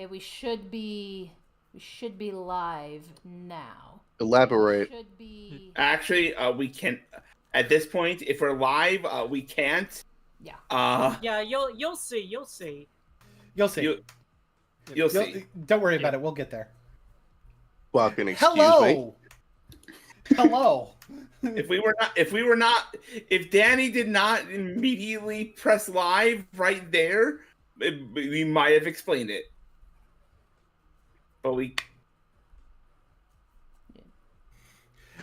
Okay, we should be live now. Elaborate. We should be. Actually, we can. At this point, if we're live, we can't. Yeah. Yeah, you'll see. You'll see. You'll see. You'll see. Don't worry about it. We'll get there. Fucking excuse me. Hello. Hello. If Danny did not immediately press live right there, we might have explained it. But we.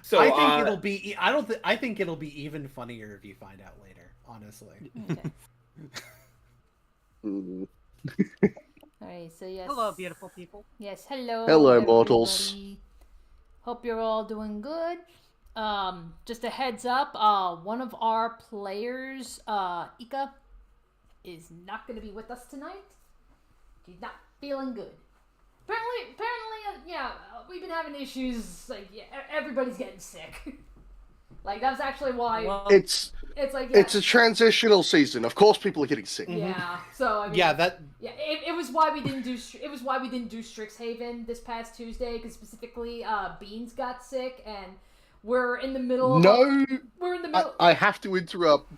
So I think it'll be. I think it'll be even funnier if you find out later. Honestly. Okay. Mm. All right. So yes. Hello, beautiful people. Yes. Hello. Hello, everybody. mortals. Hope you're all doing good. Just a heads up. One of our players, Ika, is not going to be with us tonight. She's not feeling good. Apparently, we've been having issues. Like, everybody's getting sick. Like, that's actually why. Well, It's like it's a transitional season. Of course, people are getting sick. Yeah. So I mean, it was why we didn't do. It was why we didn't do Strixhaven this past Tuesday, because specifically, Beans got sick, and we're in the middle. We're in the middle. I have to interrupt.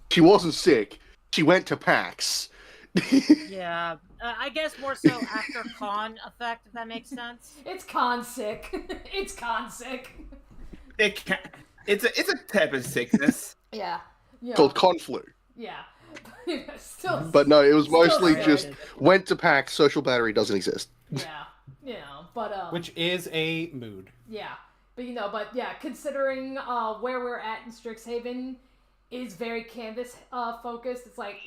She wasn't sick. She went to PAX. yeah, I guess more so after con effect, if that makes sense. It's con sick. It's con sick. It's a type of sickness. Yeah. Called Conflu. Yeah. Still. But no, it was mostly still just went to PAX. Social battery doesn't exist. Yeah. But which is a mood. Yeah. But considering where we're at in Strixhaven is very canvas focused. It's like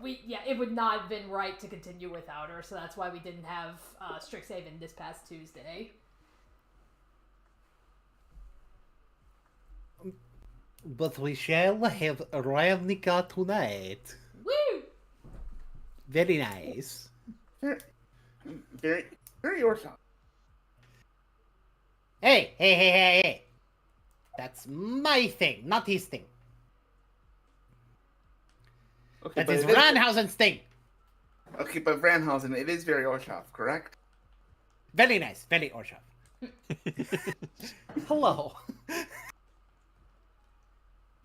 it would not have been right to continue without her, so that's why we didn't have Strixhaven this past Tuesday. But we shall have Ravnica tonight. Woo! Very nice. Very yourself. Hey! That's my thing, not his thing. Okay, That is Ranhausen's thing. Okay, but Ranhausen, it is very Orshoff, correct? Very nice, very Orshoff. Hello.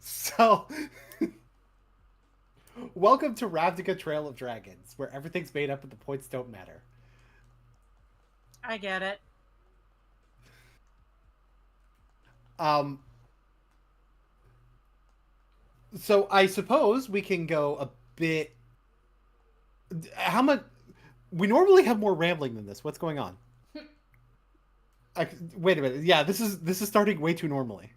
So, welcome to Ravnica Trail of Dragons, where everything's made up and the points don't matter. I get it. So I suppose we can go a bit. How much? We normally have more rambling than this. What's going on? Wait a minute. Yeah, this is starting way too normally.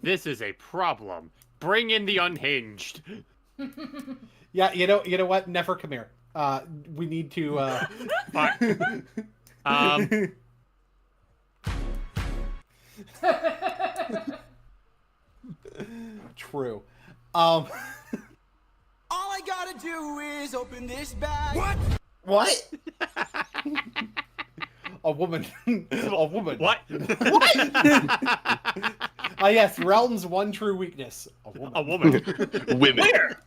This is a problem. Bring in the unhinged. Yeah, you know what? Never come here. We need to. True. All I gotta do is open this bag. What? A woman. A woman. What? Ah, yes, Realm's one true weakness. A woman. A woman. Women. Where?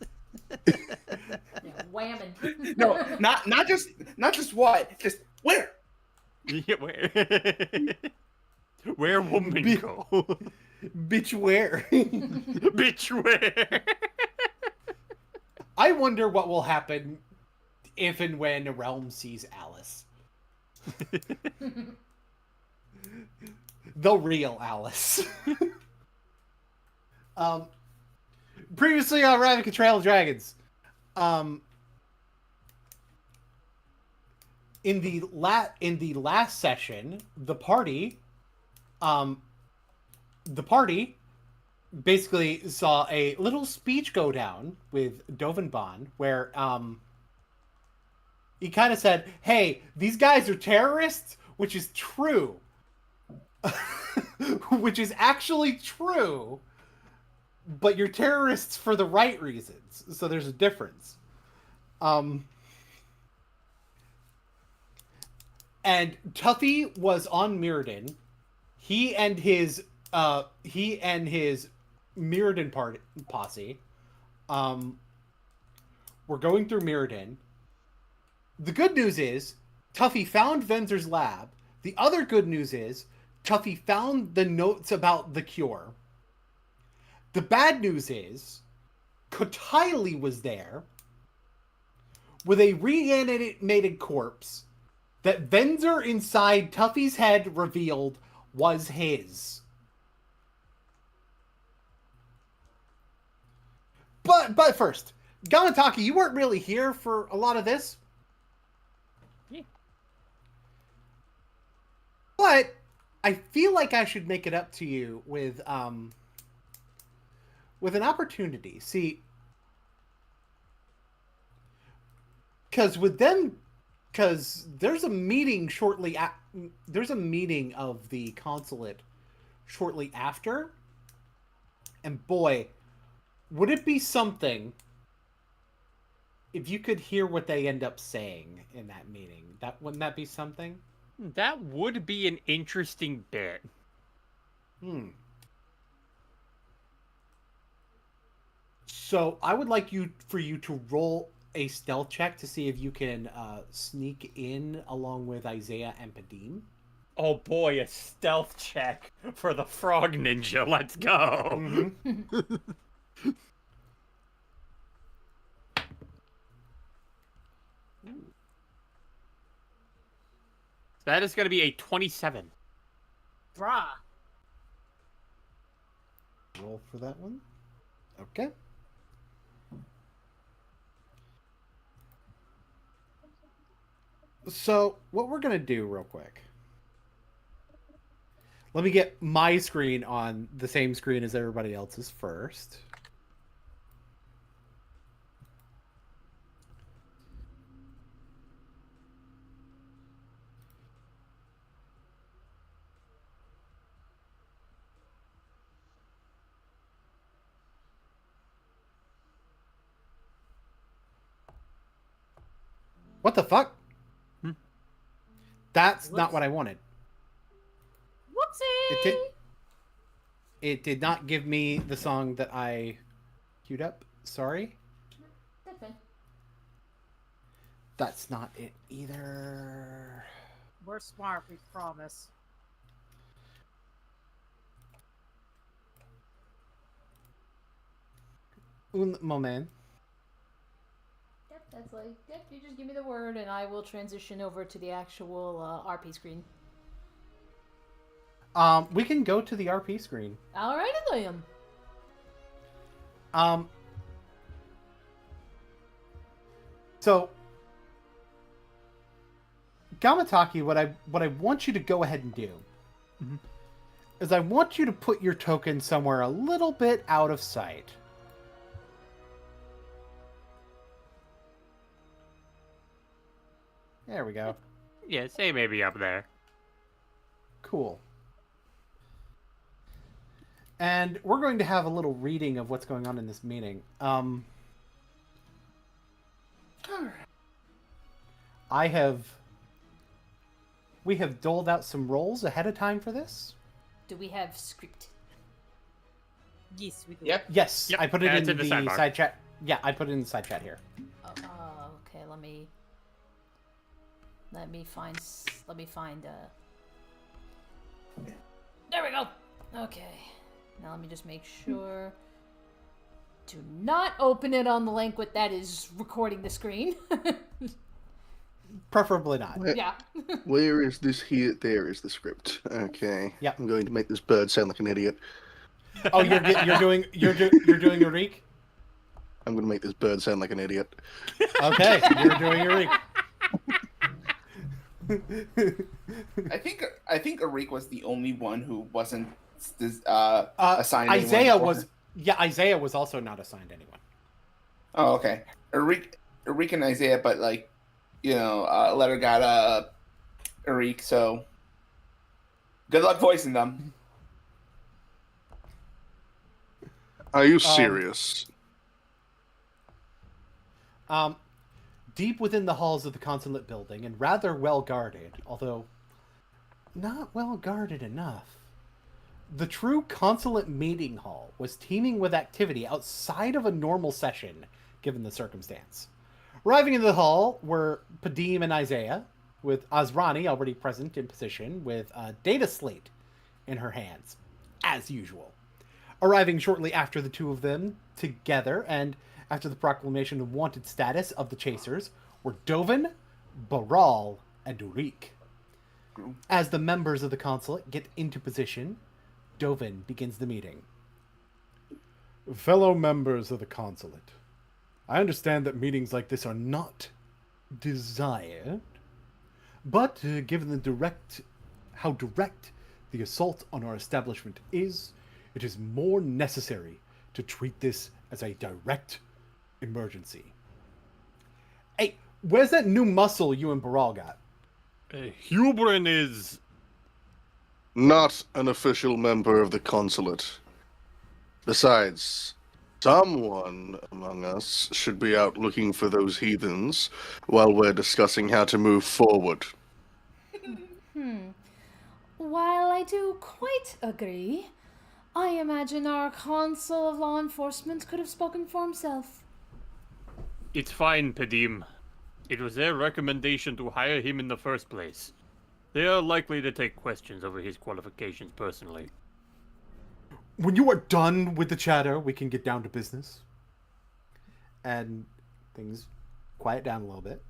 Whamming. No, not just what, just where? Yeah, where woman go? Bitch, where? Bitch, where? I wonder what will happen if and when Realm sees Alice. The real Alice. Previously on Ravnica Trail of Dragons. In the last session, the party basically saw a little speech go down with Dovenbon where he kind of said, "Hey, these guys are terrorists," which is true. Which is actually true. But you're terrorists for the right reasons. So there's a difference. And Tuffy was on Mirrodin. He and his Mirrodin posse were going through Mirrodin, The good news is Tuffy found Venzer's lab. The other good news is Tuffy found the notes about the cure. The bad news is Kotiley was there with a reanimated corpse that Venzer inside Tuffy's head revealed was his. But first, Gamataki, you weren't really here for a lot of this. Yeah. But I feel like I should make it up to you with an opportunity. See, because there's a meeting there's a meeting of the consulate shortly after, and boy, would it be something if you could hear what they end up saying in that meeting? Wouldn't that be something? That would be an interesting bit. So I would like for you to roll a stealth check to see if you can sneak in along with Isaiah and Padim. Oh boy, a stealth check for the frog ninja. Let's go. That is going to be a 27. Bruh. Roll for that one. Okay. So, what we're going to do real quick. Let me get my screen on the same screen as everybody else's first. What the fuck? That's not what I wanted. Whoopsie! It did not give me the song that I queued up. Sorry. That's fine. That's not it either. We're smart, we promise. Un moment. Yep, that's like, yep, you just give me the word and I will transition over to the actual RP screen. We can go to the RP screen. Alrighty, Liam. So, Gamataki, what I want you to go ahead and do is I want you to put your token somewhere a little bit out of sight. There we go. Yeah, say maybe up there. Cool. And we're going to have a little reading of what's going on in this meeting. We have doled out some rolls ahead of time for this. Do we have script? Yes, we do. Yep. Yes, Yep, I put it it's in in the the sidebar. side chat. Yeah, I put it in the side chat here. Okay, let me find there we go. Okay. Now let me just make sure. Do not open it on the link with that is recording the screen. Preferably not. Yeah. Where is this here? There is the script. Okay. Yep. I'm going to make this bird sound like an idiot. Oh, you're doing a reek? I'm going to make this bird sound like an idiot. Okay, you're doing a reek. I think Arik was the only one who wasn't assigned. Isaiah was. Yeah, Isaiah was also not assigned anyone. Oh, okay. Arik and Isaiah, but Letter got Arik, so good luck voicing them. Are you serious? Deep within the halls of the consulate building, and rather well guarded, although not well guarded enough, the true consulate meeting hall was teeming with activity outside of a normal session, given the circumstance. Arriving in the hall were Padim and Isaiah, with Azrani already present in position with a data slate in her hands, as usual. Arriving shortly after the two of them together, and after the proclamation of wanted status of the chasers, were Dovin, Baral, and Urik. As the members of the consulate get into position, Dovin begins the meeting. Fellow members of the consulate, I understand that meetings like this are not desired, but given how direct the assault on our establishment is, it is more necessary to treat this as a direct emergency. Hey, where's that new muscle you and Baral got? Hubrin is... Not an official member of the consulate. Besides, someone among us should be out looking for those heathens while we're discussing how to move forward. While I do quite agree, I imagine our Consul of Law Enforcement could have spoken for himself. It's fine, Padim. It was their recommendation to hire him in the first place. They are likely to take questions over his qualifications personally. When you are done with the chatter, we can get down to business. And things quiet down a little bit.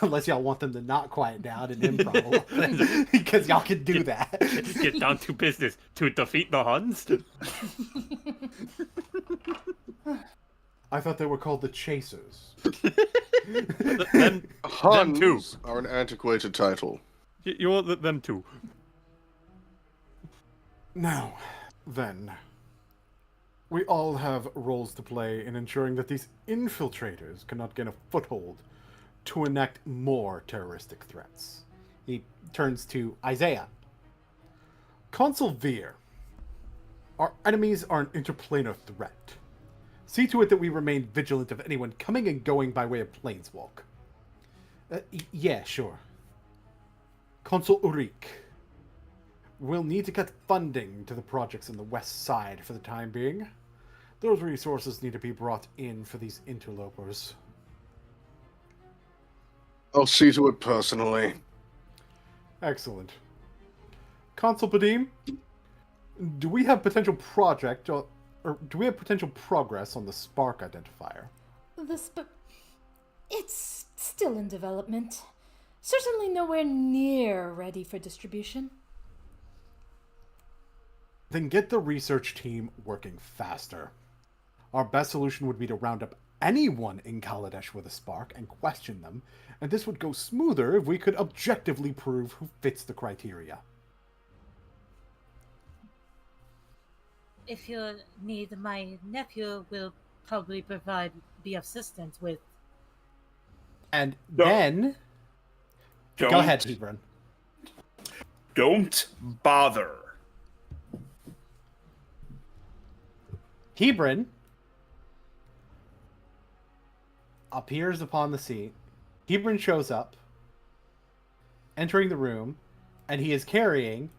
Unless y'all want them to not quiet down and improv. Because y'all can do that. Get down to business. To defeat the Huns? I thought they were called the Chasers. Them too. Huns are an antiquated title. You want them too. Now, then, we all have roles to play in ensuring that these infiltrators cannot gain a foothold to enact more terroristic threats. He turns to Isaiah. Consul Veer, our enemies are an interplanar threat. See to it that we remain vigilant of anyone coming and going by way of Planeswalk. Yeah, sure. Consul Urik, we'll need to cut funding to the projects on the west side for the time being. Those resources need to be brought in for these interlopers. I'll see to it personally. Excellent. Consul Padim, do we have potential project or do we have potential progress on the Spark identifier? It's still in development. Certainly nowhere near ready for distribution. Then get the research team working faster. Our best solution would be to round up anyone in Kaladesh with a Spark and question them, and this would go smoother if we could objectively prove who fits the criteria. If you need, my nephew will probably provide the assistance with. And then... Go ahead, Hebron. Don't bother. Hebron appears upon the scene. Hebron shows up, entering the room, and he is carrying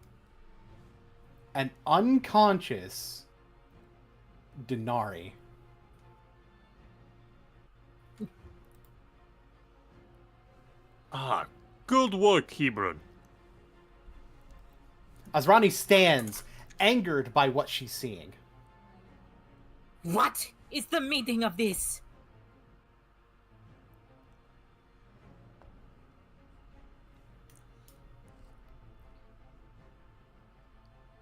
an unconscious Denari. Ah, good work, Hebron. Azrani stands, angered by what she's seeing. What is the meaning of this?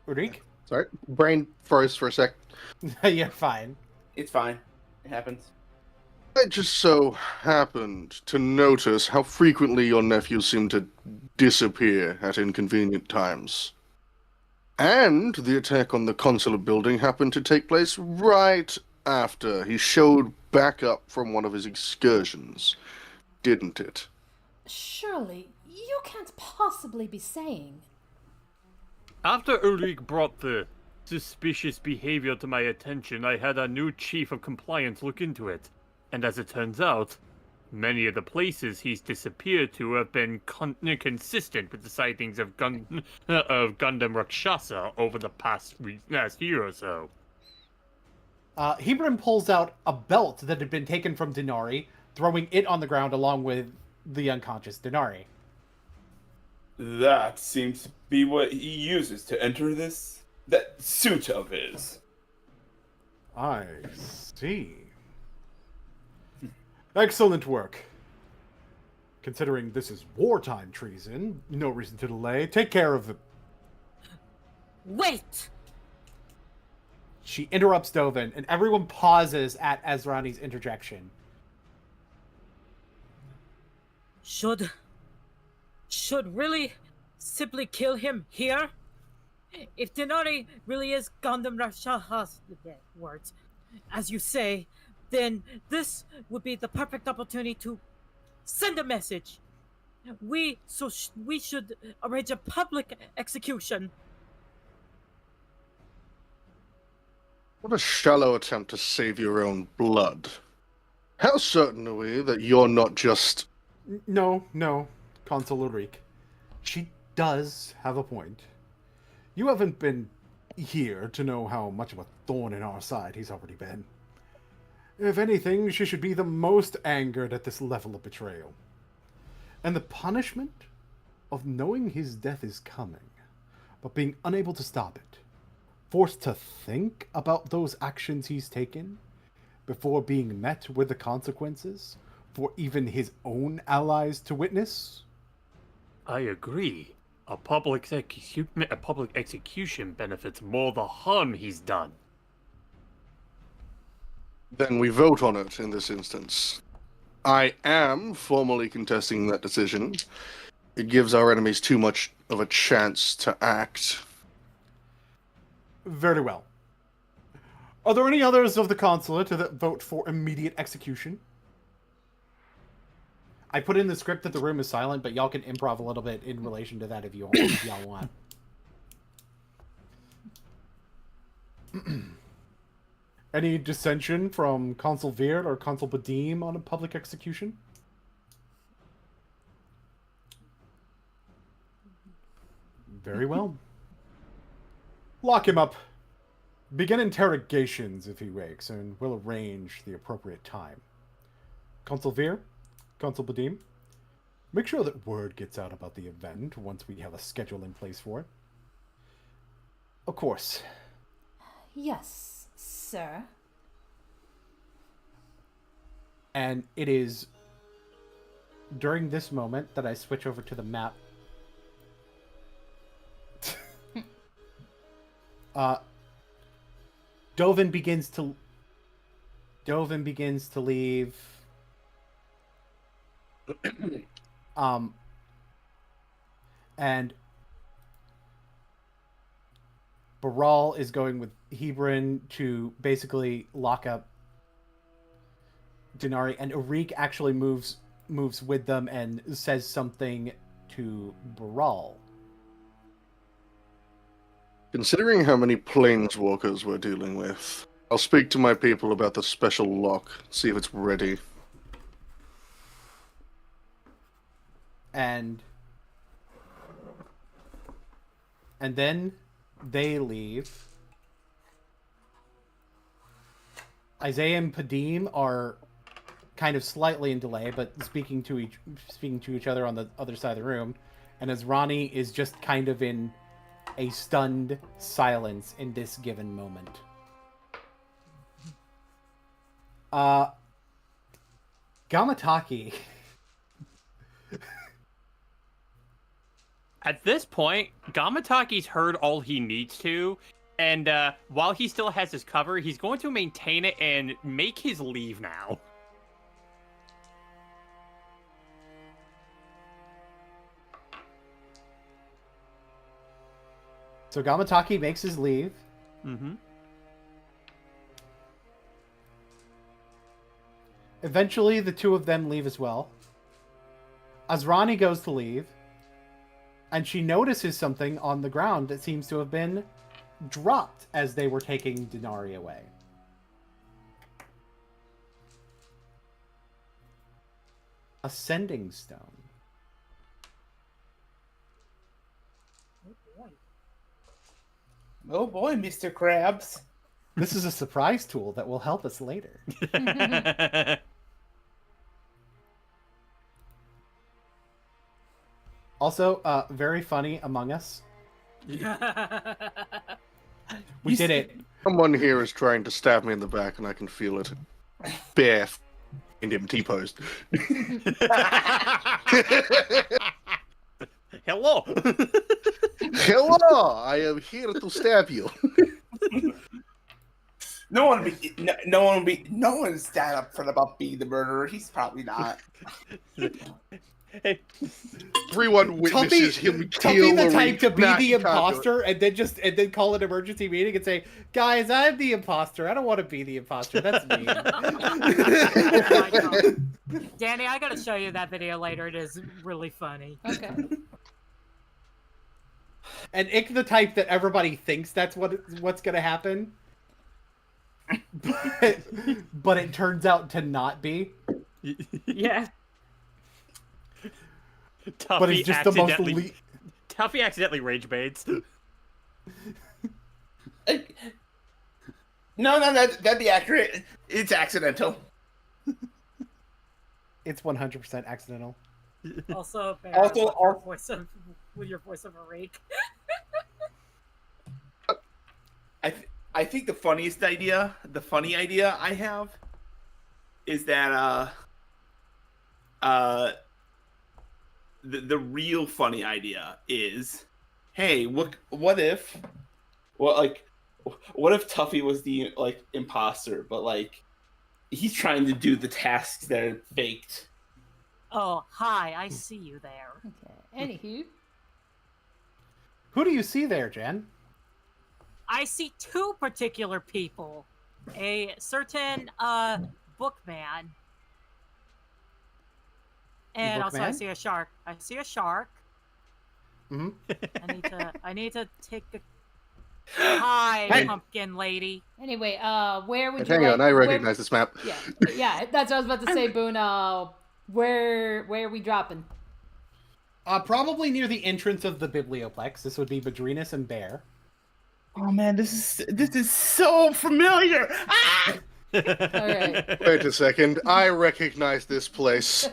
Urik? Sorry, brain froze for a sec. You're fine. It's fine. It happens. I just so happened to notice how frequently your nephew seemed to disappear at inconvenient times. And the attack on the consulate building happened to take place right after he showed back up from one of his excursions, didn't it? Surely, you can't possibly be saying. After Ulrich brought the suspicious behavior to my attention, I had a new chief of compliance look into it. And as it turns out, many of the places he's disappeared to have been consistent with the sightings of Gundam Rakshasa over the past year or so. Hebron pulls out a belt that had been taken from Denari throwing it on the ground along with the unconscious Denari. That seems to be what he uses to enter that suit of his. I see. Excellent work. Considering this is wartime treason, no reason to delay. Take care of it. Wait! She interrupts Dovin, and everyone pauses at Azrani's interjection. Should really simply kill him here? If Denari really is Gundam Rashaha's words, as you say, then this would be the perfect opportunity to send a message. We should arrange a public execution. What a shallow attempt to save your own blood. How certain are we that you're not just... No, Consul Ulrich. She does have a point. You haven't been here to know how much of a thorn in our side he's already been. If anything, she should be the most angered at this level of betrayal. And the punishment of knowing his death is coming, but being unable to stop it, forced to think about those actions he's taken, before being met with the consequences for even his own allies to witness? I agree. A public execution benefits more the harm he's done. Then we vote on it in this instance. I am formally contesting that decision. It gives our enemies too much of a chance to act. Very well. Are there any others of the consulate that vote for immediate execution? I put in the script that the room is silent, but y'all can improv a little bit in relation to that if y'all want. Any dissension from Consul Veer or Consul Badim on a public execution? Very well. Lock him up. Begin interrogations if he wakes, and we'll arrange the appropriate time. Consul Veer, Consul Badim, make sure that word gets out about the event once we have a schedule in place for it. Of course. Yes, sir. And it is during this moment that I switch over to the map. Dovin begins to leave. And Baral is going with Hebron to basically lock up Denari, and Arik actually moves with them and says something to Baral. Considering how many planeswalkers we're dealing with, I'll speak to my people about the special lock, see if it's ready. And then they leave. Isaiah and Padim are kind of slightly in delay, but speaking to each other on the other side of the room. And as Ronnie is just kind of in a stunned silence in this given moment. Gamataki. At this point, Gamataki's heard all he needs to, and while he still has his cover, he's going to maintain it and make his leave now. So Gamataki makes his leave. Mm-hmm. Eventually, the two of them leave as well. Azrani goes to leave, and she notices something on the ground that seems to have been dropped as they were taking Denari away. A sending stone. Oh boy, Mr. Krabs. This is a surprise tool that will help us later. Also, very funny Among Us. We did it. Someone here is trying to stab me in the back, and I can feel it. Bear and him T-posed. Hello. Hello, I am here to stab you. No one's stand up for about being the murderer. He's probably not. Hey, Everyone witnesses him kill Tuffy the a type to be Nah, the you can't do it. imposter and then call an emergency meeting and say, "Guys, I'm the imposter. I don't want to be the imposter. That's me." Oh my God. Danny, I gotta show you that video later. It is really funny. Okay. And Ick the type that everybody thinks that's what's gonna happen, but it turns out to not be. Yeah. Tuffy But it's just the most Tuffy accidentally rage baits. No, that'd be accurate. It's accidental. It's 100% accidental. Also, Bear, Also- with your voice of a rake. I think the funny idea I have is that the real funny idea is, hey, what if Tuffy was the imposter, but he's trying to do the tasks that are faked. Oh, hi, I see you there. Okay. Anywho. Who do you see there, Jen? I see two particular people. A certain bookman. And also I Bookman? see a shark. I see a shark. Mm-hmm. I need to take a hi, Hey. pumpkin lady. Anyway, where would you Hang like... on, I recognize this map. Yeah, that's what I was about to say, Boone. Where are we dropping? Probably near the entrance of the Biblioplex. This would be Badrinus and Bear. Oh man, this is so familiar. Ah! All right. Wait a second, I recognize this place.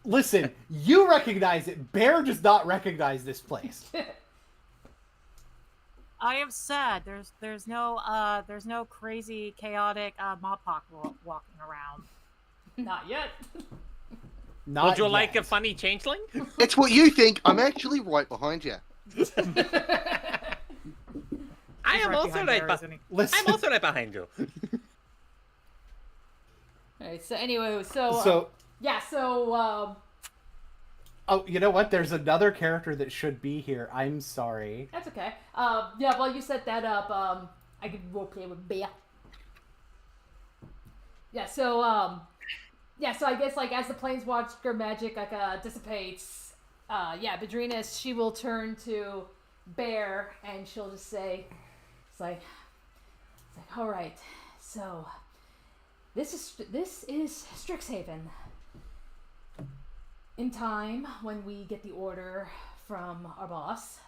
Listen, you recognize it. Bear does not recognize this place. I am sad. There's no crazy chaotic Mopok walking around. Not yet. Not Would you like a yet. funny changeling? It's what you think. I'm actually right behind you. I He's am also behind right. Bear, isn't he? Listen. I'm also right behind you. All right. So anyway, so Oh, you know what? There's another character that should be here. I'm sorry. that's okay. Yeah. While you set that up, I could roleplay with Bear. Yeah. So So I guess as the Planeswalker magic dissipates, Badrinus, she will turn to Bear and she'll just say, it's like, all right, so this is Strixhaven. In time, when we get the order from our boss,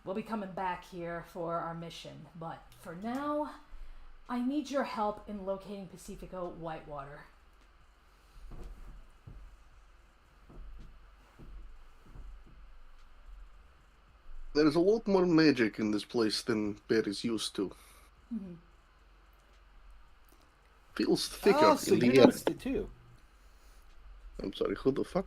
we'll be coming back here for our mission. But for now, I need your help in locating Pacifico Whitewater. There is a lot more magic in this place than Bear is used to. Mm-hmm. Feels thicker Oh, so in you the air. noticed it too. I'm sorry, who the fuck?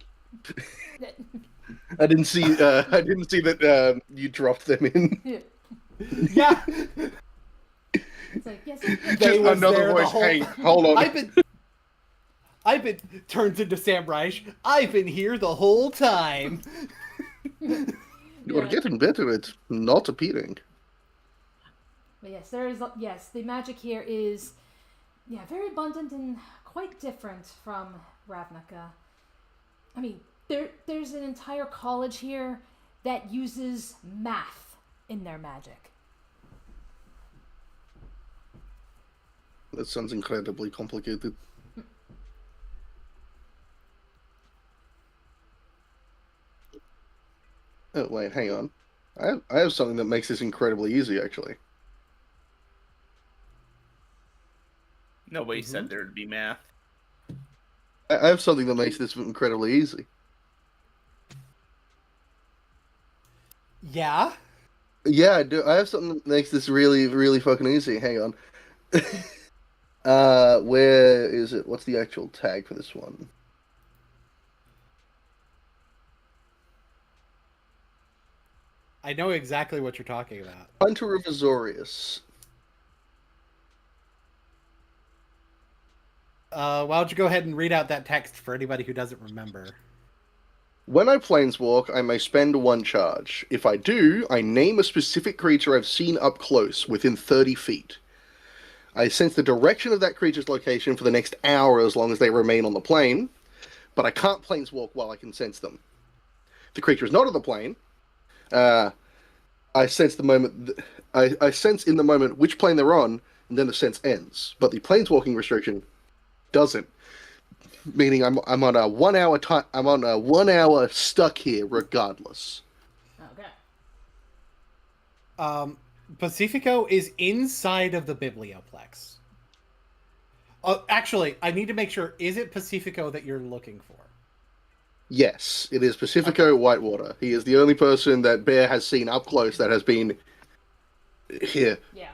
I didn't see that you dropped them in. Yeah. It's like, yes, They Just was another there the voice. whole- Hey, hold on. I've been turns into Sam Reich. I've been here the whole time. You're getting better at not appearing. But yes, the magic here is, very abundant and quite different from Ravnica. I mean, there's an entire college here that uses math in their magic. That sounds incredibly complicated. Oh, wait, hang on. I have something that makes this incredibly easy, actually. Nobody said there'd be math. I have something that makes this incredibly easy. Yeah. Yeah, I do. I have something that makes this really, really fucking easy. Hang on. Where is it? What's the actual tag for this one? I know exactly what you're talking about. Hunter of Azorius. Why don't you go ahead and read out that text for anybody who doesn't remember? When I planeswalk, I may spend 1 charge. If I do, I name a specific creature I've seen up close, within 30 feet. I sense the direction of that creature's location for the next hour as long as they remain on the plane, but I can't planeswalk while I can sense them. If the creature is not on the plane, I sense the moment. I sense in the moment which plane they're on, and then the sense ends. But the planeswalking restriction doesn't. Meaning I'm on a 1 hour time. I'm on a 1 hour stuck here regardless. Okay. Pacifico is inside of the Biblioplex. Actually, I need to make sure. Is it Pacifico that you're looking for? Yes, it is Pacifico Whitewater. He is the only person that Bear has seen up close that has been here. Yeah.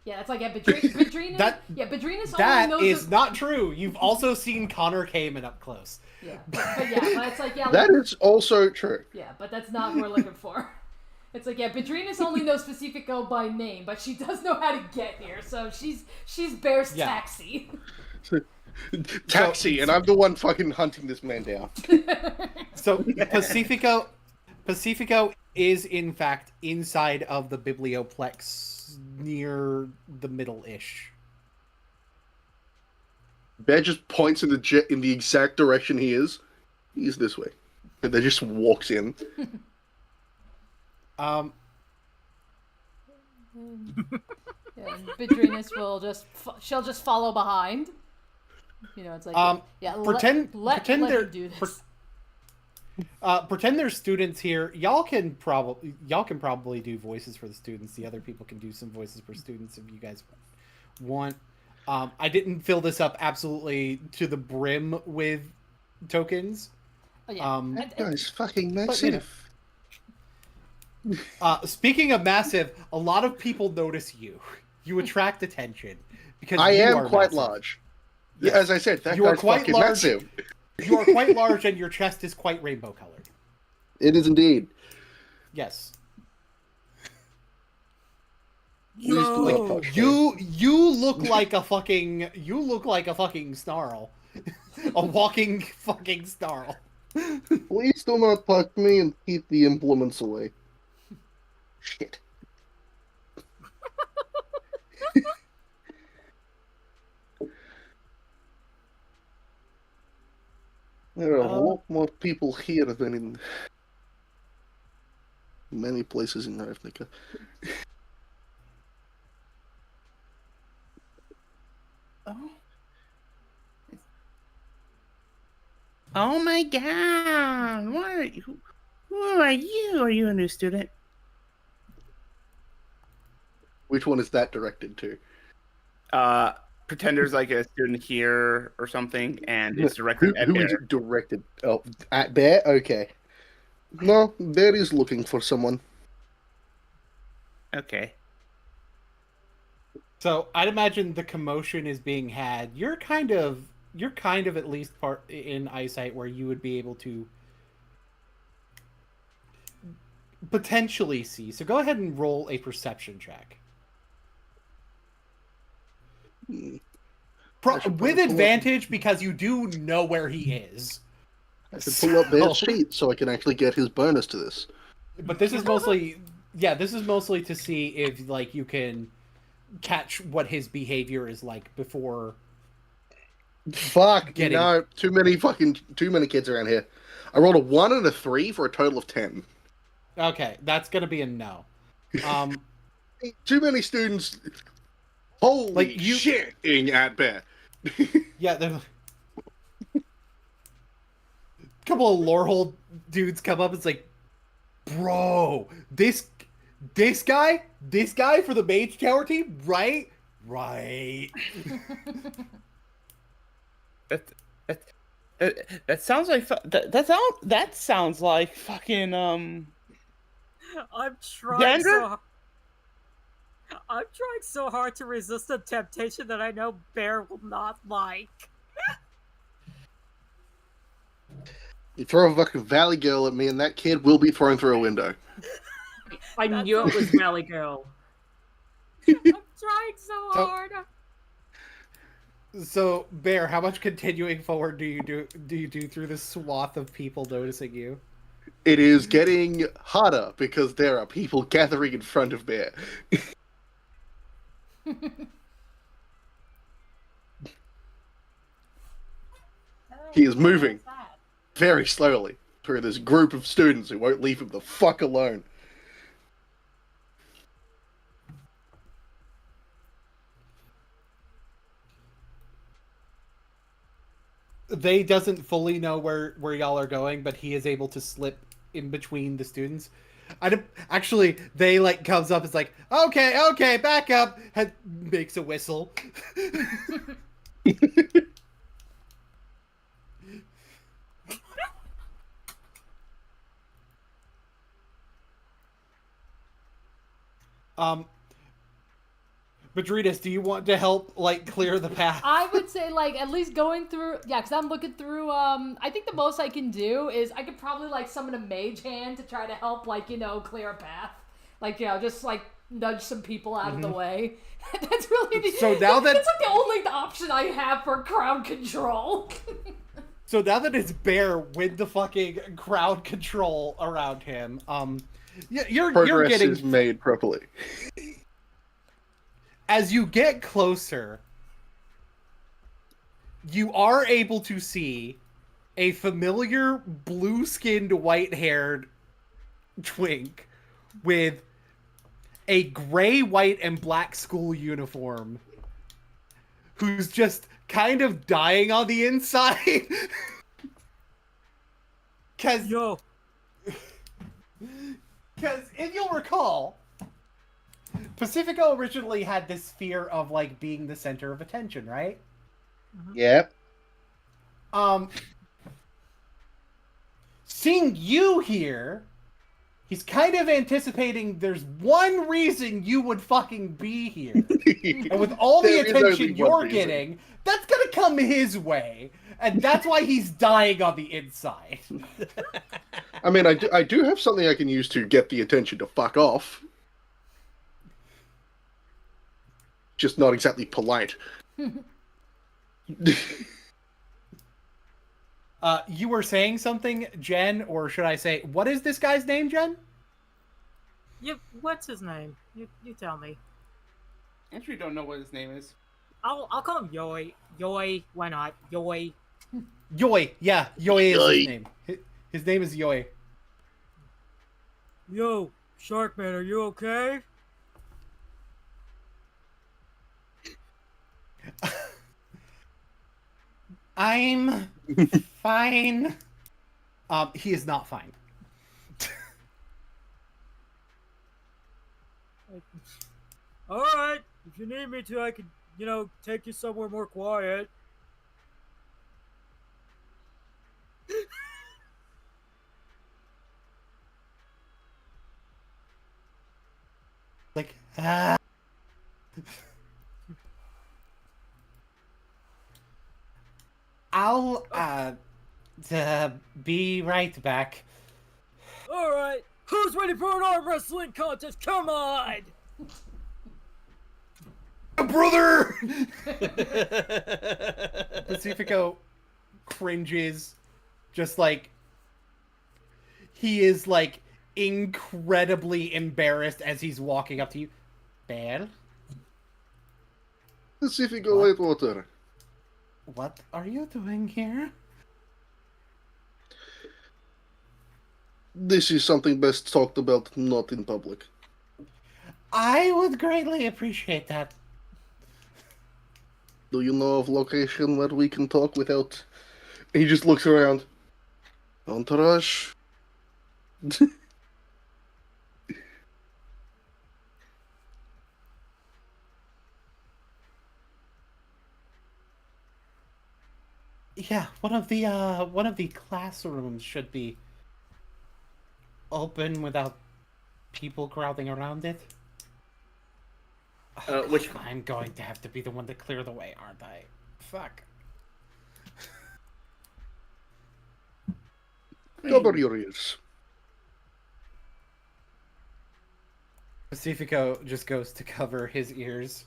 Yeah, it's like Badrina. Badrina's That only is not true. You've also seen Connor Kamen up close. Yeah, but it's like that is also true. Yeah, but that's not what we're looking for. It's like Badrina's only knows Pacifico by name, but she does know how to get here, so she's Bear's taxi. Taxi, and I'm the one fucking hunting this man down. So Pacifico is in fact inside of the Biblioplex near the middle-ish. Bear just points in the exact direction he is. He's this way. And then just walks in. And Badrinas will she'll just follow behind. You know, it's like pretend they're do this. Pretend there's students here. Y'all can probably do voices for the students. The other people can do some voices for students if you guys want. I didn't fill this up absolutely to the brim with tokens. Oh, yeah. That guy's fucking massive. But, you know, speaking of massive, a lot of people notice you. You attract attention because I am quite massive. Large. Yes. As I said, that you are guy's quite fucking large. massive. You are quite large, and your chest is quite rainbow colored. It is indeed. Yes. Yo. You look like a fucking snarl. A walking fucking snarl. Please do not touch me and keep the implements away. Shit. There are a lot more people here than in many places in Ravnica. Oh my god! What are you? Who are you? Are you a new student? Which one is that directed to? Pretender's like a student here or something, and it's directed at Who Bear. is it directed? Oh, at Bear? Okay. No, Bear is looking for someone. Okay. So I'd imagine the commotion is being had. You're kind of at least part in eyesight where you would be able to potentially see. So go ahead and roll a perception check. With advantage because you do know where he is. I should pull up Bear's sheet so I can actually get his bonus to this. But this is mostly to see if like you can catch what his behavior is like before. Fuck, no, too many kids around here. I rolled a 1 and a 3 for a total of 10. Okay, that's gonna be a no. Too many students. Holy shit! At Bear. Yeah, there's a couple of Lorehold dudes come up. It's like, bro, this guy for the Mage Tower team, right? That sounds like that sounds like fucking I'm trying Xander? I'm trying so hard to resist a temptation that I know Bear will not like. You throw a fucking Valley Girl at me, and that kid will be thrown through a window. I knew it was Valley Girl. I'm trying so hard. So, Bear, how much continuing forward do you do through this swath of people noticing you? It is getting harder because there are people gathering in front of Bear. He is moving very slowly through this group of students who won't leave him the fuck alone. They doesn't fully know where y'all are going, but he is able to slip in between the students. Actually, they like comes up. It's like, okay, back up. And makes a whistle. Madridas, do you want to help like clear the path? I would say like at least going through, yeah, because I'm looking through. I think the most I can do is I could probably like summon a mage hand to try to help, like, you know, clear a path, like, you know, just like nudge some people out of the way. That's really So now that it's like the only option I have for crowd control. So now that it's Bear with the fucking crowd control around him, you're Progress getting is made properly. as you get closer, you are able to see a familiar blue-skinned, white-haired twink with a gray, white, and black school uniform who's just kind of dying on the inside. Because if you'll recall, Pacifico originally had this fear of like being the center of attention, right? Yep. Seeing you here, he's kind of anticipating there's one reason you would fucking be here. And with all the There is attention only one you're reason. getting, that's gonna come his way. And that's why he's dying on the inside. I mean, I do have something I can use to get the attention to fuck off. Just not exactly polite. You were saying something, Jen, or should I say, what is this guy's name, Jen? What's his name? You tell me. Andrew don't know what his name is. I'll call him Yoy. Yoy, why not? Yoy. Yoy, yeah, Yoy is Yoy. his name. His name is Yoy. Yo, Sharkman, are you okay? I'm fine. He is not fine. Alright, if you need me to, I can, take you somewhere more quiet. Like, I'll, be right back. Alright, who's ready for an arm wrestling contest? Come on! Brother! Pacifico cringes, just like, he is like incredibly embarrassed as he's walking up to you. Bear? Pacifico Whitewater. What are you doing here? This is something best talked about not in public. I would greatly appreciate that. Do you know of location where we can talk without... He just looks around. Entourage? Yeah, one of the classrooms should be open without people crowding around it. Which I'm going to have to be the one to clear the way, aren't I? Fuck. Cover your ears. Pacifico just goes to cover his ears.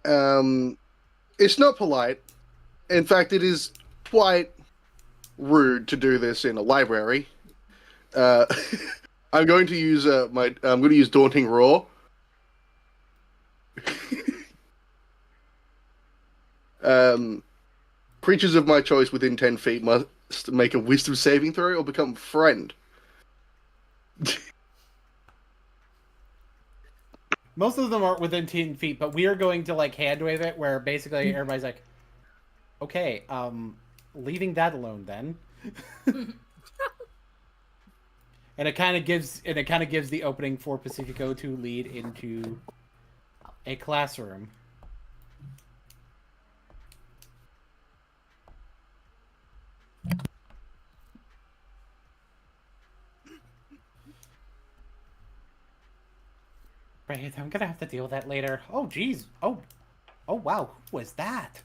It's not polite. In fact, it is quite rude to do this in a library. I'm going to use Daunting Roar. Creatures of my choice within 10 feet must make a wisdom saving throw or become friend. Most of them aren't within 10 feet, but we are going to like hand wave it where basically everybody's like, okay, leaving that alone then. And it kind of gives the opening for Pacifico to lead into a classroom. Right, I'm gonna have to deal with that later. Oh, geez. Oh, wow. Who was that?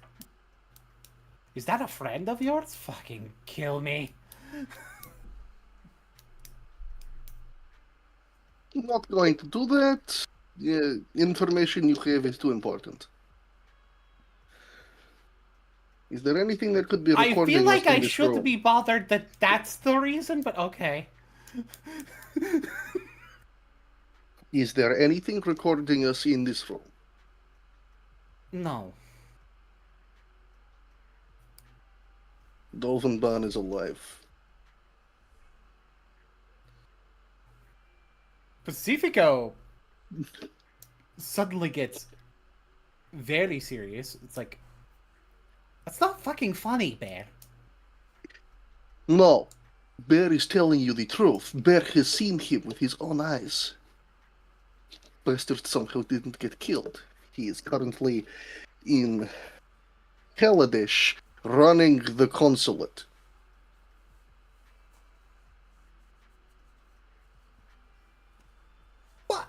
Is that a friend of yours? Fucking kill me. I'm not going to do that. Yeah, information you have is too important. Is there anything that could be recorded? I feel like I should room? be bothered that that's the reason, but okay. Is there anything recording us in this room? No. Dolphinban is alive. Pacifico suddenly gets very serious. It's like, that's not fucking funny, Bear. No. Bear is telling you the truth. Bear has seen him with his own eyes. Bastard somehow didn't get killed. He is currently in Kaladesh running the consulate. What?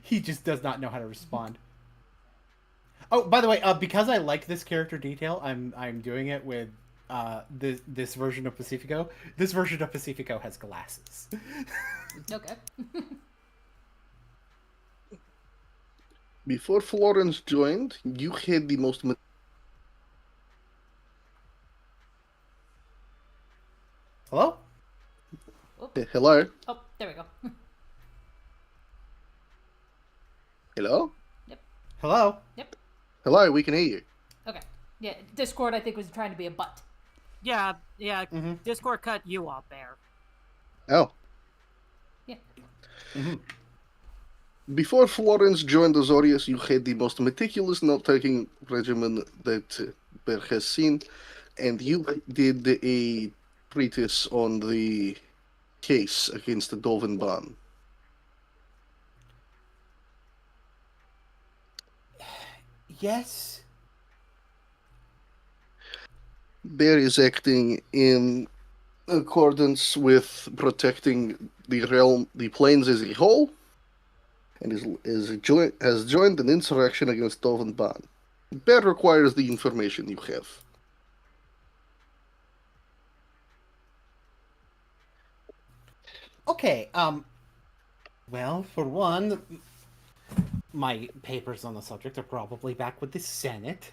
He just does not know how to respond. Oh, by the way, because I like this character detail, I'm doing it with this version of Pacifico. This version of Pacifico has glasses. Okay. Before Florence joined, you had the most... Hello? Hello? Oh, there we go. Hello? Hello? Yep. Hello, we can hear you. Okay. Yeah, Discord, I think, was trying to be a butt. Yeah. Discord cut you off, Bear. Oh. Yeah. Before Florence joined Azorius, you had the most meticulous note-taking regimen that Bear has seen, and you did a treatise on the case against the Dolphinban. Yes? Bear is acting in accordance with protecting the realm, the plains as a whole, and has joined an insurrection against Dolphinban. Bear requires the information you have. Okay, well, for one, my papers on the subject are probably back with the Senate.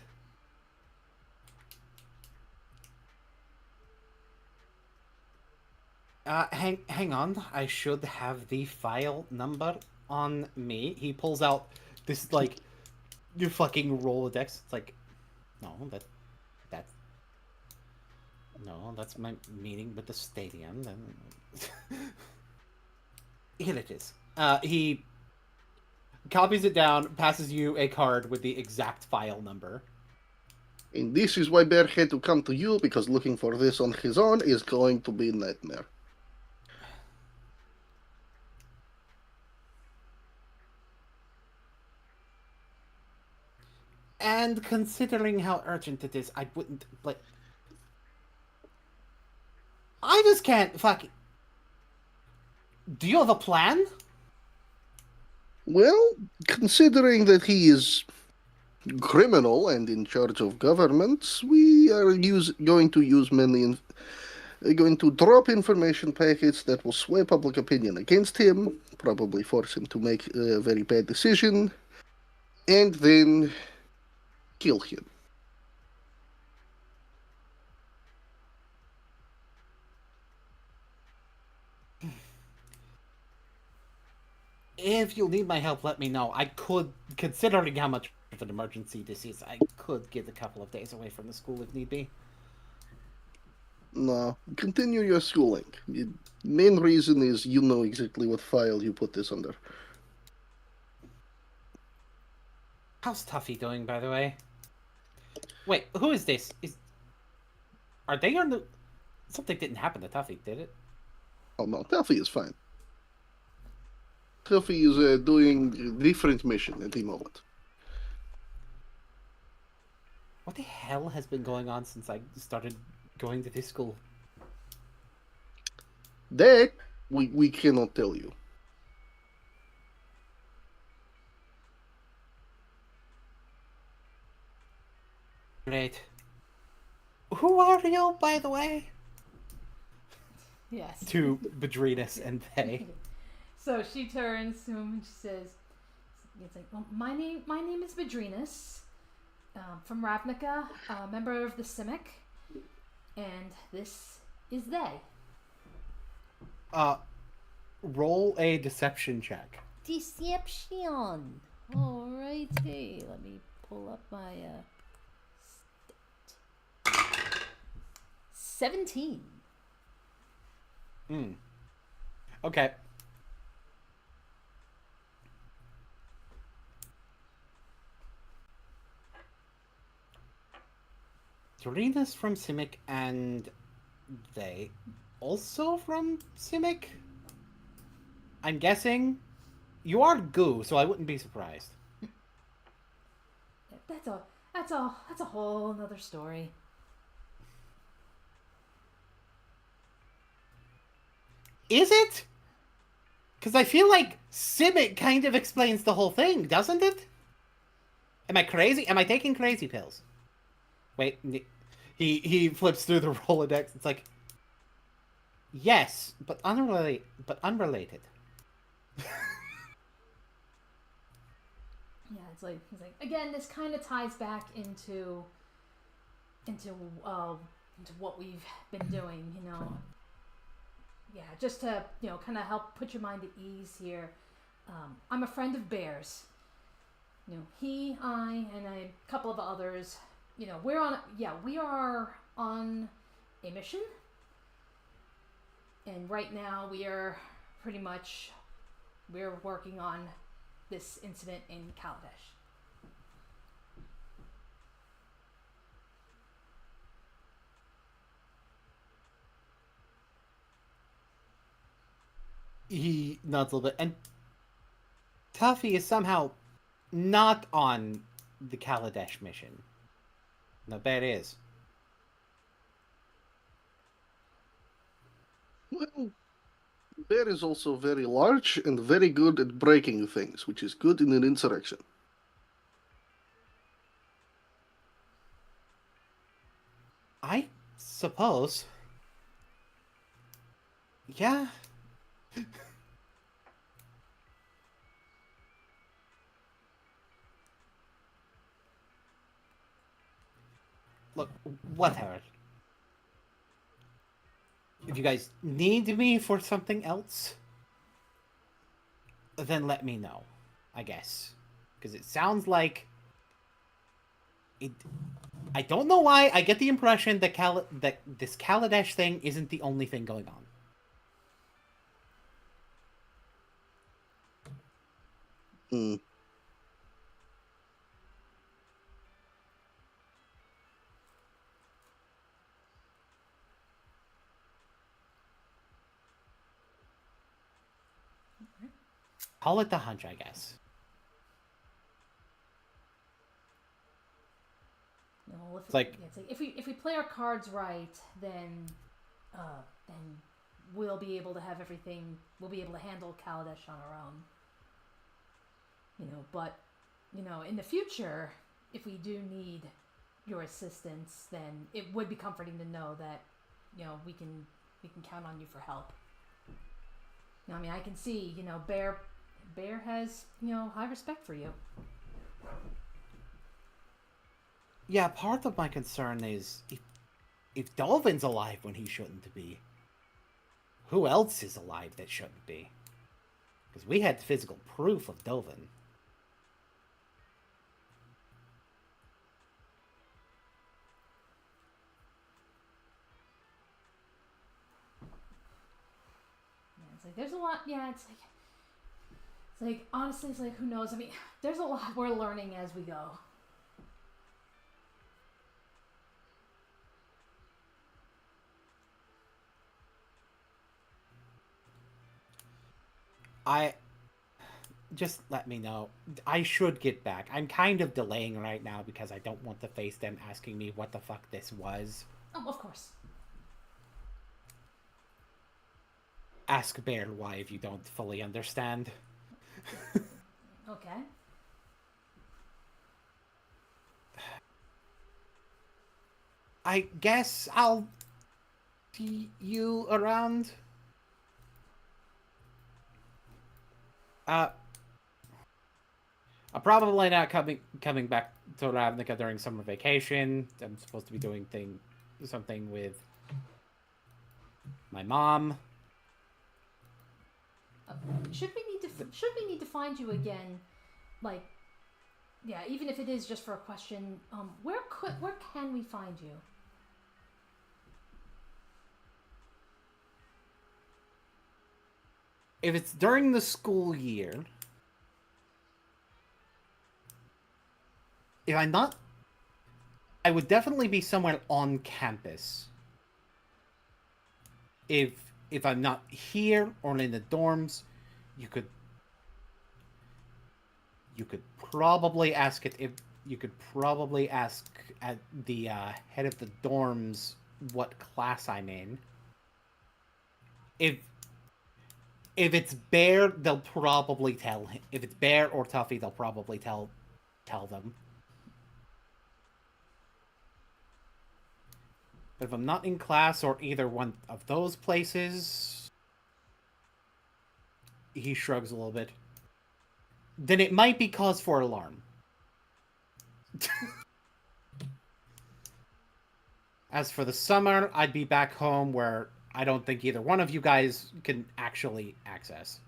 Hang on, I should have the file number on me. He pulls out this, like, your fucking Rolodex. It's like, no, that's my meeting with the stadium. Here it is. He copies it down, passes you a card with the exact file number. And this is why Bear had to come to you, because looking for this on his own is going to be a nightmare. And considering how urgent it is, I wouldn't, like... I just can't fucking... Do you have a plan? Well, considering that he is criminal and in charge of governments, we are going to use going to drop information packets that will sway public opinion against him, probably force him to make a very bad decision, and then kill him. If you'll need my help, let me know. I could, considering how much of an emergency this is, I could get a couple of days away from the school if need be. No, continue your schooling. The main reason is you know exactly what file you put this under. How's Tuffy doing, by the way? Wait, who is this? Are they on the... Something didn't happen to Tuffy, did it? Oh no, Tuffy is fine. Tuffy is doing a different mission at the moment. What the hell has been going on since I started going to this school? That, we cannot tell you. Great. Who are you, by the way? Yes. To Bedrinus and they. So she turns to him and she says, "It's like, well, my name is Bedrinus, from Ravnica, a member of the Simic, and this is they." Roll a deception check. Deception. Alrighty, let me pull up my 17. Okay. Dorina's from Simic and they also from Simic? I'm guessing. You are goo, so I wouldn't be surprised. That's a whole nother story. Is it? Because I feel like Simic kind of explains the whole thing, doesn't it? Am I crazy? Am I taking crazy pills? Wait, he flips through the Rolodex. It's like, yes, but unrelated. Yeah, it's like he's like, again, this kind of ties back into what we've been doing, you know. Yeah, just to, you know, kind of help put your mind at ease here. I'm a friend of Bear's. You know, he, I, and a couple of others, you know, we are on a mission. And right now we're working on this incident in Kaladesh. He nods a little bit, and Tuffy is somehow not on the Kaladesh mission. No, Bear is. Well, Bear is also very large and very good at breaking things, which is good in an insurrection. I suppose. Yeah. Look, whatever. If you guys need me for something else, then let me know, I guess. Because it sounds like... I don't know why, I get the impression that that this Kaladesh thing isn't the only thing going on. Call it the hunch, I guess. well, It's like if we play our cards right, then we'll be able to have everything. We'll be able to handle Kaladesh on our own. But in the future, if we do need your assistance, then it would be comforting to know that we can count on you for help. I mean, I can see Bear has high respect for you. Yeah, part of my concern is if Dolvin's alive when he shouldn't be, who else is alive that shouldn't be? Because we had physical proof of Dolvin. It's like there's a lot. Yeah, it's like honestly, it's like who knows? I mean, there's a lot we're learning as we go. Just let me know. I should get back. I'm kind of delaying right now because I don't want to face them asking me what the fuck this was. Oh, of course. Ask Bear why if you don't fully understand. Okay. I guess I'll see you around. I'm probably not coming back to Ravnica during summer vacation. I'm supposed to be doing something with my mom. Should we need to find you again? Like, yeah, even if it is just for a question, where can we find you? If it's during the school year, if I'm not, I would definitely be somewhere on campus. If I'm not here or in the dorms, you could probably ask at the head of the dorms what class I'm in. If it's Bear, they'll probably tell him. If it's Bear or Tuffy, they'll probably tell them. But if I'm not in class or either one of those places, he shrugs a little bit. Then it might be cause for alarm. As for the summer, I'd be back home where I don't think either one of you guys can actually access.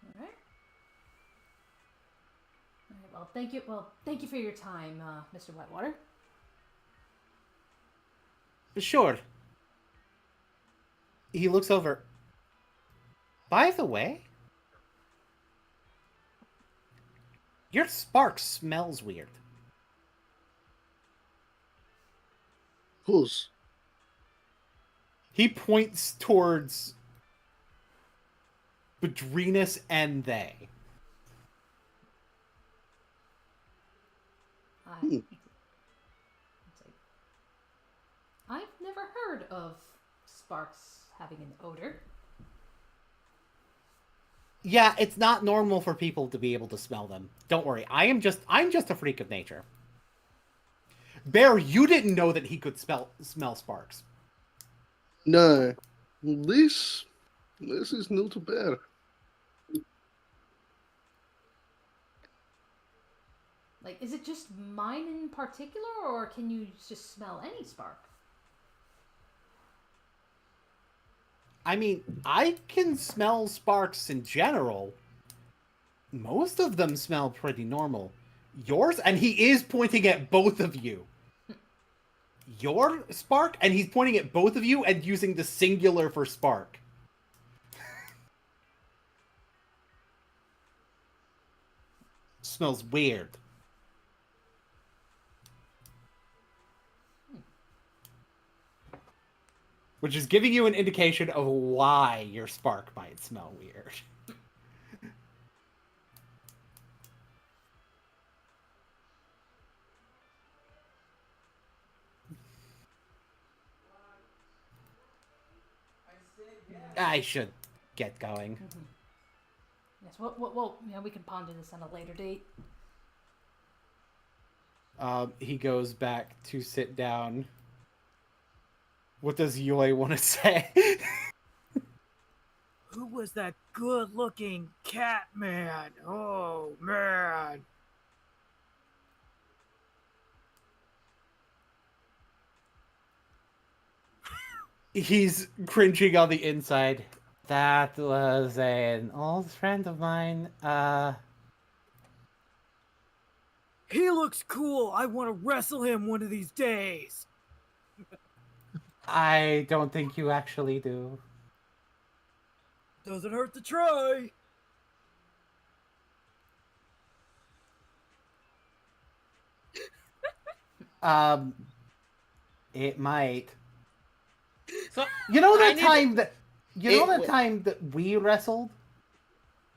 All right. Well, thank you. Well, thank you for your time, Mr. Whitewater. Sure. He looks over. By the way, your spark smells weird. Whose? He points towards Bedrinus and they. I've never heard of sparks having an odor. Yeah, it's not normal for people to be able to smell them. Don't worry, I'm just a freak of nature. Bear, you didn't know that he could smell sparks. No, this is new to Bear. Like, is it just mine in particular, or can you just smell any spark? I mean, I can smell sparks in general. Most of them smell pretty normal. Yours, and he is pointing at both of you. Your spark, and he's pointing at both of you and using the singular for spark. Smells weird. which is giving you an indication of why your spark might smell weird. I should get going. Yes, well, we can ponder this on a later date. He goes back to sit down. What does Yoi want to say? Who was that good-looking cat man? Oh, man. He's cringing on the inside. That was an old friend of mine. He looks cool. I want to wrestle him one of these days. I don't think you actually do. Doesn't hurt to try. It might. So You know I that need time that It- time that we wrestled?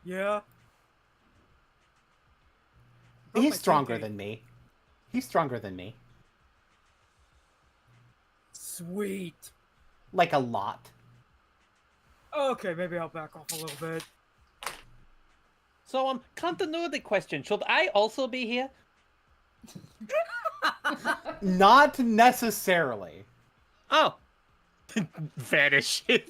Yeah. He's my stronger thinking. than me. He's stronger than me. Sweet. Like a lot. Okay, maybe I'll back off a little bit. So, continuity question. Should I also be here? Not necessarily. Oh. Vanishes.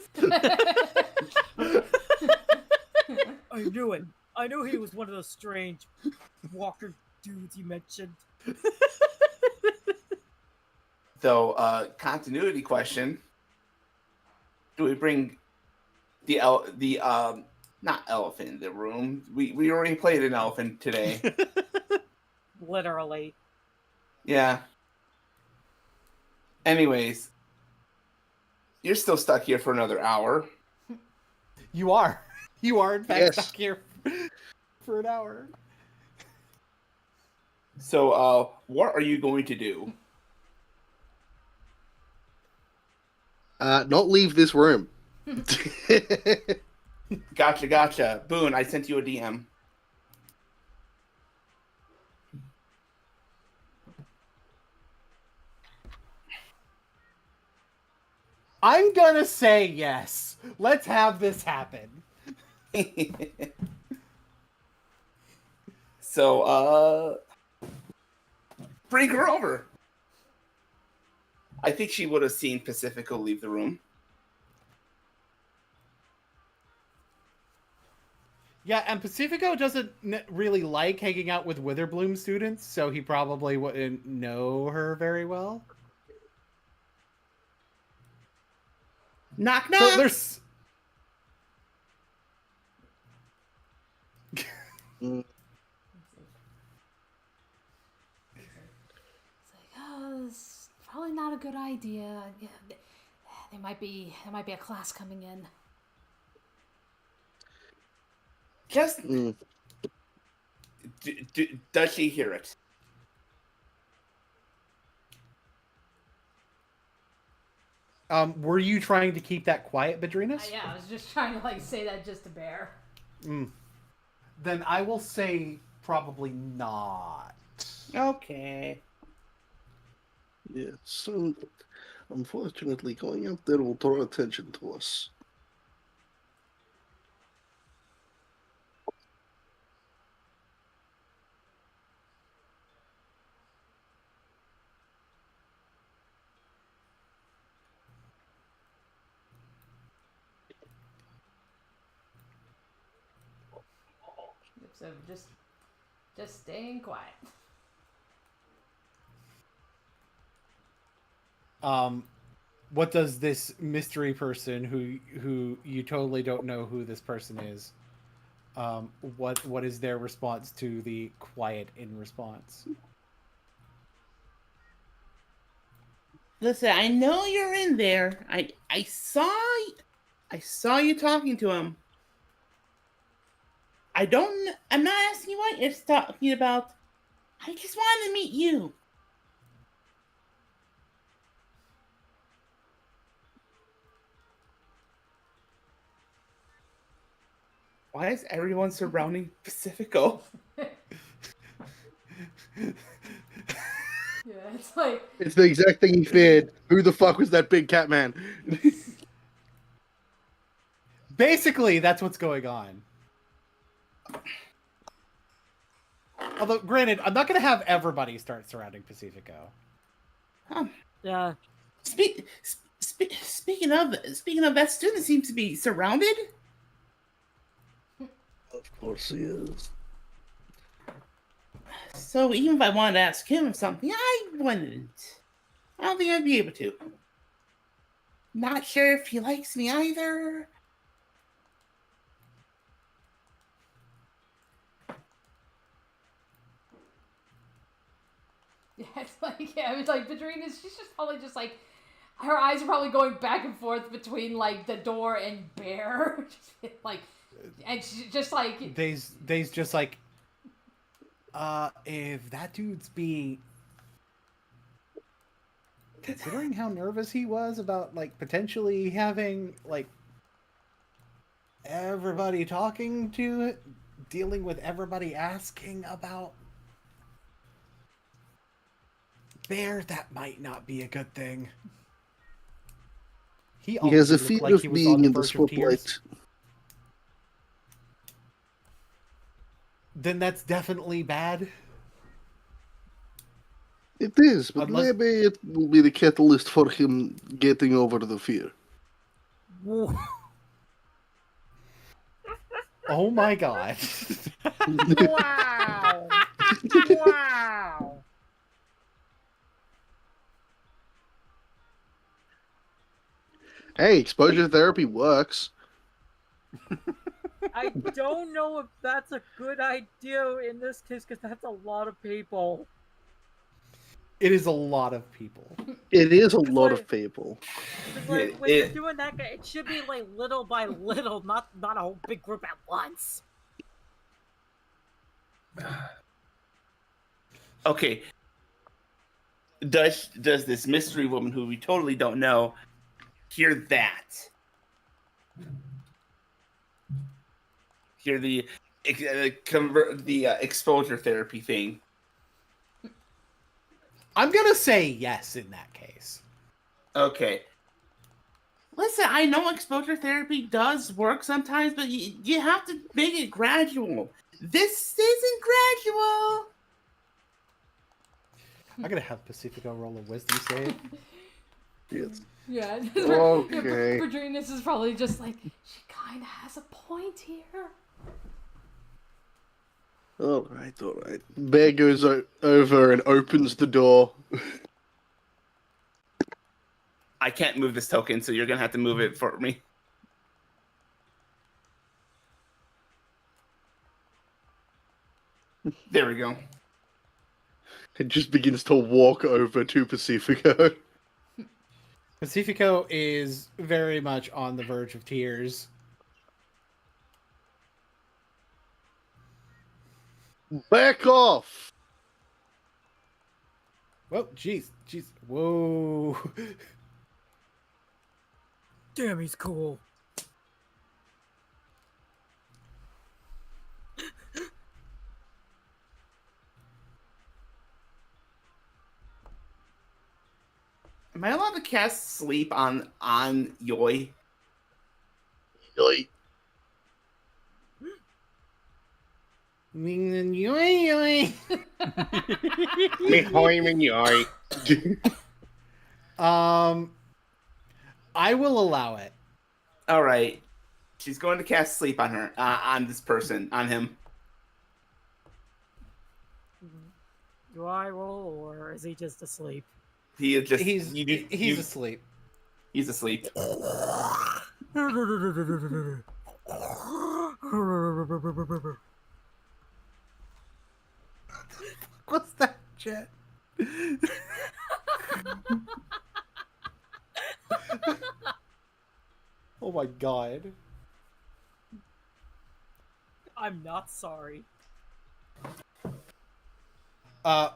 I knew it. I knew he was one of those strange walker dudes you mentioned. So, continuity question: do we bring the not elephant in the room? We already played an elephant today. Literally. Yeah. Anyways, you're still stuck here for another hour. You are. You are in fact Yes. stuck here for an hour. So, what are you going to do? Not leave this room. Gotcha. Boone, I sent you a DM. I'm gonna say yes. Let's have this happen. So, bring her over. I think she would have seen Pacifico leave the room. Yeah, and Pacifico doesn't really like hanging out with Witherbloom students, so he probably wouldn't know her very well. Knock knock. So there's Mm, It's like, oh, this is probably not a good idea. Yeah, there might be a class coming in. Just mm. does she hear it? were you trying to keep that quiet, Bedrinas? Yeah, I was just trying to say that just to Bear. Then I will say probably not. Okay. Yeah, so unfortunately, going up there will draw attention to us. So just staying quiet. What does this mystery person who you totally don't know who this person is? What is their response to the quiet in response? Listen, I know you're in there. I saw you talking to him. I'm not asking you what you're talking about. I just wanted to meet you. Why is everyone surrounding Pacifico? Yeah, it's like It's the exact thing he feared. Who the fuck was that big cat man? Basically, that's what's going on. Although, granted, I'm not going to have everybody start surrounding Pacifico. Yeah. Speaking of that student seems to be surrounded. Of course he is. So even if I wanted to ask him something, I wouldn't. I don't think I'd be able to. Not sure if he likes me either. yeah, it's like Padrina's. She's just probably just like her eyes are probably going back and forth between like the door and Bear, like, and she's just like They's just like, if that dude's being, considering how nervous he was about like potentially having like everybody talking to it, dealing with everybody asking about Bear, that might not be a good thing. He has obviously a looked fear like of he was on being the in the verge of tears. spotlight. Then that's definitely bad. It is, but Unless- maybe it will be the catalyst for him getting over the fear. Oh my god. Wow. Wow. Hey, exposure therapy works. I don't know if that's a good idea in this case because that's a lot of people. It is a lot of people. It is a It's lot like- of people. It's like when you're doing that, it should be like little by little, not a whole big group at once. Okay. Does this mystery woman who we totally don't know hear that? Hear the exposure therapy thing? I'm gonna say yes in that case. Okay. Listen, I know exposure therapy does work sometimes, but you have to make it gradual. This isn't gradual. I'm gonna have Pacifico roll a wisdom save. Yes. yeah. Okay. Padrina's is probably just like she kind of has a point here. All right. Bear goes over and opens the door. I can't move this token, so you're gonna have to move it for me. There we go. It just begins to walk over to Pacifico. Pacifico is very much on the verge of tears. Back off! Whoa, jeez. Whoa. Damn, he's cool. Am I allowed to cast sleep on Yoi? Yoy. I will allow it. All right. She's going to cast sleep on her, on this person, on him. Do I roll, or is he just asleep? He is just. He's you- asleep. He's asleep. What's that, Jet? Oh my god. I'm not sorry.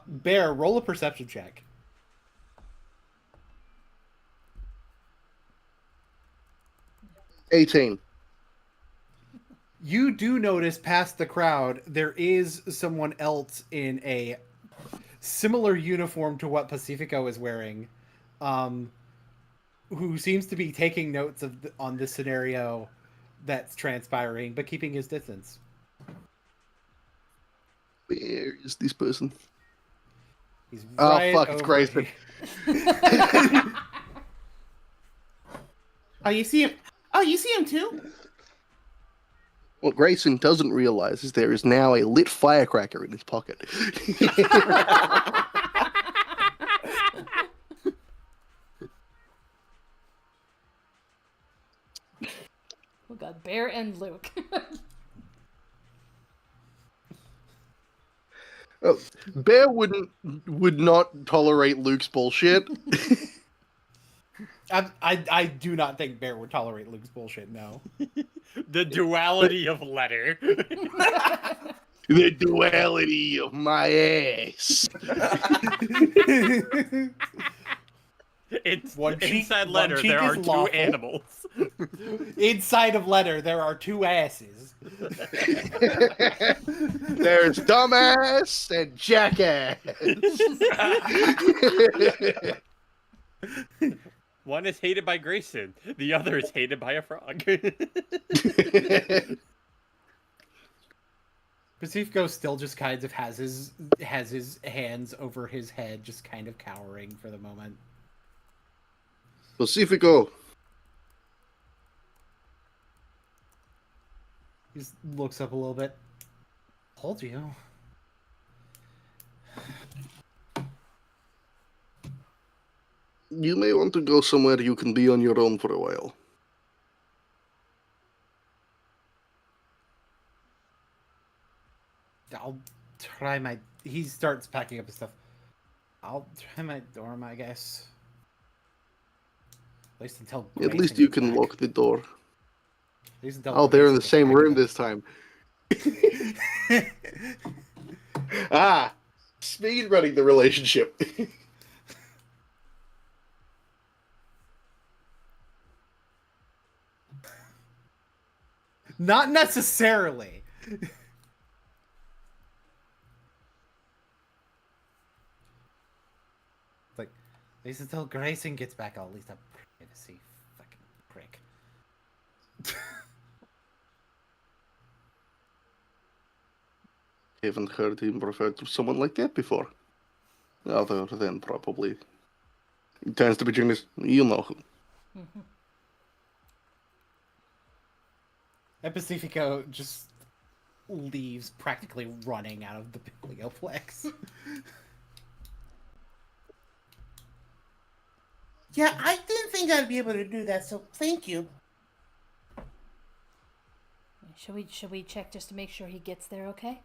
Bear, roll a perception check. You do notice past the crowd, there is someone else in a similar uniform to what Pacifico is wearing, who seems to be taking notes on this scenario that's transpiring, but keeping his distance. Where is this person? He's Oh, right fuck, it's over Grayson. here. Oh, you see him? Oh, you see him too? What Grayson doesn't realize is there is now a lit firecracker in his pocket. We got Bear and Luke. Oh, Bear would not tolerate Luke's bullshit. I do not think Bear would tolerate Luke's bullshit, no. The duality of letter. The duality of my ass. It's One cheek- inside one letter. cheek There are is two lawful. animals. Inside of letter, there are two asses. There's dumbass and jackass. One is hated by Grayson. The other is hated by a frog. Pacifico still just kind of has his hands over his head, just kind of cowering for the moment. Pacifico. He just looks up a little bit. Told you. You may want to go somewhere you can be on your own for a while. I'll try my... He starts packing up his stuff. I'll try my dorm, I guess. At least until... At Grayson least you gets can back. lock the door. At least until Oh, they're in Grayson the gets same back. room this time. Speed running the relationship. Not necessarily. Like, at least until Grayson gets back, I'll at least have privacy. Fucking prick. Haven't heard him refer to someone like that before. Other than probably. He tends to be genius. You know who. And Pacifico just leaves, practically running out of the biblioplex. Yeah, I didn't think I'd be able to do that, so thank you. Should we check just to make sure he gets there okay?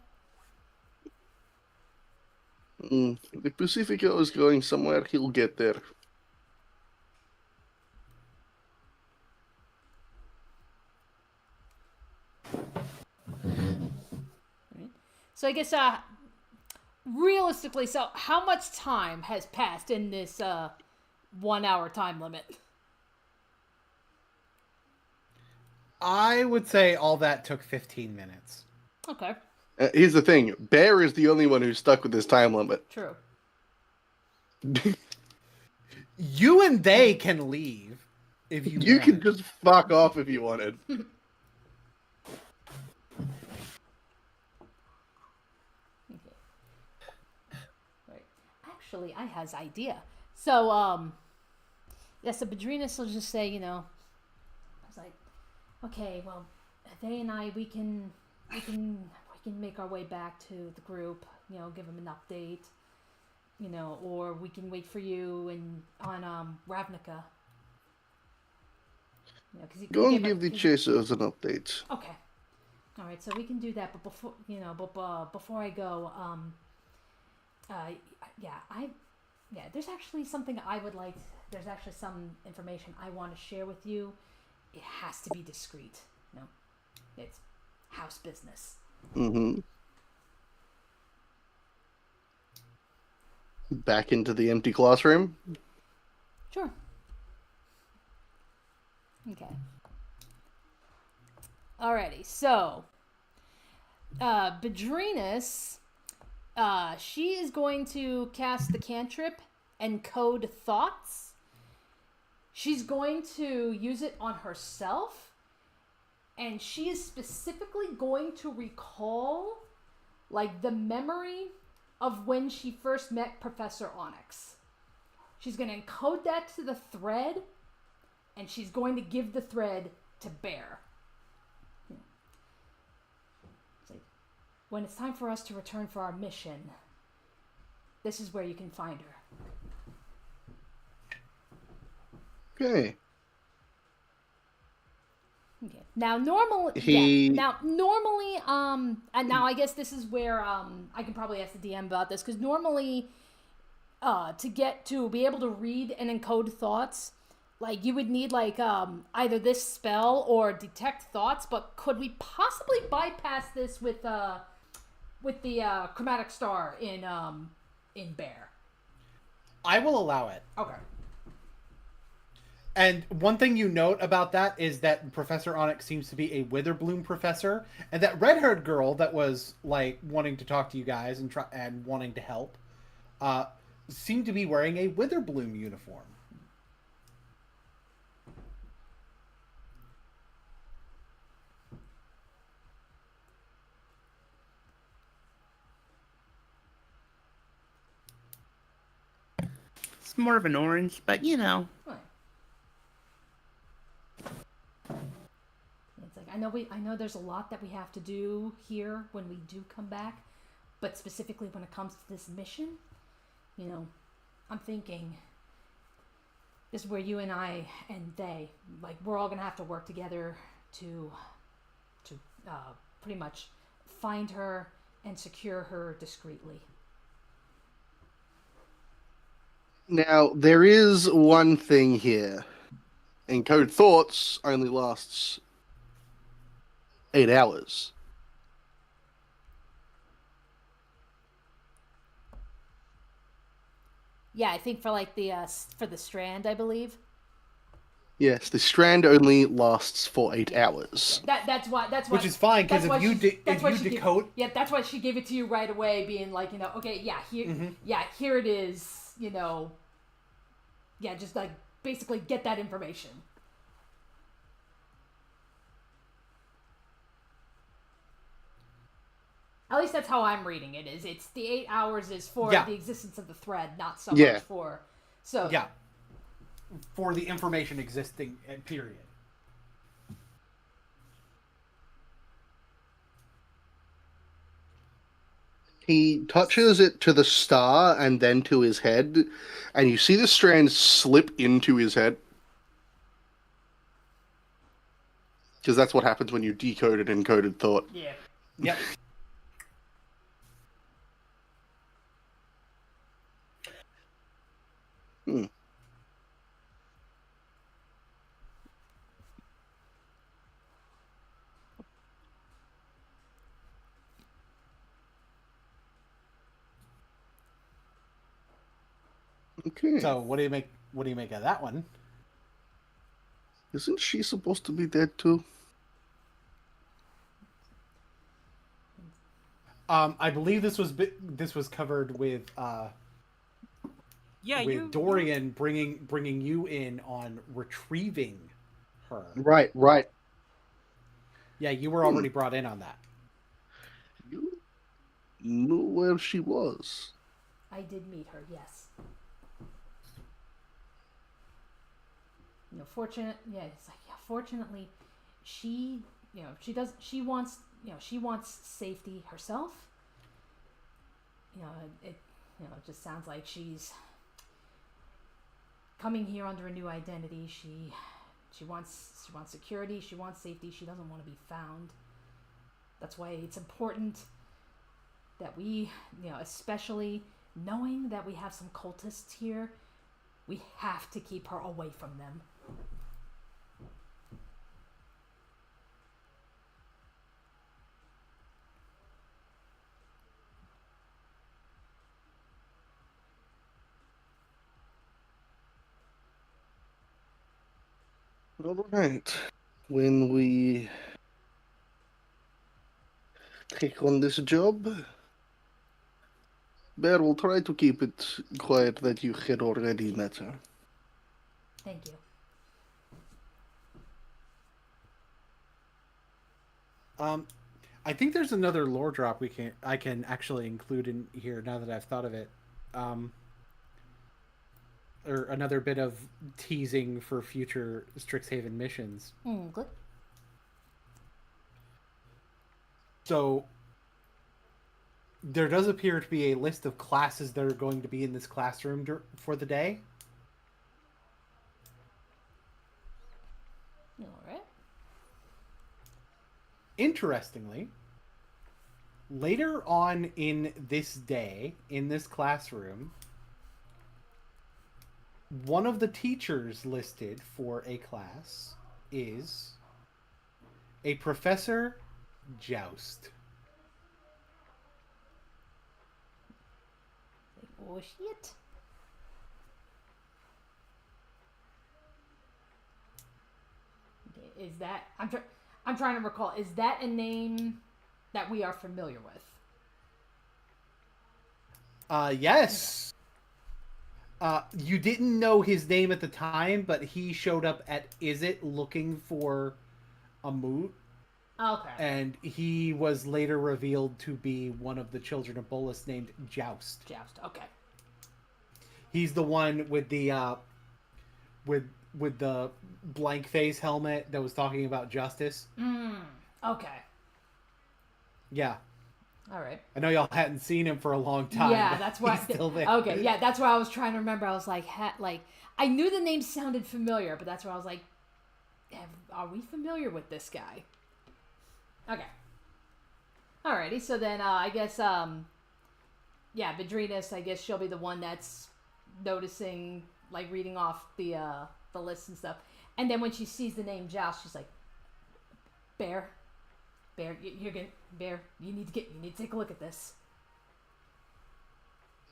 If Pacifico is going somewhere, he'll get there. So I guess realistically, so how much time has passed in this 1 hour time limit? I would say all that took 15 minutes. Okay, Here's the thing. Bear is the only one who's stuck with this time limit. true. You and they can leave if you You can want. just fuck off if you wanted. Right. Actually, I has idea. So, yeah, so Badrinas will just say, I was like, okay, well, they and I, we can make our way back to the group, give them an update, or we can wait for you and on Ravnica. Go and give the chasers an update. Okay. All right, so we can do that, but before before I go, there's actually something I would like. There's actually some information I want to share with you. It has to be discreet. It's house business. Back into the empty classroom. Sure. Okay. Alrighty, so Bedrinus, she is going to cast the cantrip Encode Thoughts. She's going to use it on herself, and she is specifically going to recall, like, the memory of when she first met Professor Onyx. She's going to encode that to the thread, and she's going to give the thread to Bear. It's like, when it's time for us to return for our mission, this is where you can find her. Okay. Okay. Now, normally, and now I guess this is where I can probably ask the DM about this, because normally, to be able to read and encode thoughts, like, you would need, like, either this spell or detect thoughts, but could we possibly bypass this with the chromatic star in Bear? I will allow it. Okay. And one thing you note about that is that Professor Onyx seems to be a Witherbloom professor, and that red-haired girl that was, like, wanting to talk to you guys and wanting to help, seemed to be wearing a Witherbloom uniform. It's more of an orange, but you know. It's like, I know there's a lot that we have to do here when we do come back, but specifically when it comes to this mission, you know, I'm thinking this is where you and I and they, like, we're all gonna have to work together to pretty much find her and secure her discreetly. Now, there is one thing here. Encode Thoughts only lasts 8 hours. Yeah, I think for, like, for the strand, I believe. Yes, the strand only lasts for 8 hours. That's why. Which is fine, because if you decode... that's why she gave it to you right away, being like, you know, okay, yeah, here it is, you know. Yeah, just, like, basically get that information. At least that's how I'm reading it. It's the 8 hours is for the existence of the thread, not so much for... So yeah, for the information existing, period. He touches it to the star and then to his head, and you see the strand slip into his head. Because that's what happens when you decoded encoded thought. Yeah. Yep. Okay. So what do you make of that one? Isn't she supposed to be dead too? I believe this was covered with Dorian bringing you in on retrieving her. Right. Yeah, you were already brought in on that. You knew where she was. I did meet her, yes. You know, fortunately, she wants safety herself. It just sounds like she's coming here under a new identity. She wants security, she wants safety, she doesn't want to be found. That's why it's important that we, especially knowing that we have some cultists here, we have to keep her away from them. All right. When we take on this job. Bear will try to keep it quiet that you had already met her. Thank you. I think there's another lore drop I can actually include in here now that I've thought of it. Or another bit of teasing for future Strixhaven missions. Good. So there does appear to be a list of classes that are going to be in this classroom for the day. All right. Interestingly, later on in this day, in this classroom, one of the teachers listed for a class is a Professor Joust. Oh shit. Okay, is that I'm trying to recall. Is that a name that we are familiar with? Yes. You didn't know his name at the time, but he showed up at Izzet looking for a moot. Okay. And he was later revealed to be one of the children of Bolas named Joust. Joust. Okay. He's the one with the with the blank face helmet that was talking about justice. Okay. Yeah. All right. I know y'all hadn't seen him for a long time. Yeah, that's why. He's still there. Okay, yeah, that's why I was trying to remember. I was like, I knew the name sounded familiar, but that's why I was like, are we familiar with this guy? Okay. Alrighty, so then I guess, yeah, Vidrinas, I guess she'll be the one that's noticing, like, reading off the list and stuff. And then when she sees the name Joust, she's like, Bear, you're gonna, Bear, you need to take a look at this.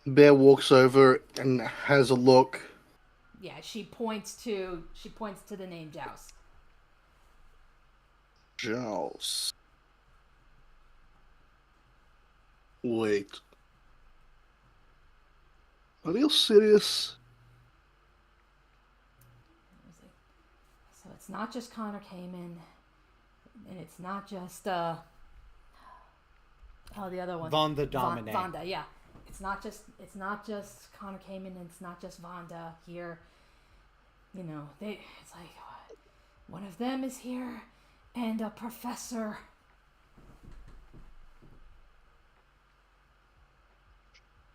Bear walks over and has a look. Yeah, she points to the name Joust. Joust. Wait. Are you serious? So it's not just Connor Kamen, and it's not just the other one. Vonda Domine. Vonda, yeah. It's not just Connor Kamen, and it's not just Vonda here. You know, it's like one of them is here, and a professor.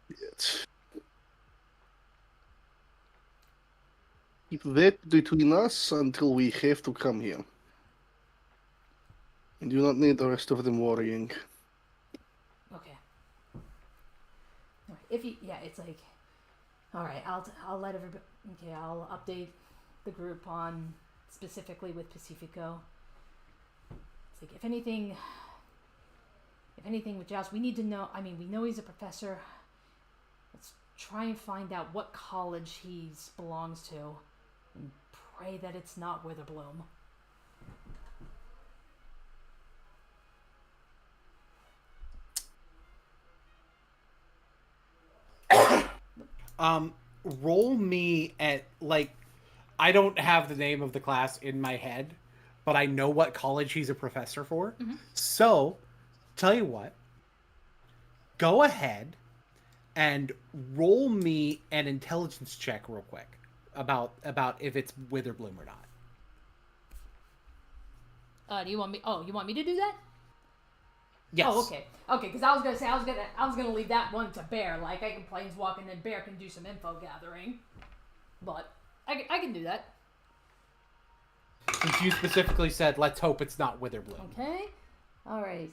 Yes. Keep that between us until we have to come here. I do not need the rest of them worrying. Okay. If you, yeah, it's like, all right. I'll let everybody. Okay, I'll update the group on specifically with Pacifico. It's like if anything with Joust, we need to know. I mean, we know he's a professor. Let's try and find out what college he belongs to, and pray that it's not Witherbloom. Roll me at, like, I don't have the name of the class in my head, but I know what college he's a professor for. Mm-hmm. So, tell you what, go ahead and roll me an intelligence check real quick about if it's Witherbloom or not. Do you want me? Oh, you want me to do that? Yes. Oh, okay. Okay, because I was gonna say I was gonna leave that one to Bear. Like I can planeswalk and then Bear can do some info gathering, but I can do that. Since you specifically said, let's hope it's not Witherbloom. Okay. All right.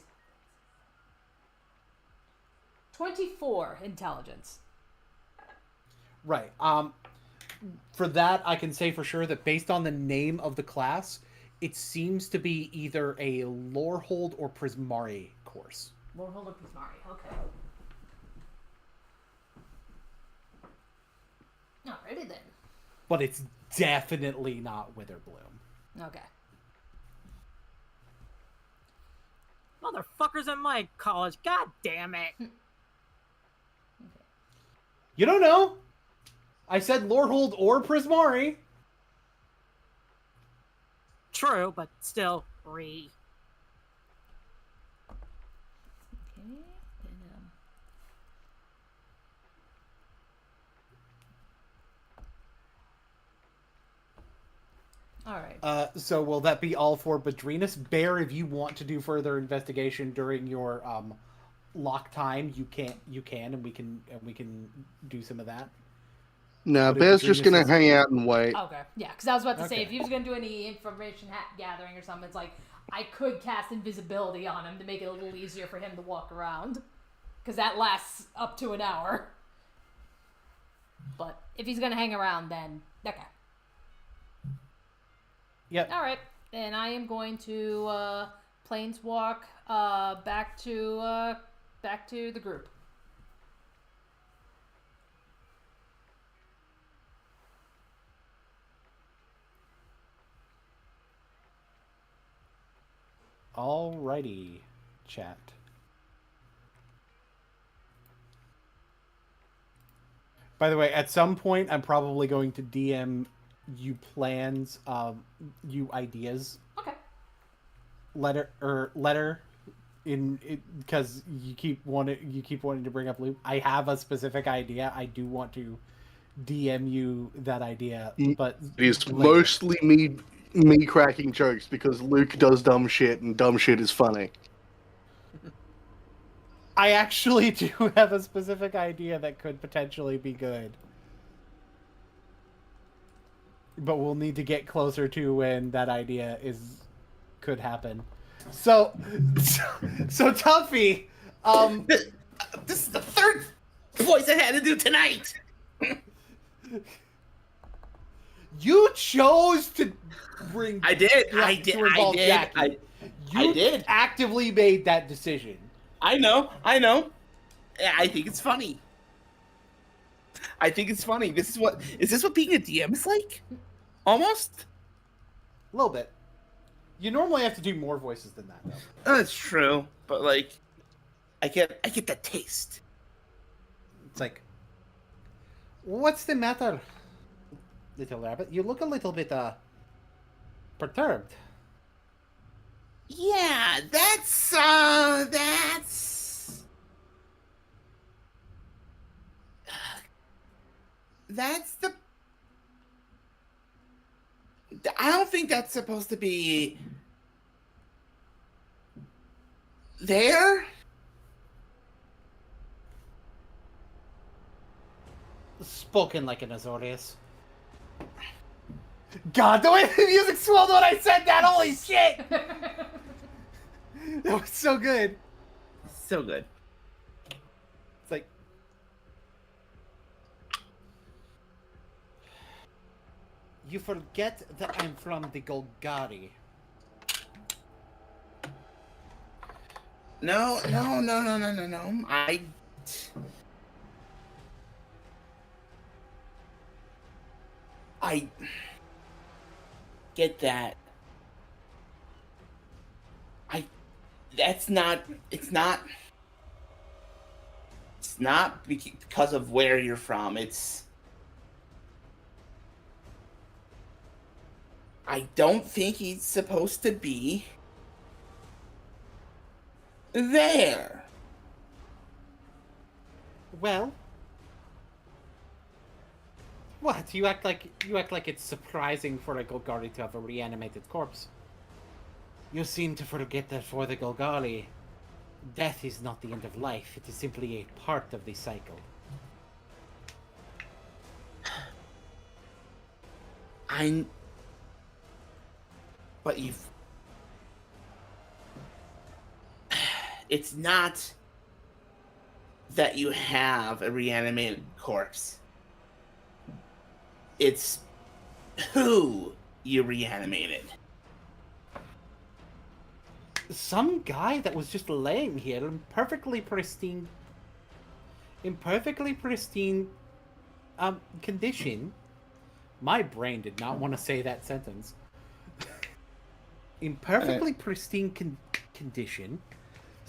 24 intelligence. Right. For that, I can say for sure that based on the name of the class, it seems to be either a Lorehold or Prismari course. Lorehold or Prismari. Okay. Alrighty then. But it's definitely not Witherbloom. Okay. Motherfuckers in my college. God damn it. You don't know. I said Lordhold or Prismari. True, but still, re. Okay. And, all right. So will that be all for Badrinus? Bear, if you want to do further investigation during your lock time, you can, and we can do some of that. No, But if Bear's just Badrinus gonna is- hang out and wait. Okay, yeah, because I was about to say, Okay. if he was going to do any information gathering or something, it's like, I could cast invisibility on him to make it a little easier for him to walk around. Because that lasts up to an hour. But if he's going to hang around, then, okay. Yep. Alright, then I am going to planeswalk back to the group. Alrighty, chat. By the way, at some point, I'm probably going to DM you plans, you ideas. Okay. Letter, in because you keep wanting to bring up loop. I have a specific idea. I do want to DM you that idea, but It's later. mostly me cracking jokes because Luke does dumb shit and dumb shit is funny. I actually do have a specific idea that could potentially be good. But we'll need to get closer to when that idea could happen. So Tuffy, This is the third voice I had to do tonight. you chose to bring. I did. I did. to involve Jackie. I did. Actively made that decision. I know. I think it's funny. Is this what being a DM is like? Almost? A little bit. You normally have to do more voices than that, though. That's true. But like I get the taste. It's like, what's the matter, little rabbit? You look a little bit perturbed. Yeah, that's the. I don't think that's supposed to be there. Spoken like an Azorius. God, the way the music swelled when I said that, holy shit! That was so good. So good. It's like, you forget that I'm from the Golgari. No. I get that. It's not because of where you're from. I don't think he's supposed to be there. Well, what? You act like it's surprising for a Golgari to have a reanimated corpse. You seem to forget that for the Golgari, death is not the end of life. It is simply a part of the cycle. But it's not that you have a reanimated corpse. It's who you reanimated. Some guy that was just laying here in perfectly pristine condition. My brain did not want to say that sentence. In perfectly pristine condition,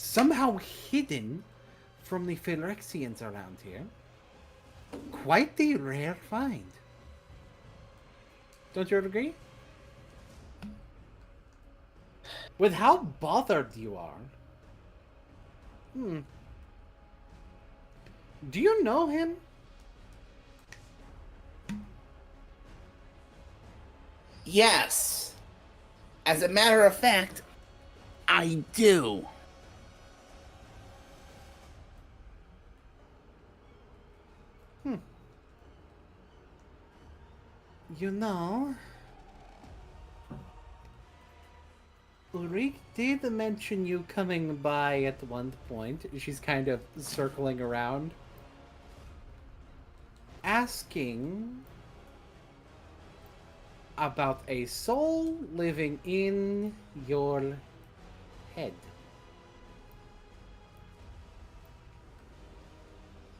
somehow hidden from the Phyrexians around here. Quite the rare find. Don't you agree? With how bothered you are. Do you know him? Yes. As a matter of fact, I do. You know, Ulrike did mention you coming by at one point. She's kind of circling around, asking about a soul living in your head.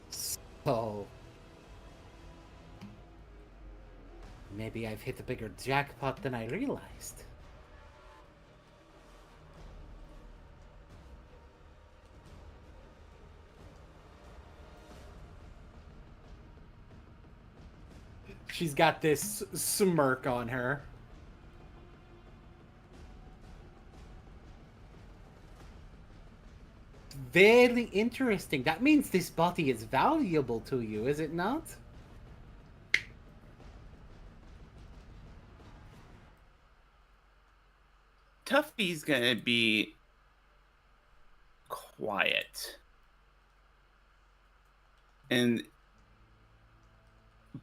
So, maybe I've hit a bigger jackpot than I realized. She's got this smirk on her. Very interesting. That means this body is valuable to you, is it not? Tuffy's gonna be quiet.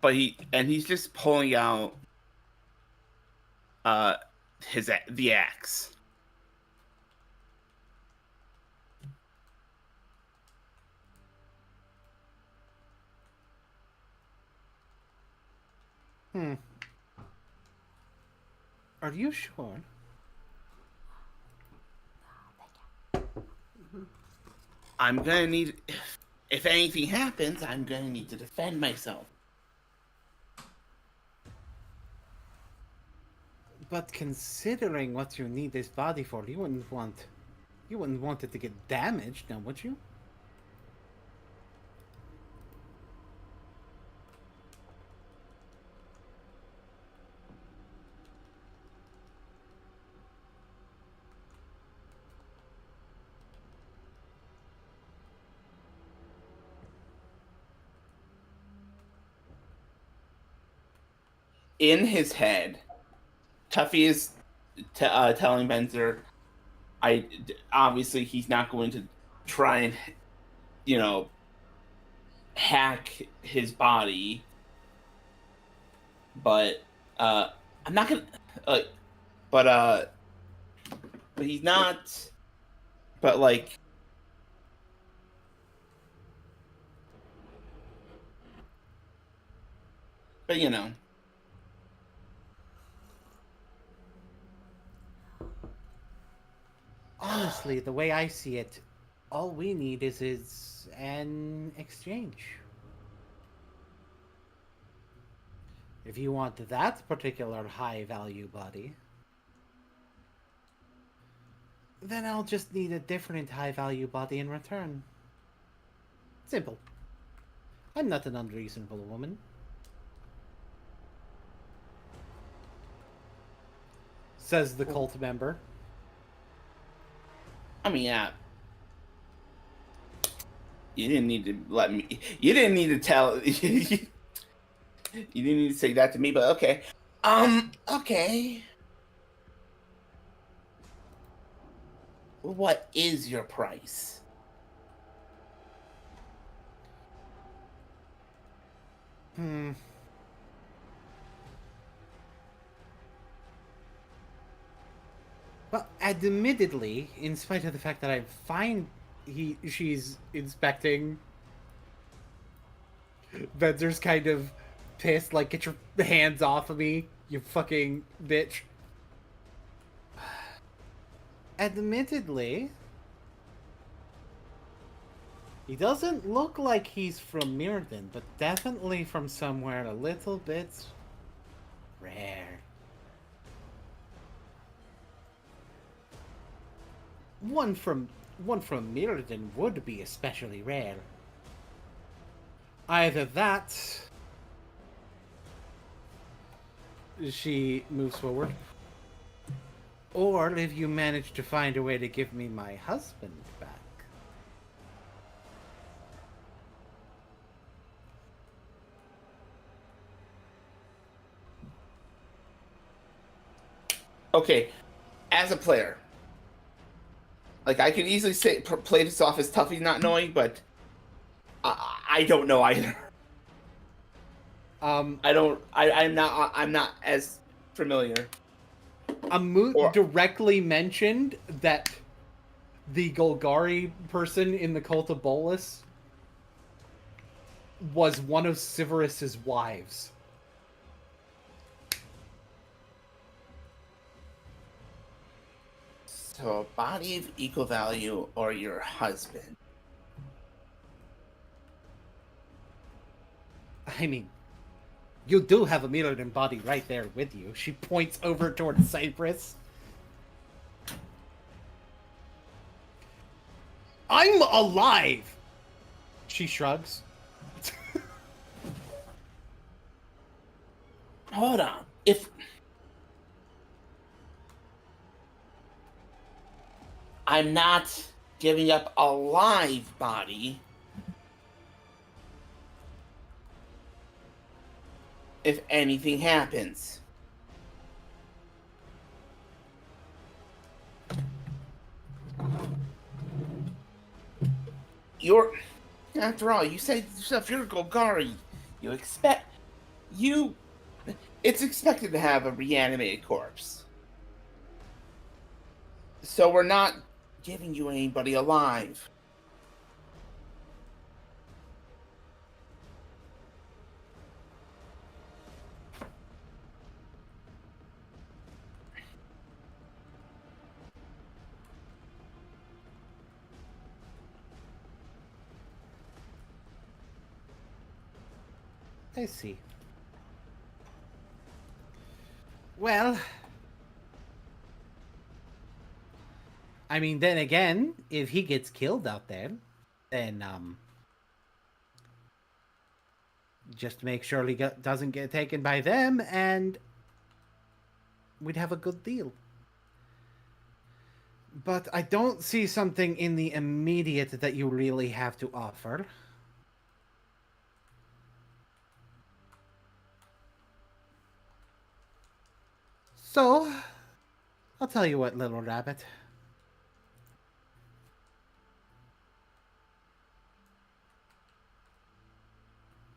He's just pulling out the axe. Are you sure? I'm gonna need, if anything happens, I'm gonna need to defend myself. But considering what you need this body for, you wouldn't want it to get damaged, now would you? In his head, Tuffy is telling Benzer, obviously he's not going to try and, hack his body, but I'm not gonna, but he's not, but like, but Honestly, the way I see it, all we need is an exchange. If you want that particular high-value body, then I'll just need a different high-value body in return. Simple. I'm not an unreasonable woman. Says the cult member. I mean, yeah. You didn't need to let me. You didn't need to tell. You didn't need to say that to me, but okay. Okay. What is your price? Well, admittedly, in spite of the fact that I'm fine, she's inspecting. Benzer's kind of pissed, like, get your hands off of me, you fucking bitch. Admittedly, he doesn't look like he's from Mirrodin, but definitely from somewhere a little bit rare. One from one from Mirrodin would be especially rare. Either that... She moves forward. Or if you manage to find a way to give me my husband back. Okay, as a player, like I could easily play this off as Tuffy not knowing, but I don't know either. I'm not as familiar. Amut directly mentioned that the Golgari person in the Cult of Bolas was one of Severus's wives. So a body of equal value or your husband. I mean, you do have a Mirrodin body right there with you. She points over towards Cypress. I'm alive! She shrugs. Hold on. If I'm not giving up a live body, if anything happens. After all, you say yourself, you're a Golgari. It's expected to have a reanimated corpse. So we're not giving you anybody alive. I see. Well, I mean, then again, if he gets killed out there, then, just make sure he doesn't get taken by them, and we'd have a good deal. But I don't see something in the immediate that you really have to offer. So, I'll tell you what, little rabbit.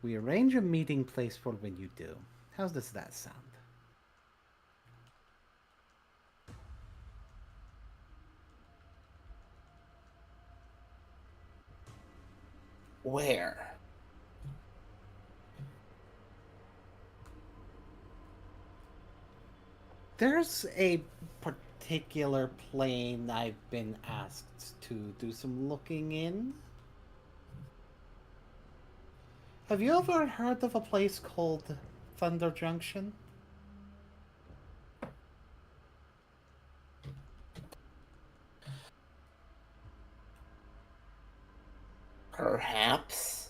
We arrange a meeting place for when you do. How does that sound? Where? There's a particular plane I've been asked to do some looking in. Have you ever heard of a place called Thunder Junction? Perhaps.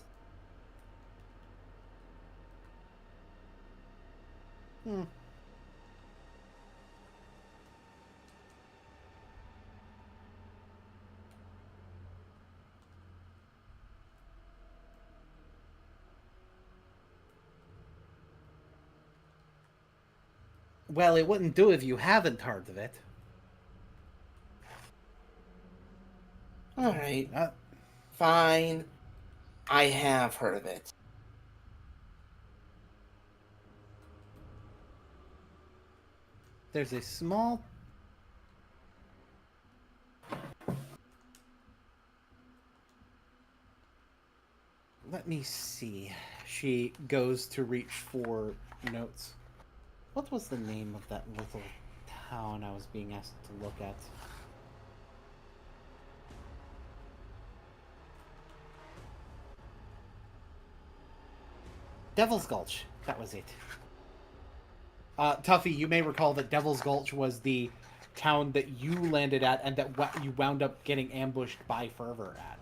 Well, it wouldn't do if you haven't heard of it. Alright. Fine. I have heard of it. There's a small... Let me see. She goes to reach for notes. What was the name of that little town I was being asked to look at? Devil's Gulch. That was it. Tuffy, you may recall that Devil's Gulch was the town that you landed at and that you wound up getting ambushed by Fervor at.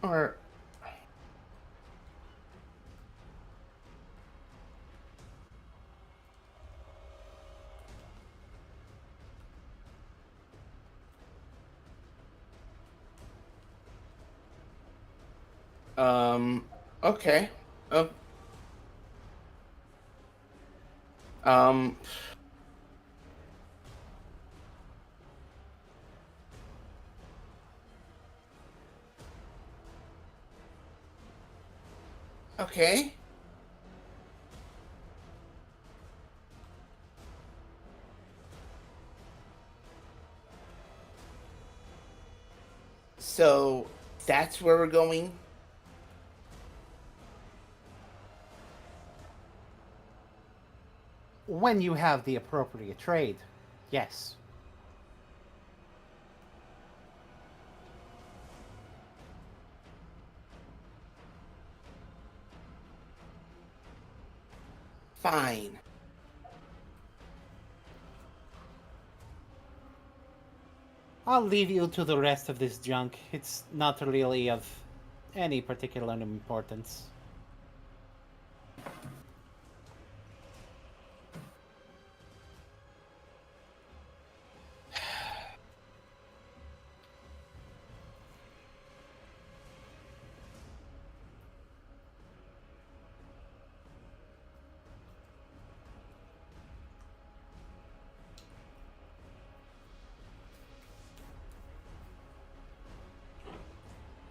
Or okay. Oh. Okay. So that's where we're going. When you have the appropriate trade, yes. Fine. I'll leave you to the rest of this junk. It's not really of any particular importance.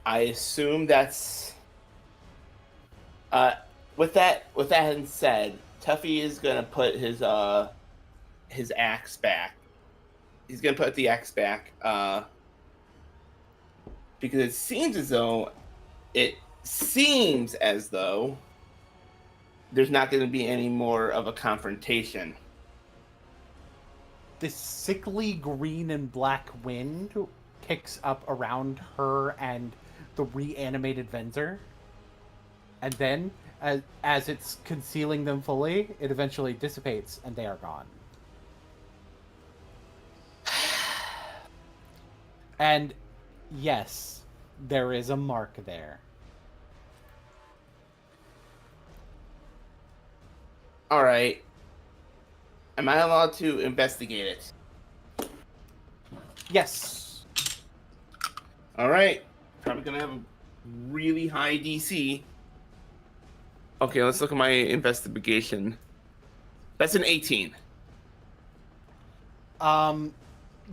I assume that's with that being said, Tuffy is gonna put his axe back. He's gonna put the axe back because it seems as though there's not going to be any more of a confrontation. This sickly green and black wind picks up around her and the reanimated Venzer. And then, as it's concealing them fully, it eventually dissipates and they are gone. And yes, there is a mark there. All right. Am I allowed to investigate it? Yes. All right. Probably gonna have a really high DC. Okay, let's look at my investigation. That's an 18.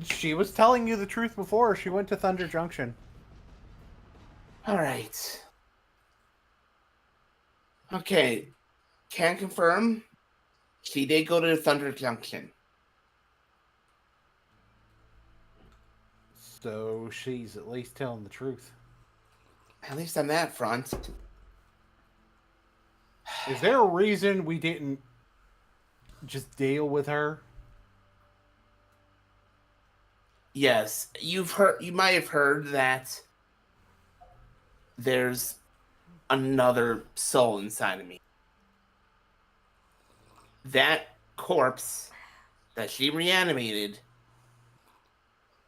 She was telling you the truth before. She went to Thunder Junction. All right. Okay. Can confirm. She did go to Thunder Junction. So she's at least telling the truth. At least on that front. Is there a reason we didn't just deal with her? Yes, you might have heard that there's another soul inside of me. That corpse that she reanimated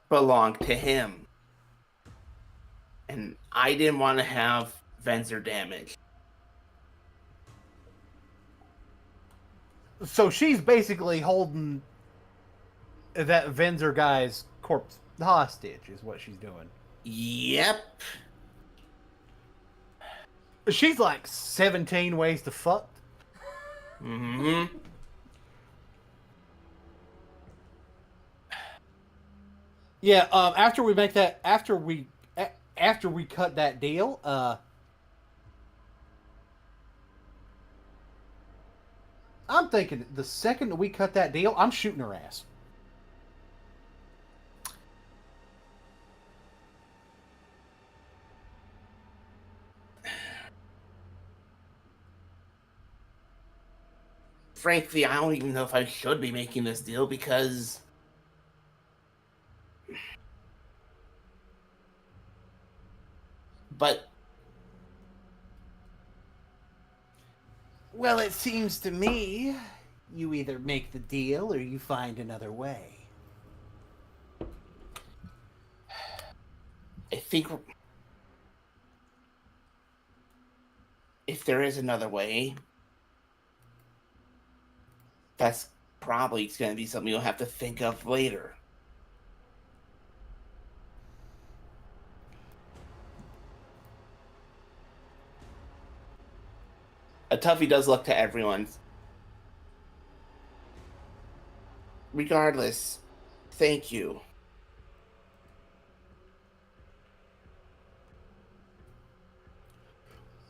belonged to him. And I didn't want to have Venzer damage. So she's basically holding that Venzer guy's corpse hostage, is what she's doing. Yep. She's like 17 ways to fuck. Mm-hmm. Yeah, after we cut that deal, I'm thinking the second that we cut that deal, I'm shooting her ass. Frankly, I don't even know if I should be making this deal because But Well, it seems to me you either make the deal or you find another way. I think if there is another way, that's probably going to be something you'll have to think of later. A toughie does look to everyone. Regardless, thank you.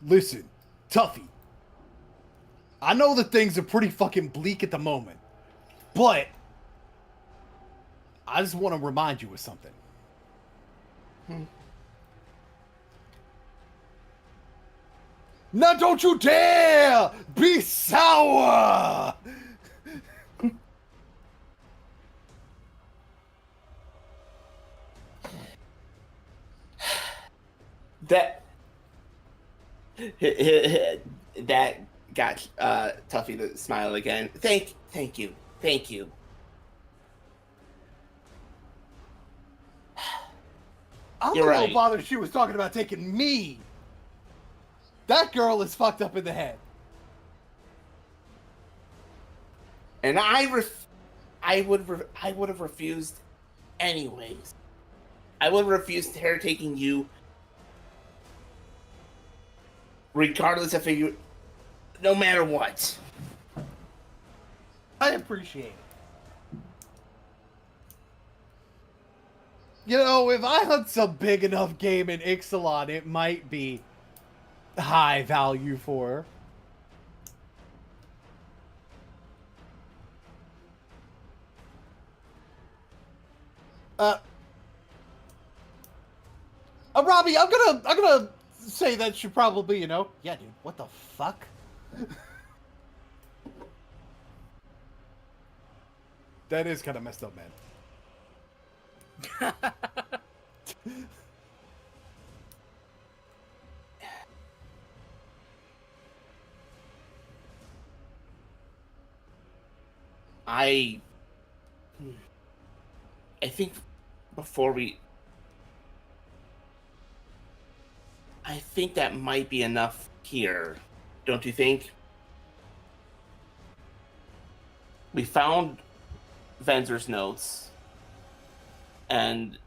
Listen, Tuffy. I know that things are pretty fucking bleak at the moment, but I just want to remind you of something. Now don't you dare be sour! That got Tuffy to smile again. Thank you. I'm You're a right. little bothered she was talking about taking me. That girl is fucked up in the head. And I would have refused anyways. I would have refused her taking you, regardless if you, no matter what. I appreciate it. You know, if I hunt some big enough game in Ixalan, it might be high value for her. Robbie, I'm gonna say that should probably, you know. Yeah, dude, what the fuck? That is kind of messed up, man. I think before we, I think that might be enough here, don't you think? We found Venzer's notes, and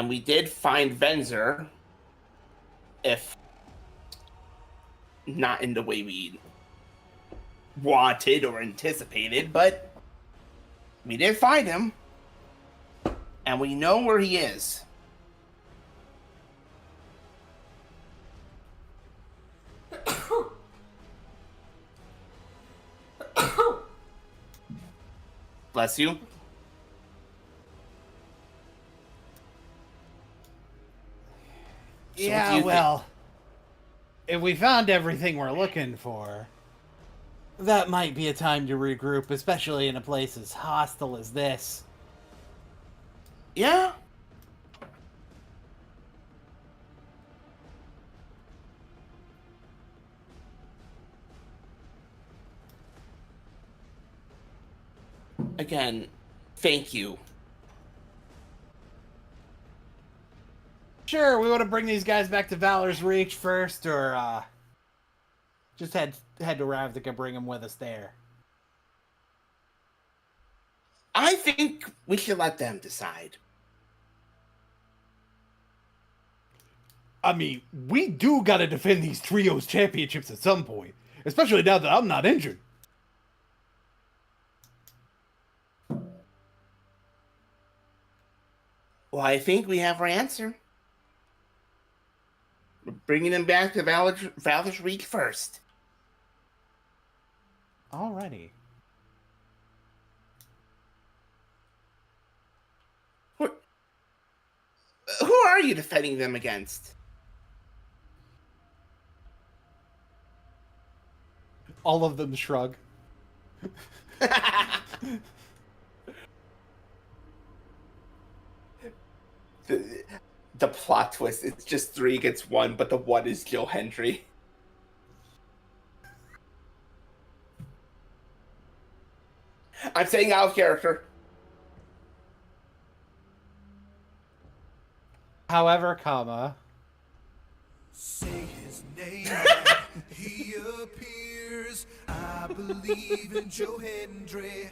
we did find Venzer, if not in the way we wanted or anticipated, but we did find him, and we know where he is. Bless you. Yeah, well, if we found everything we're looking for, that might be a time to regroup, especially in a place as hostile as this. Yeah. Again, thank you. Sure, we want to bring these guys back to Valor's Reach first, or just head to Ravnica, bring them with us there. I think we should let them decide. I mean, we do gotta defend these trios championships at some point, especially now that I'm not injured. Well, I think we have our answer. We're bringing them back to Valor's Reach first. Alrighty. Who are you defending them against? All of them shrug. the plot twist. It's just 3 against 1, but the 1 is Joe Hendry. I'm saying out of character. However, comma. Say his name, he appears. I believe in Joe Hendry.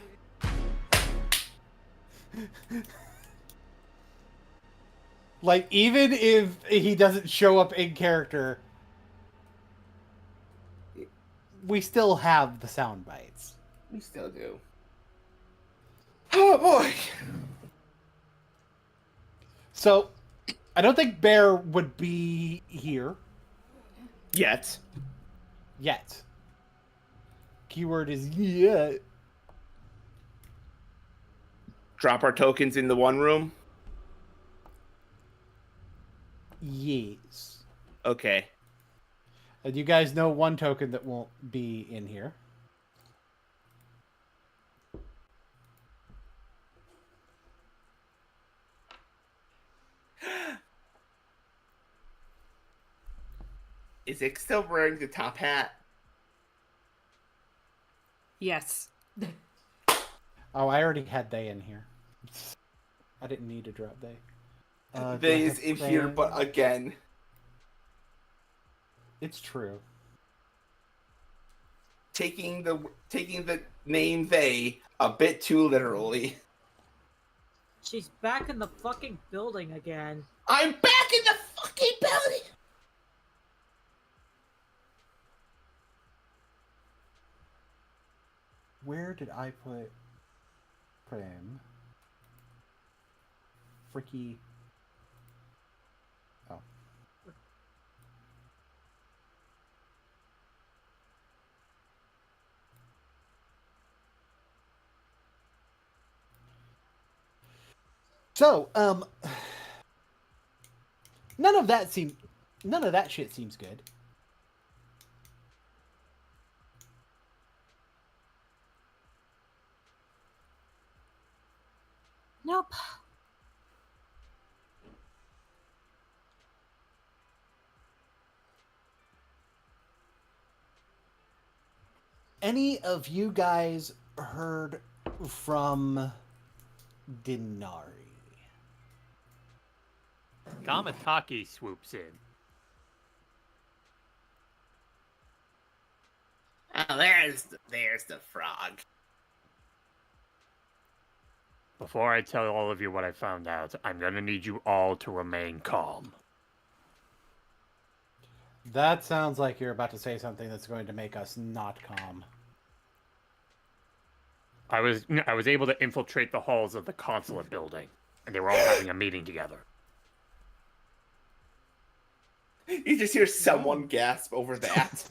Like, even if he doesn't show up in character, we still have the sound bites. We still do. Oh boy. So, I don't think Bear would be here Yet. yet. Keyword is yet. Drop our tokens in the one room. Yes. Okay. And you guys know one token that won't be in here. Is Ick still wearing the top hat? Yes. Oh, I already had they in here. I didn't need to drop they. They is in here, but again. It's true. Taking the name they a bit too literally. She's back in the fucking building again. I'm back in the fucking building! Where did I put him? Freaky. Oh. So, none of that shit seems good. Nope. Any of you guys heard from Denari? Kamataki swoops in. Oh, there's the frog. Before I tell all of you what I found out, I'm gonna need you all to remain calm. That sounds like you're about to say something that's going to make us not calm. I was able to infiltrate the halls of the consulate building, and they were all having a meeting together. You just hear someone gasp over that.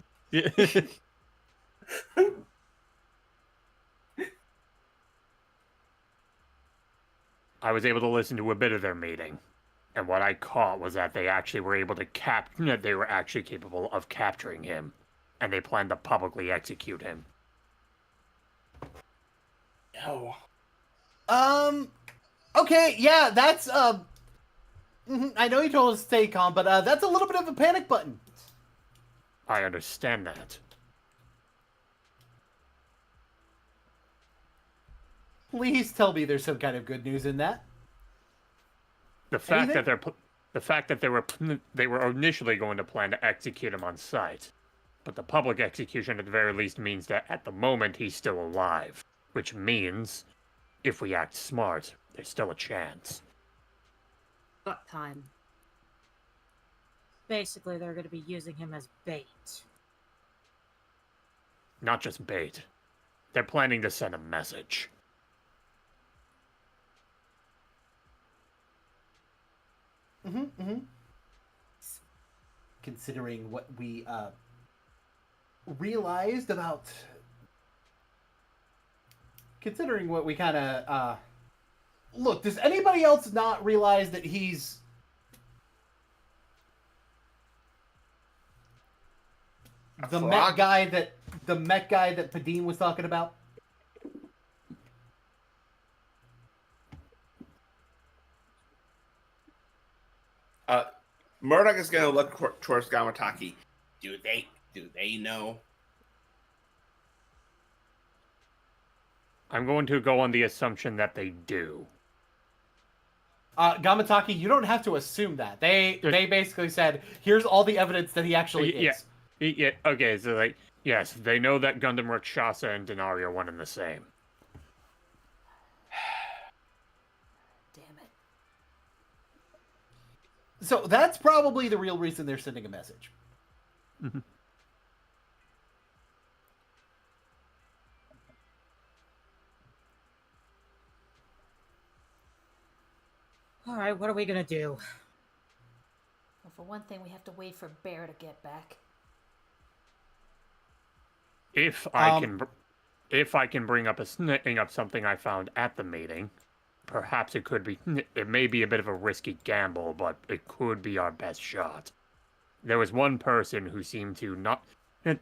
I was able to listen to a bit of their meeting, and what I caught was that they actually were able to they were actually capable of capturing him, and they planned to publicly execute him. No. Okay, yeah, that's, I know you told us to stay calm, but, that's a little bit of a panic button. I understand that. Please tell me there's some kind of good news in that. The fact Anything? that they were initially going to plan to execute him on sight, but the public execution at the very least means that at the moment he's still alive, which means if we act smart, there's still a chance. What time? Basically, they're going to be using him as bait. Not just bait. They're planning to send a message. Considering what we, realized about... Considering what we kind of, Look, does anybody else not realize that he's... The Met guy that Padine was talking about? Murdoch is going to look towards Gamataki. Do they know? I'm going to go on the assumption that they do. Gamataki, you don't have to assume that. They basically said, here's all the evidence that he actually is. Yeah, okay, so like, yes, they know that Gundam Rakshasa and Denari are one and the same. Damn it. So that's probably the real reason they're sending a message. Mm-hmm. All right, what are we gonna do? Well, for one thing, we have to wait for Bear to get back. If I can bring up something I found at the meeting, perhaps it may be a bit of a risky gamble, but it could be our best shot. There was one person who seemed to have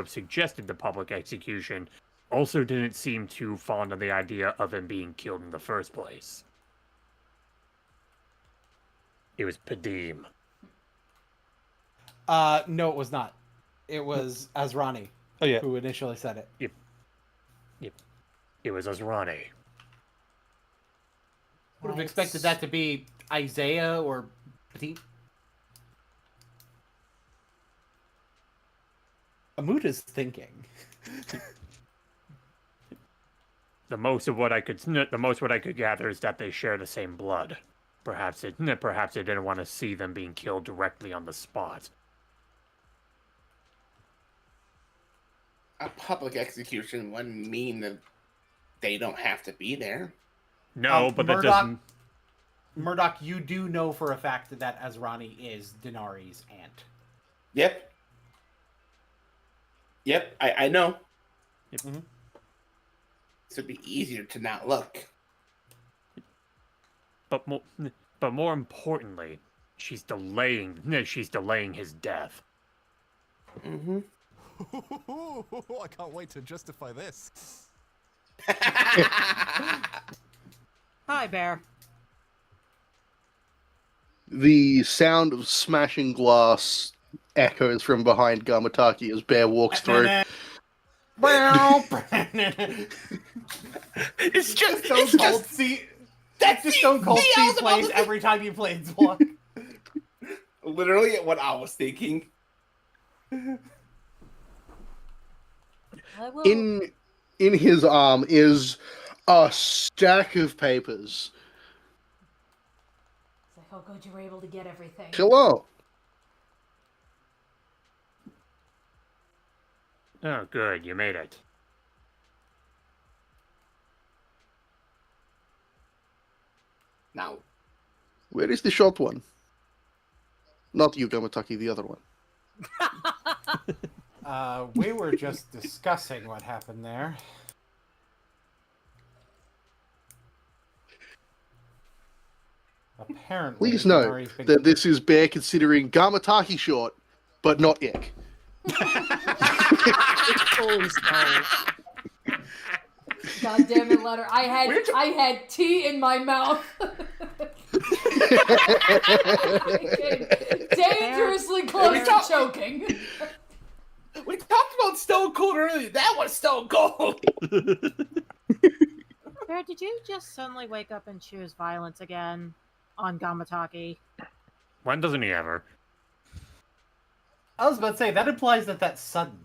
suggested the public execution also didn't seem too fond of the idea of him being killed in the first place. It was Padim. No, it was not. It was Azrani who initially said it. Yep. It was Azrani. Would have expected that to be Isaiah or Padim. Amuta's thinking. The most what I could gather is that they share the same blood. Perhaps they didn't want to see them being killed directly on the spot. A public execution wouldn't mean that they don't have to be there. No, but that doesn't... Murdoch, you do know for a fact that Azrani is Denari's aunt. Yep, I know. Mm-hmm. So it'd be easier to not look. But more importantly, she's delaying his death. Mm-hmm. I can't wait to justify this. Hi, Bear. The sound of smashing glass echoes from behind Gamataki as Bear walks through. It's just Stone Cold Steve. That's just Stone Cold Steve plays every time you play Block. Literally what I was thinking. In his arm is a stack of papers. It's like, oh, good, you were able to get everything. Hello. Oh, good, you made it. Now, Where is the short one? Not you, Gamataki, the other one. We were just discussing what happened there. Apparently, Please note that this is Bear considering Gamataki short, but not Ick. God damn it, Letter. I had tea in my mouth. Dangerously close to choking. we talked about Stone Cold earlier. That was Stone Cold. Bear, did you just suddenly wake up and choose violence again on Gamataki? When doesn't he ever? I was about to say, that implies that that's sudden.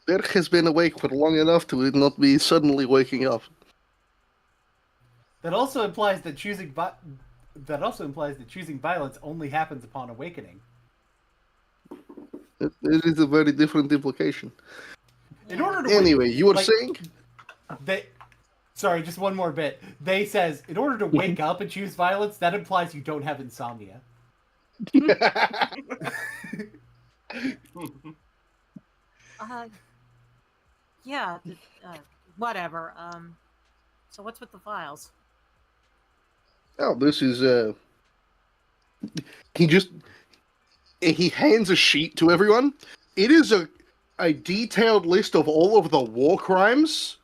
Bear has been awake for long enough to not be suddenly waking up. That also implies that choosing violence only happens upon awakening. It is a very different implication. In order to Anyway, you were saying? Sorry, just one more bit. They says, in order to wake up and choose violence, that implies you don't have insomnia. Yeah, whatever. So what's with the files? Oh, this is, he hands a sheet to everyone. It is a detailed list of all of the war crimes.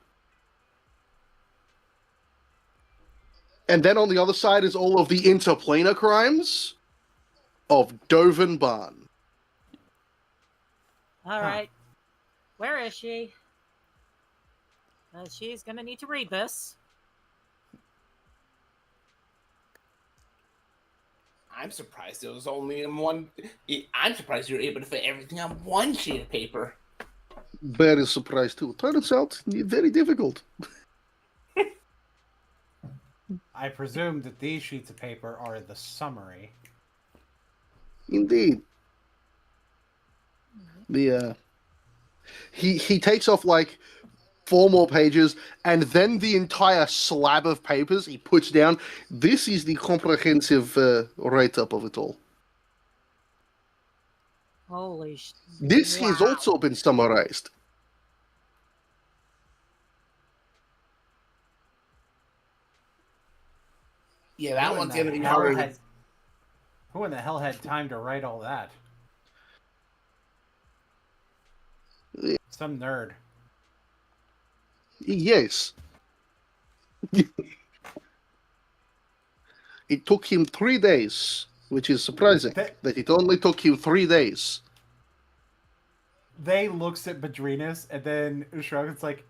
And then on the other side is all of the interplanar crimes of Dovan Barn. All right. Where is she? She's gonna need to read this. I'm surprised it was only in one. I'm surprised you were able to fit everything on one sheet of paper. Very surprised too. Turns out very difficult. I presume that these sheets of paper are the summary. Indeed. He takes off like 4 more pages, and then the entire slab of papers he puts down. This is the comprehensive write-up of it all. Holy This has also been summarized. Yeah, that Who one's in gonna the be hell harder. had- Who in the hell had time to write all that? Some nerd. Yes. It took him 3 days, which is surprising that it only took him 3 days. They looks at Badrinas and then shrugs. It's like,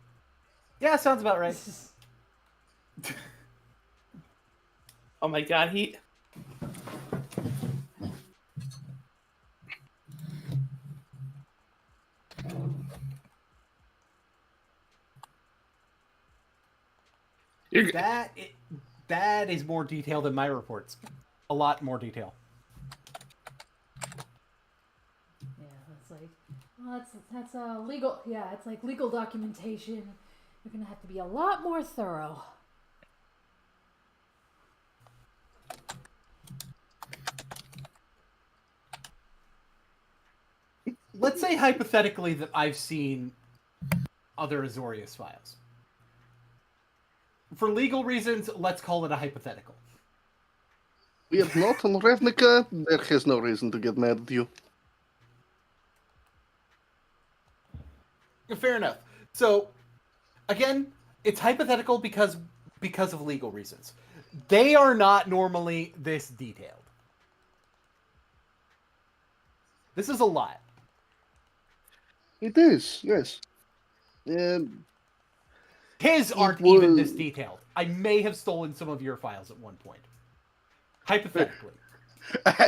yeah, sounds about right. Oh my god, he. That is more detailed than my reports. A lot more detail. Yeah, that's like, well, that's legal. Yeah, it's like legal documentation. You're gonna have to be a lot more thorough. Let's say hypothetically that I've seen other Azorius files. For legal reasons, let's call it a hypothetical. We have not on Ravnica. There has no reason to get mad at you. Fair enough. So, again, it's hypothetical because of legal reasons. They are not normally this detailed. This is a lot. It is, yes. His aren't even this detailed. I may have stolen some of your files at one point. Hypothetically.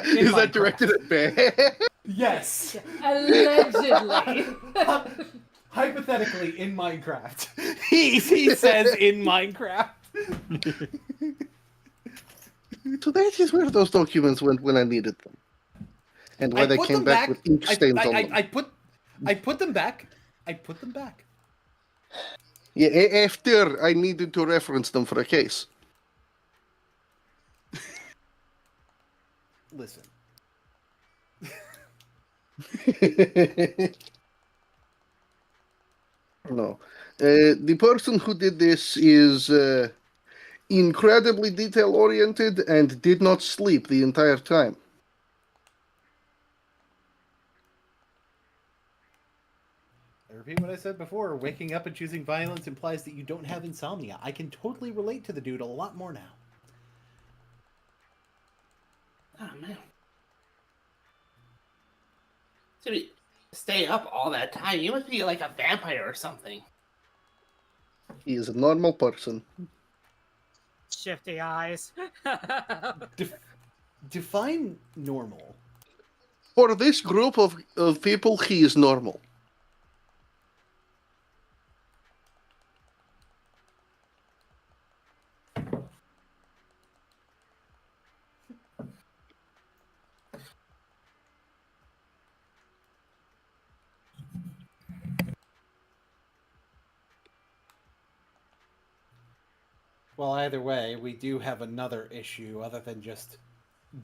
Is that directed at Bear? Yes. Allegedly. Hypothetically, in Minecraft. He says in Minecraft. So that is where those documents went when I needed them. And why they came back with ink stains on them. I put them back. I put them back. Yeah, after I needed to reference them for a case. Listen. No. The person who did this is incredibly detail-oriented and did not sleep the entire time. I repeat what I said before. Waking up and choosing violence implies that you don't have insomnia. I can totally relate to the dude a lot more now. Oh man. To stay up all that time, you must be like a vampire or something. He is a normal person. Shifty eyes. Define normal. For this group of people, he is normal. Well, either way, we do have another issue other than just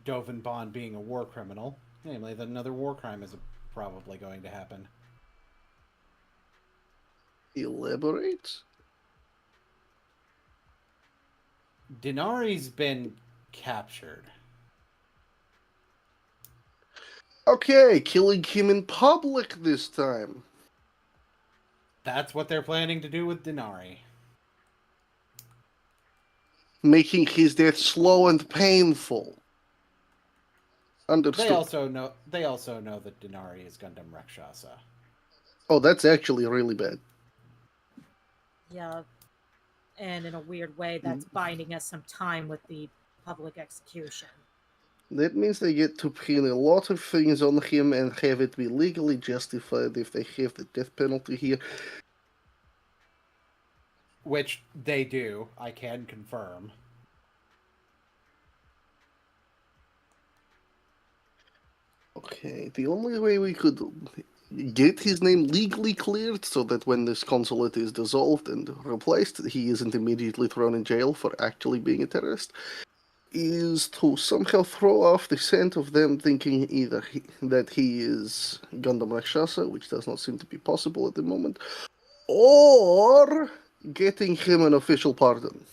Dovan Bond being a war criminal. Namely, that another war crime is probably going to happen. Elaborate? Denari's been captured. Okay, killing him in public this time. That's what they're planning to do with Denari. making his death slow and painful. Understood. They also know that Denari is Gundam Rakshasa. Oh, that's actually really bad. Yeah. And in a weird way, that's binding us some time with the public execution. That means they get to pin a lot of things on him and have it be legally justified if they have the death penalty here. Which they do, I can confirm. Okay, the only way we could get his name legally cleared so that when this consulate is dissolved and replaced, he isn't immediately thrown in jail for actually being a terrorist, is to somehow throw off the scent of them thinking either that he is Gundam Rakshasa, which does not seem to be possible at the moment, or getting him an official pardon.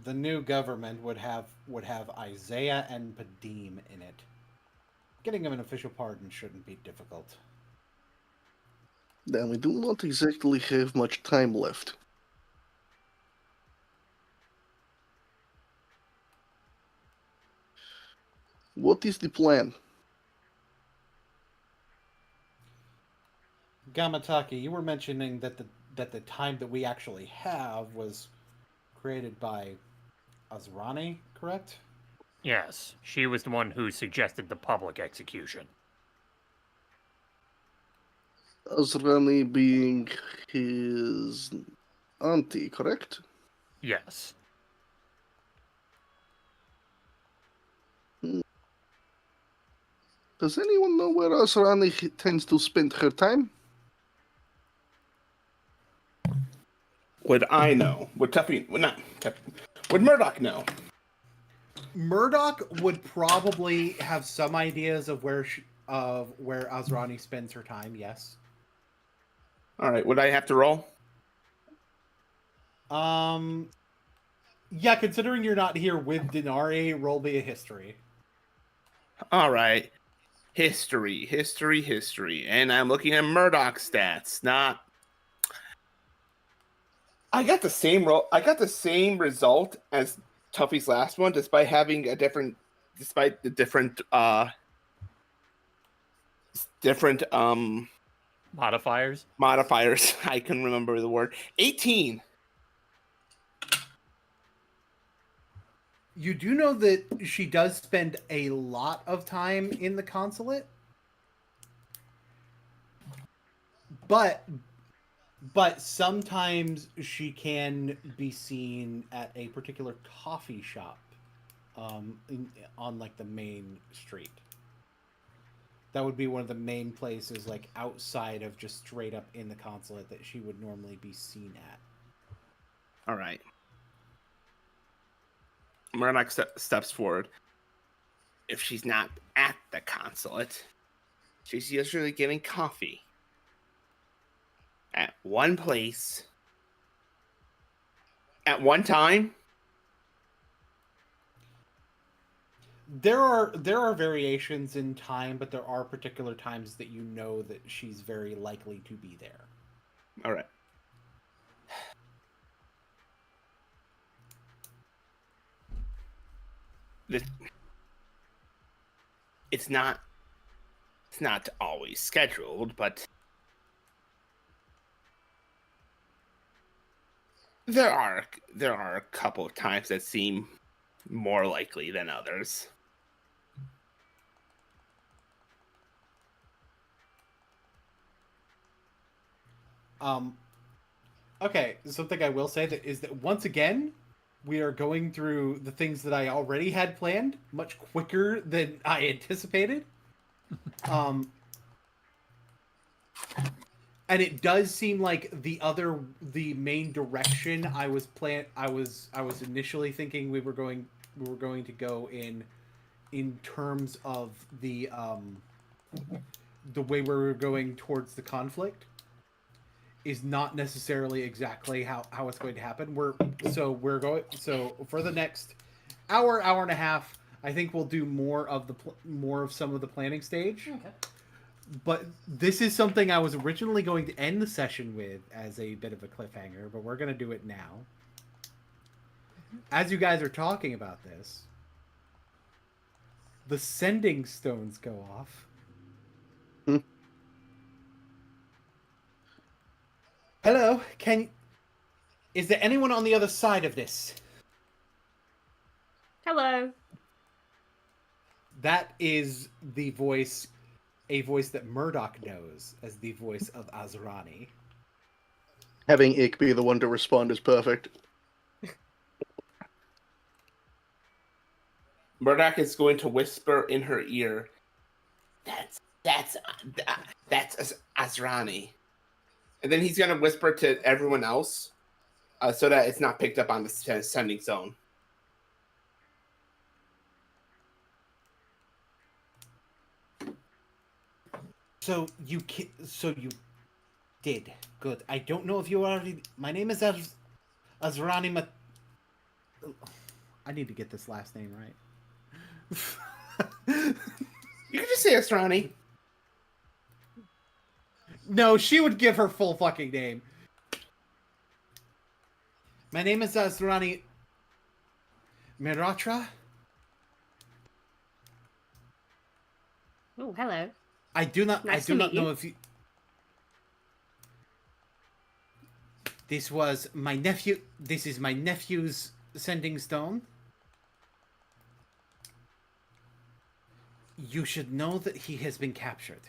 The new government would have Isaiah and Padim in it. Getting him an official pardon shouldn't be difficult. Then we do not exactly have much time left. What is the plan? Gamataki, you were mentioning that the time that we actually have was created by Azrani, correct? Yes, she was the one who suggested the public execution. Azrani being his auntie, correct? Yes. Does anyone know where Azrani tends to spend her time? Would I know? Would Tuffy? Would not Tuffy? Would Murdoch know? Murdoch would probably have some ideas of where Azrani spends her time. Yes. All right. Would I have to roll? Yeah. Considering you're not here with Denari, roll me a history. All right. History. And I'm looking at Murdoch stats, not... I got the same roll. I got the same result as Tuffy's last one, despite the different Modifiers? Modifiers. I can remember the word. 18. You do know that she does spend a lot of time in the consulate, but sometimes she can be seen at a particular coffee shop on like the main street. That would be one of the main places, like outside of just straight up in the consulate, that she would normally be seen at. All right. Murdoch steps forward. If she's not at the consulate, she's usually getting coffee at one place at one time. There are variations in time, but there are particular times that you know that she's very likely to be there. All right. It's not always scheduled, but there are a couple of times that seem more likely than others. Okay, something I will say is that once again, we are going through the things that I already had planned much quicker than I anticipated. And it does seem like the main direction I was initially thinking we were going to go in terms of the way we were going towards the conflict is not necessarily exactly how it's going to happen. So for the next hour and a half, I think we'll do more of some of the planning stage. Okay. But this is something I was originally going to end the session with as a bit of a cliffhanger, but we're going to do it now. As you guys are talking about this, the sending stones go off. Hello, is there anyone on the other side of this? Hello. That is a voice that Murdoch knows as the voice of Azrani. Having Ick be the one to respond is perfect. Murdoch is going to whisper in her ear, That's Azrani. And then he's going to whisper to everyone else so that it's not picked up on the sending zone. So you did. Good. I don't know if you already... My name is Azrani I need to get this last name right. You can just say Azrani. No, she would give her full fucking name. My name is Azrani Miratra. Oh, hello. I do not know if you... This is my nephew's sending stone. You should know that he has been captured.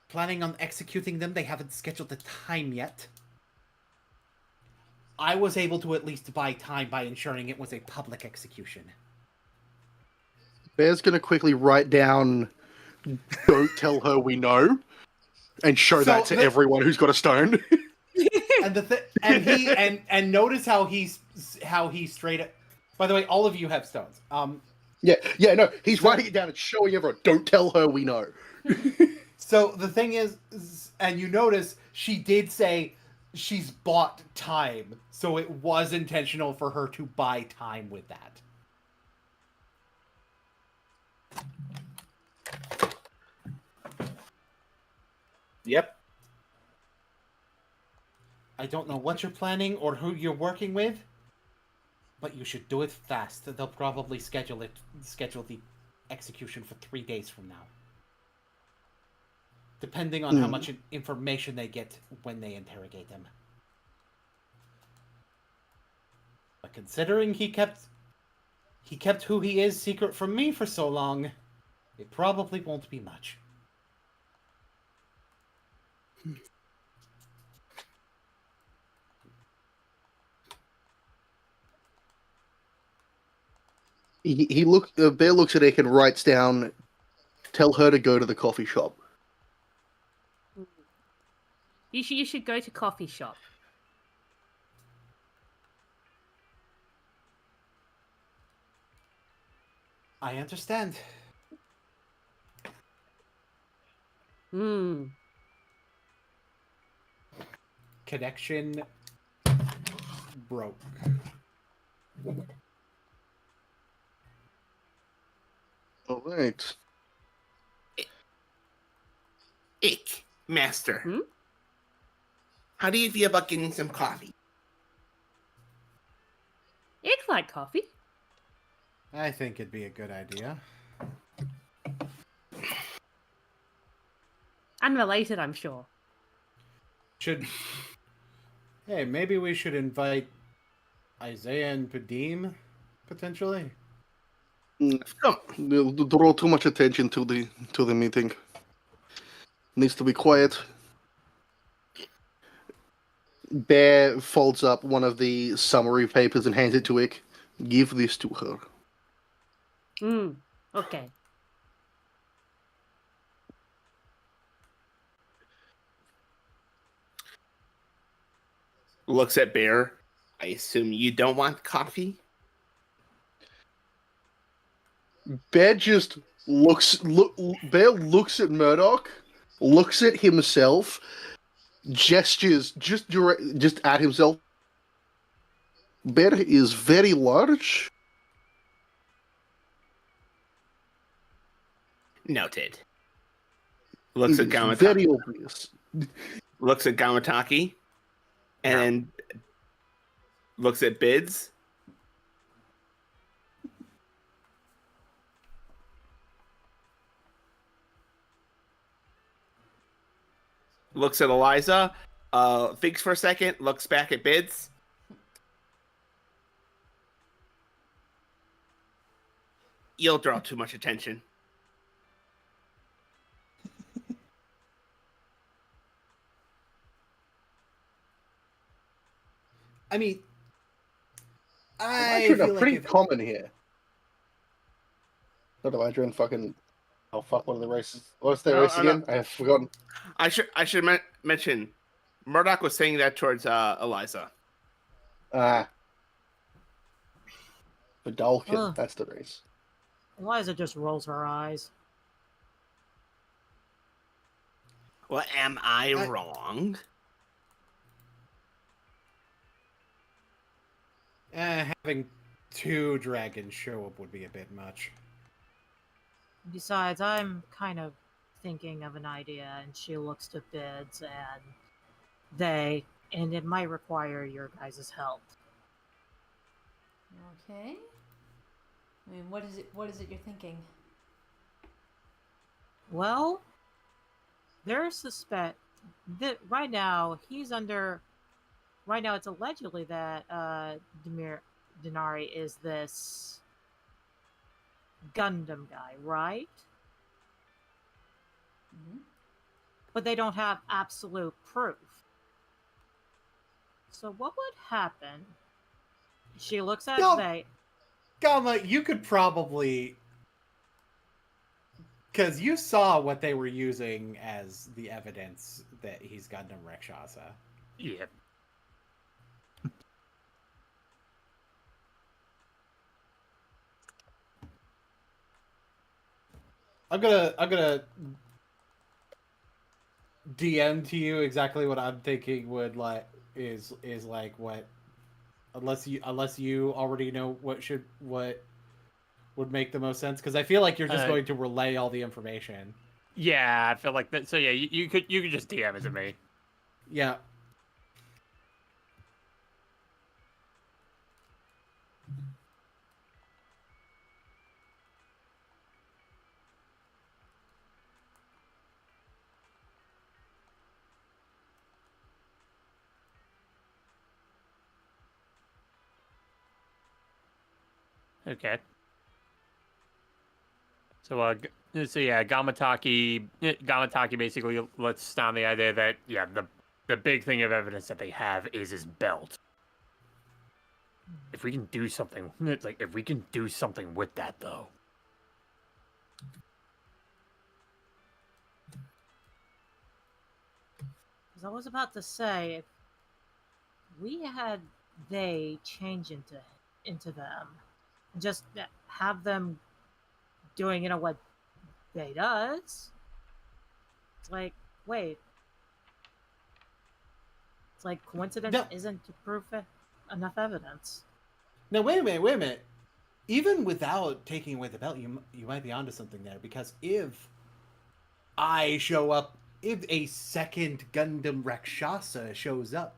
Planning on executing them. They haven't scheduled the time yet. I was able to at least buy time by ensuring it was a public execution. Bear's gonna quickly write down, "Don't tell her we know," and show that to everyone who's got a stone. And notice how he straight up. By the way, all of you have stones. Yeah, no, he's writing it down and showing everyone. Don't tell her we know. So the thing is, and you notice she did say she's bought time, so it was intentional for her to buy time with that. Yep. I don't know what you're planning or who you're working with, but you should do it fast. They'll probably schedule the execution for 3 days from now. Depending on how much information they get when they interrogate them. But considering he kept who he is secret from me for so long, it probably won't be much. Bear looks at Ick and writes down, "Tell her to go to the coffee shop." You should go to coffee shop. I understand. Connection broke. All right. Ick, master. How do you feel about getting some coffee? Ick like coffee. I think it'd be a good idea. Unrelated, I'm sure. Hey, maybe we should invite Isaiah and Padim, potentially? They'll draw too much attention to the meeting. Needs to be quiet. Bear folds up one of the summary papers and hands it to Ick. Give this to her. Okay. Looks at Bear. I assume you don't want coffee? Bear just Bear looks at Murdoch, looks at himself, gestures just at himself. Bear is very large. Noted. Looks at It is Gamataki. very obvious. Looks at Gamataki. And then looks at Bids. Looks at Eliza. Thinks for a second. Looks back at Bids. You'll draw too much attention. I mean, I Eladrin feel are pretty like if, common here. Not Eladrin, fucking. Oh fuck! One of the races. What's their race again? I have forgotten. I should mention, Murdoch was saying that towards Eliza. Vidalkin, that's the race. Eliza just rolls her eyes. Well, am I wrong? having 2 dragons show up would be a bit much. Besides, I'm kind of thinking of an idea, and she looks to Bids, and it might require your guys' help. Okay. I mean, what is it you're thinking? Well, there's suspect that right now it's allegedly that Denari is this Gundam guy, right? Mm-hmm. But they don't have absolute proof. So what would happen? She looks at Gama, you could probably... Because you saw what they were using as the evidence that he's Gundam Rakshasa. Yeah. I'm gonna DM to you exactly what I'm thinking would is like what unless you already know what would make the most sense, because I feel like you're just going to relay all the information. Yeah, I feel like that. So yeah, you could just DM it to me. Yeah. Okay. So yeah, Gamataki basically lets down the idea that the big thing of evidence that they have is his belt. If we can do something, with that though. Because I was about to say, if we had they change into them, just have them doing what they does. It's like, wait, it's like coincidence isn't to prove enough evidence. Now wait a minute. Even without taking away the belt, you might be onto something there, because if I show up, if a second Gundam Rakshasa shows up,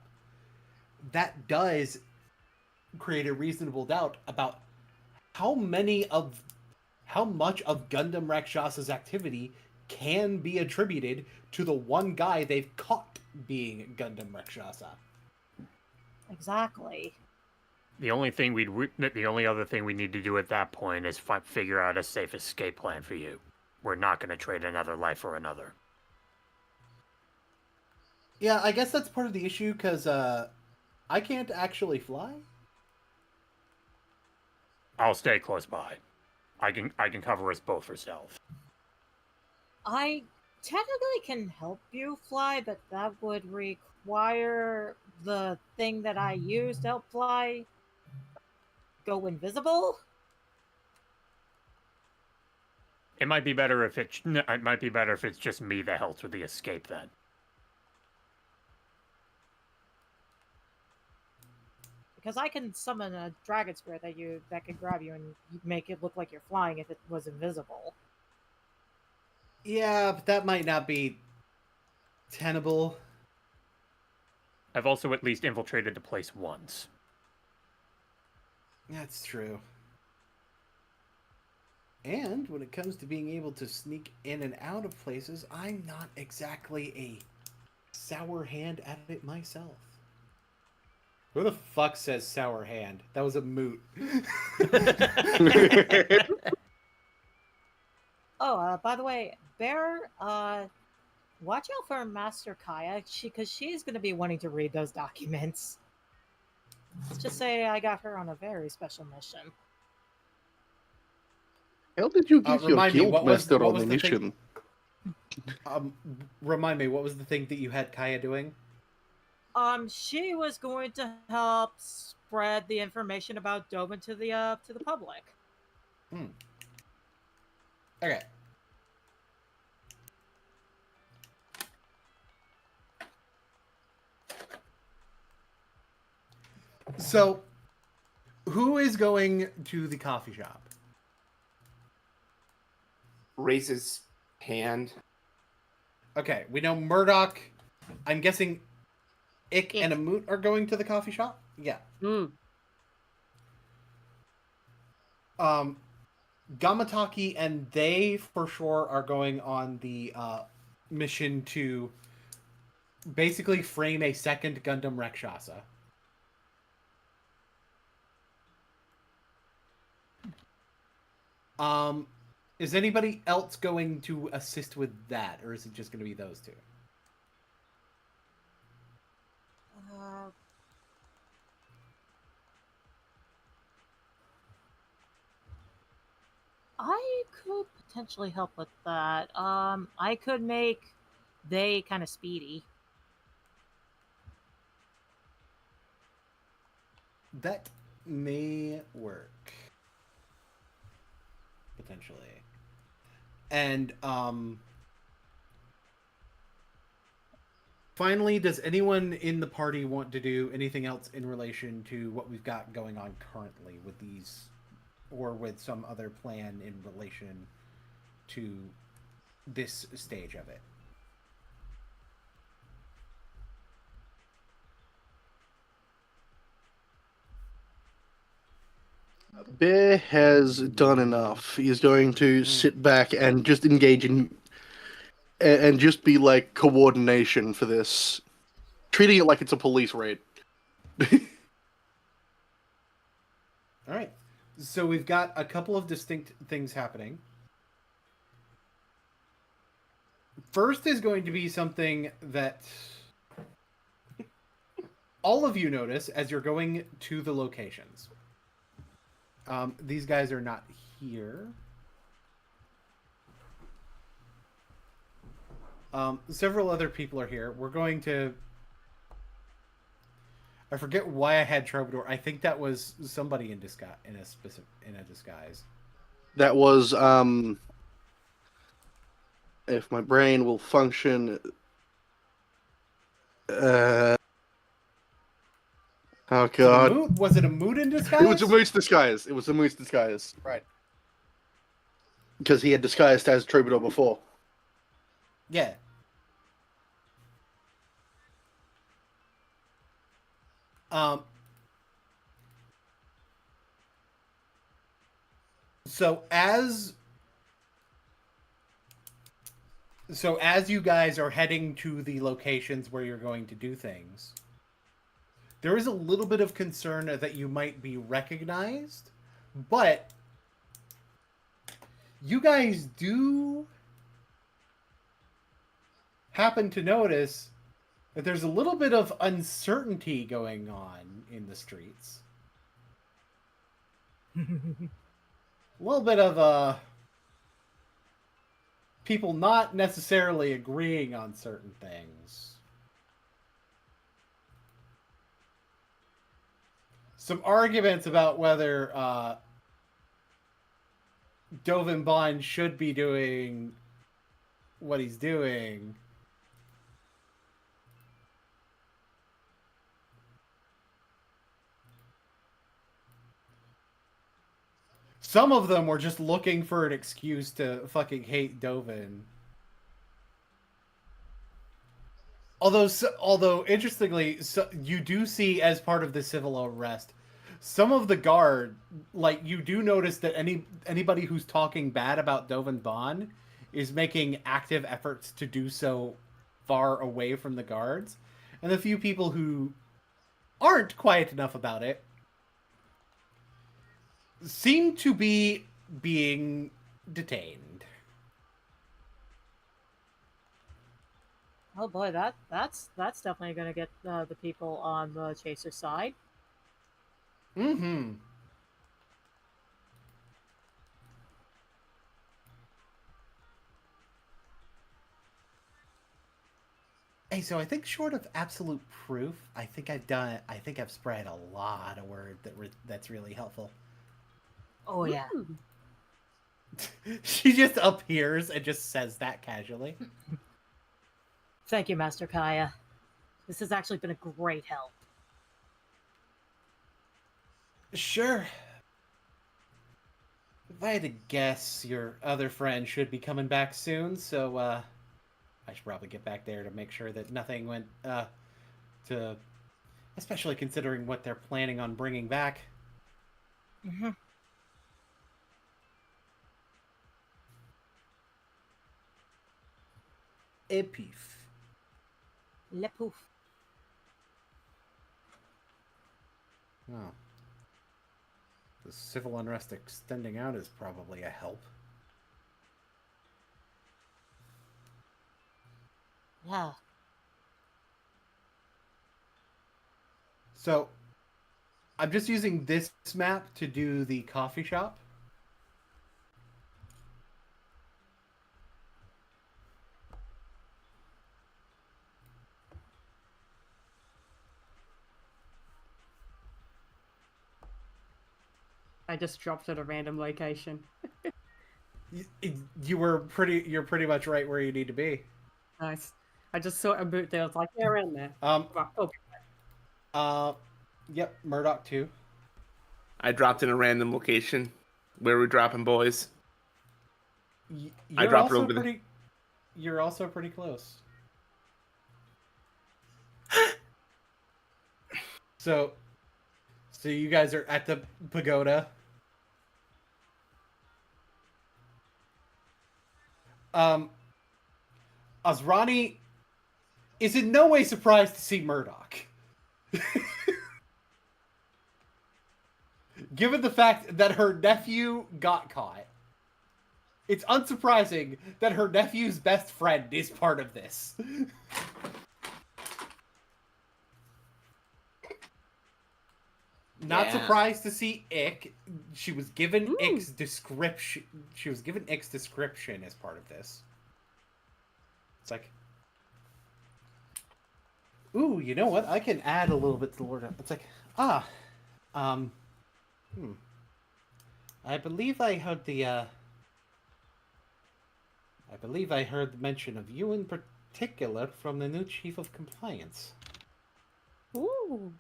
that does create a reasonable doubt about how much of Gundam Rakshasa's activity can be attributed to the one guy they've caught being Gundam Rakshasa. Exactly. The only other thing we need to do at that point is figure out a safe escape plan for you. We're not going to trade another life for another. Yeah, I guess that's part of the issue, because I can't actually fly. I'll stay close by. I can cover us both for stealth. I technically can help you fly, but that would require the thing that I use to help fly go invisible. It might be better if it's just me that helps with the escape then. Because I can summon a dragon spirit that can grab you and make it look like you're flying if it was invisible. Yeah, but that might not be tenable. I've also at least infiltrated the place once. That's true. And when it comes to being able to sneak in and out of places, I'm not exactly a sour hand at it myself. Who the fuck says sour hand? That was a moot. Oh, by the way, Bear, watch out for Master Kaya, because she's going to be wanting to read those documents. Let's just say I got her on a very special mission. How did you get your remind me, what was- guildmaster what on was the the thing- mission? Remind me, what was the thing that you had Kaya doing? She was going to help spread the information about Dovin to the public. Okay. So, who is going to the coffee shop? Raises hand. Okay, we know Murdoch. I'm guessing Ick and Amut are going to the coffee shop? Yeah. Gamataki and they for sure are going on the mission to basically frame a second Gundam Rakshasa. Is anybody else going to assist with that, or is it just going to be those two? I could potentially help with that. I could make they kind of speedy. That may work. Potentially. And, finally, does anyone in the party want to do anything else in relation to what we've got going on currently with these, or with some other plan in relation to this stage of it? Bear has done enough. He's going to sit back and just engage in and just be like coordination for this, treating it like it's a police raid. All right. So we've got a couple of distinct things happening. First is going to be something that all of you notice as you're going to the locations. These guys are not here. Several other people are here. We're going to... I forget why I had Troubadour. I think that was somebody in disguise. In a disguise. That was if my brain will function. Oh god! Was it a mood in disguise? It was a moose disguise. It was a moose disguise. Right. Because he had disguised as Troubadour before. Yeah. So as you guys are heading to the locations where you're going to do things, there is a little bit of concern that you might be recognized, but you guys do happen to notice that there's a little bit of uncertainty going on in the streets. A little bit of people not necessarily agreeing on certain things. Some arguments about whether Dovin Bond should be doing what he's doing. some of them were just looking for an excuse to fucking hate Dovin. Although interestingly, you do see as part of the civil unrest, some of the guard, like you do notice that anybody who's talking bad about Dovin Bond is making active efforts to do so far away from the guards, and the few people who aren't quiet enough about it seem to be being detained. Oh boy, that's definitely gonna get the people on the Chaser side. Mm-hmm. Hey, so I think short of absolute proof, I think I've spread a lot of word that's really helpful. Oh yeah. She just appears and just says that casually. Thank you, Master Kaya. This has actually been a great help. Sure. If I had to guess, your other friend should be coming back soon, so I should probably get back there to make sure that nothing went to, especially considering what they're planning on bringing back. Mm-hmm. Epif. Le pouf. Oh. The civil unrest extending out is probably a help. Yeah. So, I'm just using this map to do the coffee shop. I just dropped at a random location. You're pretty much right where you need to be. Nice. I just saw a boot there. I was like, yeah, around there. Yep, Murdoch too. I dropped in a random location. Where are we dropping, boys? I You're dropped it also over there. pretty. You're also pretty close. So you guys are at the pagoda. Azrani is in no way surprised to see Murdoch. Given the fact that her nephew got caught, it's unsurprising that her nephew's best friend is part of this. Not surprised to see Ick. She was given Ick's description. She was given Ick's description as part of this. It's like, ooh, you know what? I can add a little bit to the word. It's like, I believe I heard the mention of you in particular from the new chief of compliance. Ooh.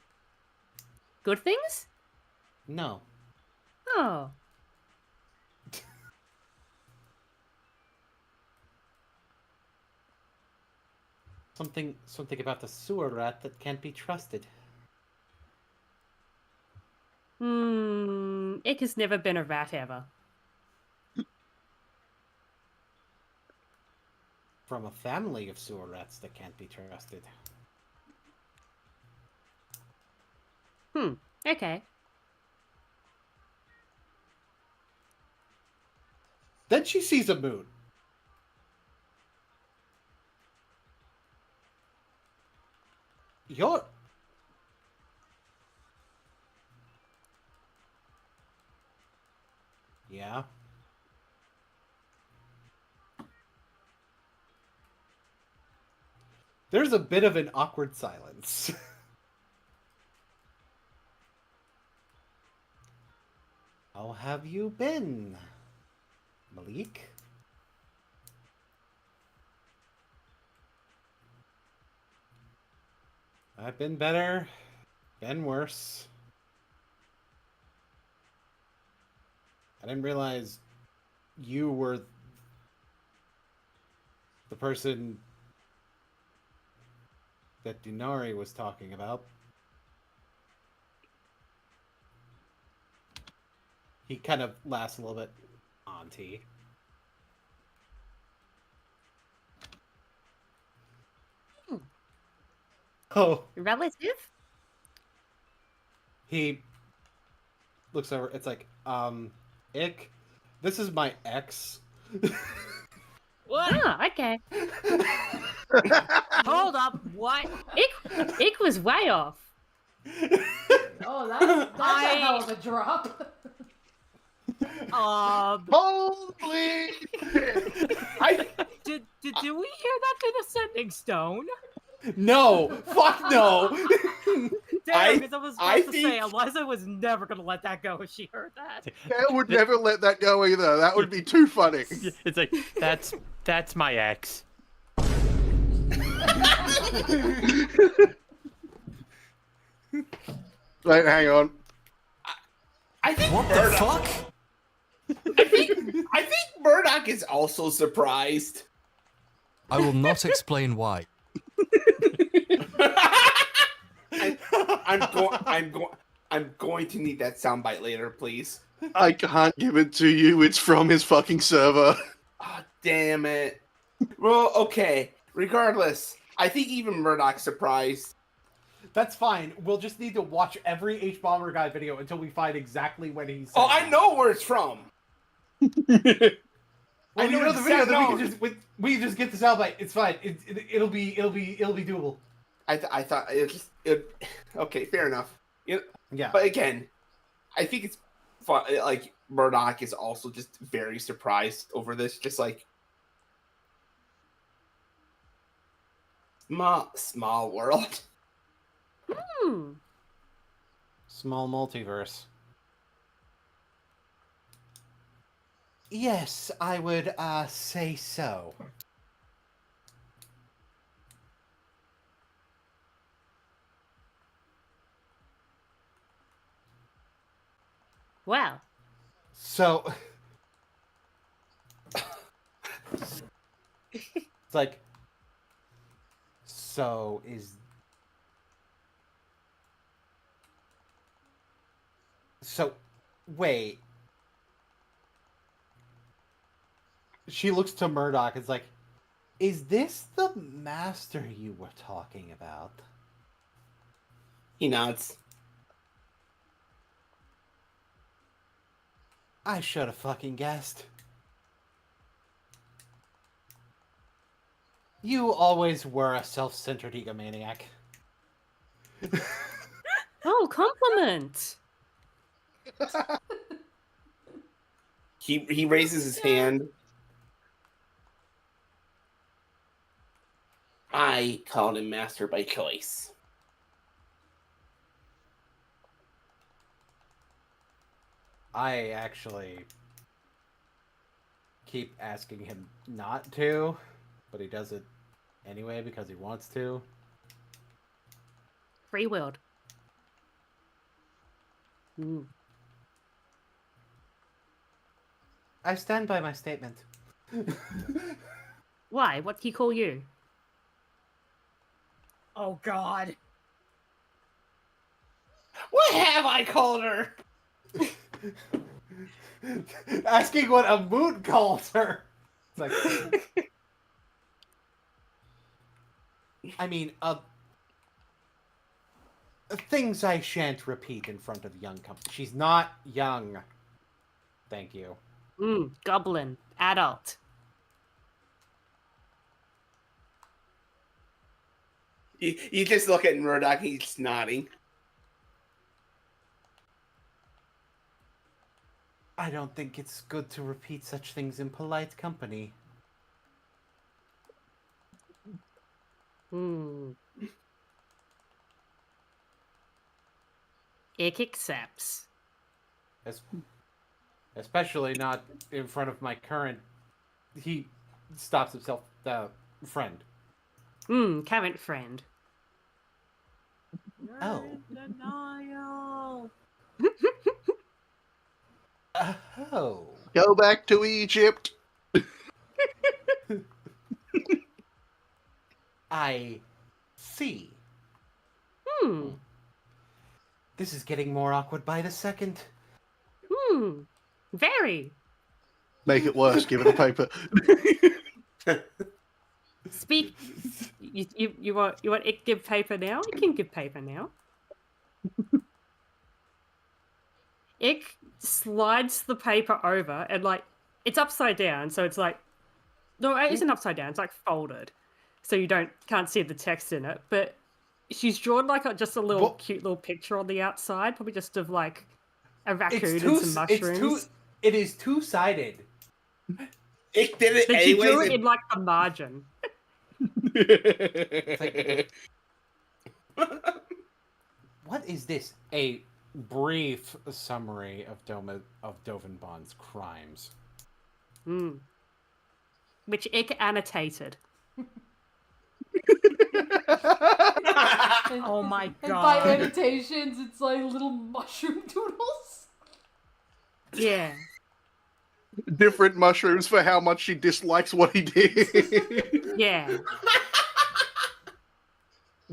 Good things? No. Oh. Something about the sewer rat that can't be trusted. Ick has never been a rat ever. From a family of sewer rats that can't be trusted. Okay. Then she sees a moon. You're... Yeah. There's a bit of an awkward silence. How have you been, Malik? I've been better, been worse. I didn't realize you were the person that Dinari was talking about. He kind of laughs a little bit. Auntie. Oh. Relative? He looks over. It's like, Ick, this is my ex. What? Ah, okay. Hold up, what? Ick was way off. Oh, that's a hell of a drop. Holy! Did we hear that through the sending stone? No! Fuck no! Damn, because I was about to say, Eliza was never going to let that go if she heard that. I would never let that go either. That would be too funny. It's like, that's my ex. Wait, hang on. I think What the fuck? I think Murdoch is also surprised. I will not explain why. I'm going to need that soundbite later, please. I can't give it to you. It's from his fucking server. Oh, damn it. Well, okay. Regardless, I think even Murdoch's surprised. That's fine. We'll just need to watch every H-Bomber guy video until we find exactly when he's. Oh, I know where it's from. Well, I you know the exact- video. Then no. we can just get the soundbite. It's fine. It'll be doable. I thought okay, fair enough. Yeah. But again, I think it's fun. Like Murdoch is also just very surprised over this. Just like small world. Hmm. Small multiverse. Yes, I would say so. Wow. So it's like, so is so wait. She looks to Murdoch. It's like, is this the master you were talking about? He nods. I should have fucking guessed. You always were a self-centered egomaniac. Oh, compliment. He raises his hand. I called him master by choice. I actually keep asking him not to, but he does it anyway because he wants to. Free willed. I stand by my statement. Why? What did he call you? Oh, God. What have I called her? Asking what a moon calls her. It's like, I mean, things I shan't repeat in front of young company. She's not young. Thank you. Goblin. Adult. You just look at Murdoch, he's nodding. I don't think it's good to repeat such things in polite company. Ick accepts. Especially not in front of my current... He stops himself, friend. Current friend. Oh. Denial. Oh. Go back to Egypt. I see. Hmm. This is getting more awkward by the second. Hmm. Very. Make it worse. Give her the paper. Speak. You want it give paper now? You can give paper now. Ick slides the paper over and like it's upside down, so it's like no, it isn't upside down. It's like folded, so you can't see the text in it. But she's drawn like just a little cute little picture on the outside, probably just of like a raccoon and some mushrooms. It is two-sided. It did it But she anyways. drew it in like the margin. What is this? A brief summary of Dovenbon's crimes. Hmm. Which Ick annotated. Oh my god. And by annotations, it's like little mushroom doodles. Yeah. Different mushrooms for how much she dislikes what he did. Yeah.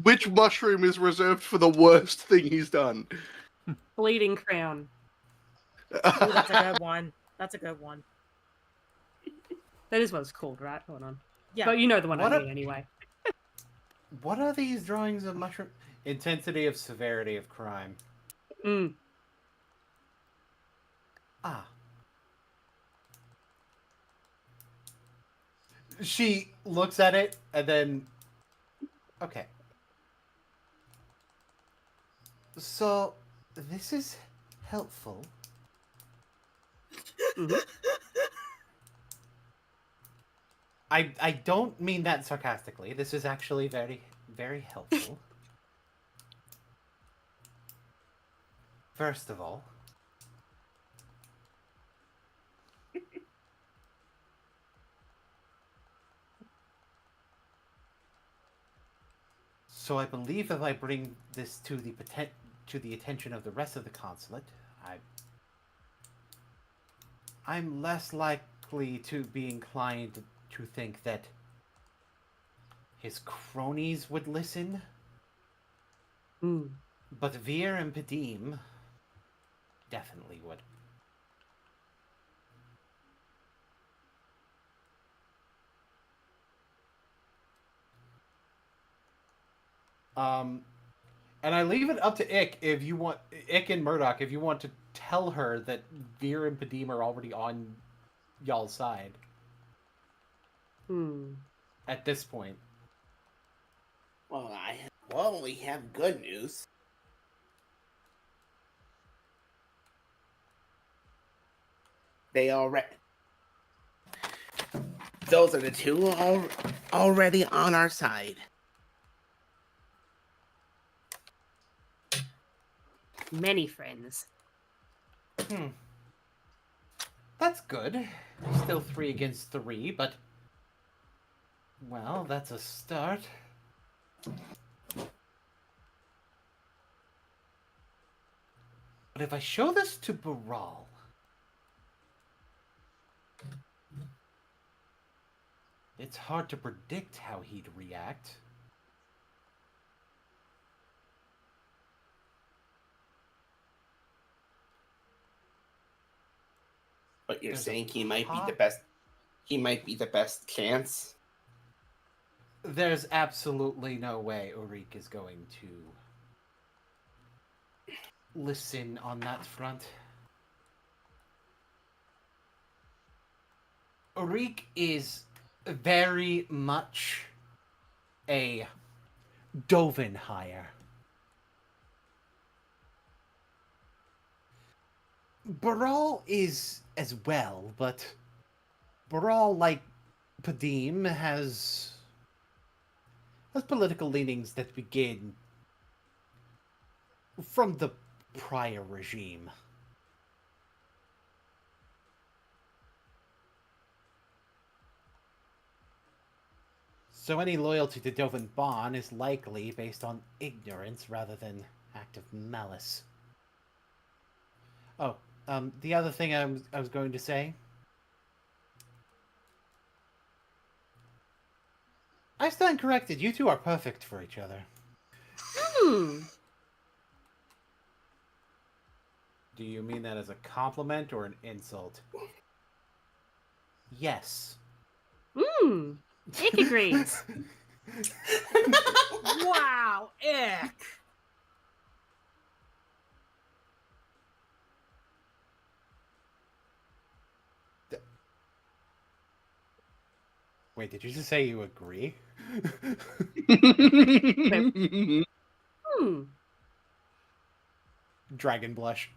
Which mushroom is reserved for the worst thing he's done? Bleeding crown. Ooh, that's a good one. That's a good one. That is what it's called, right? Hold on. Yeah. But you know the one I mean anyway. What are these drawings of mushroom? Intensity of severity of crime. Mm. Ah. She looks at it and then... Okay. So, this is helpful. Mm-hmm. I don't mean that sarcastically. This is actually very, very helpful. First of all, so I believe if I bring this to the attention of the rest of the consulate, I'm less likely to be inclined to think that his cronies would listen. Mm. But Veer and Padim definitely would. And I leave it up to Ick if you want, Ick and Murdoch, if you want to tell her that Veer and Padim are already on y'all's side. At this point. Well, we have good news. They already. Those are the two already on our side. Many friends. That's good. Still 3 against 3, but... Well, that's a start. But if I show this to Baral... It's hard to predict how he'd react. But you're saying he might be the best. He might be the best chance. There's absolutely no way Ulrich is going to listen on that front. Ulrich is very much a Dovin hire. Baral is as well, but Baral, like Padim, has political leanings that begin from the prior regime. So any loyalty to Dovin Bon is likely based on ignorance rather than active malice. Oh, The other thing I was going to say. I stand corrected. You two are perfect for each other. Hmm. Do you mean that as a compliment or an insult? Yes. Hmm. Ick agrees. Wow, ick. Wait, did you just say you agree? Hmm. Dragon blush.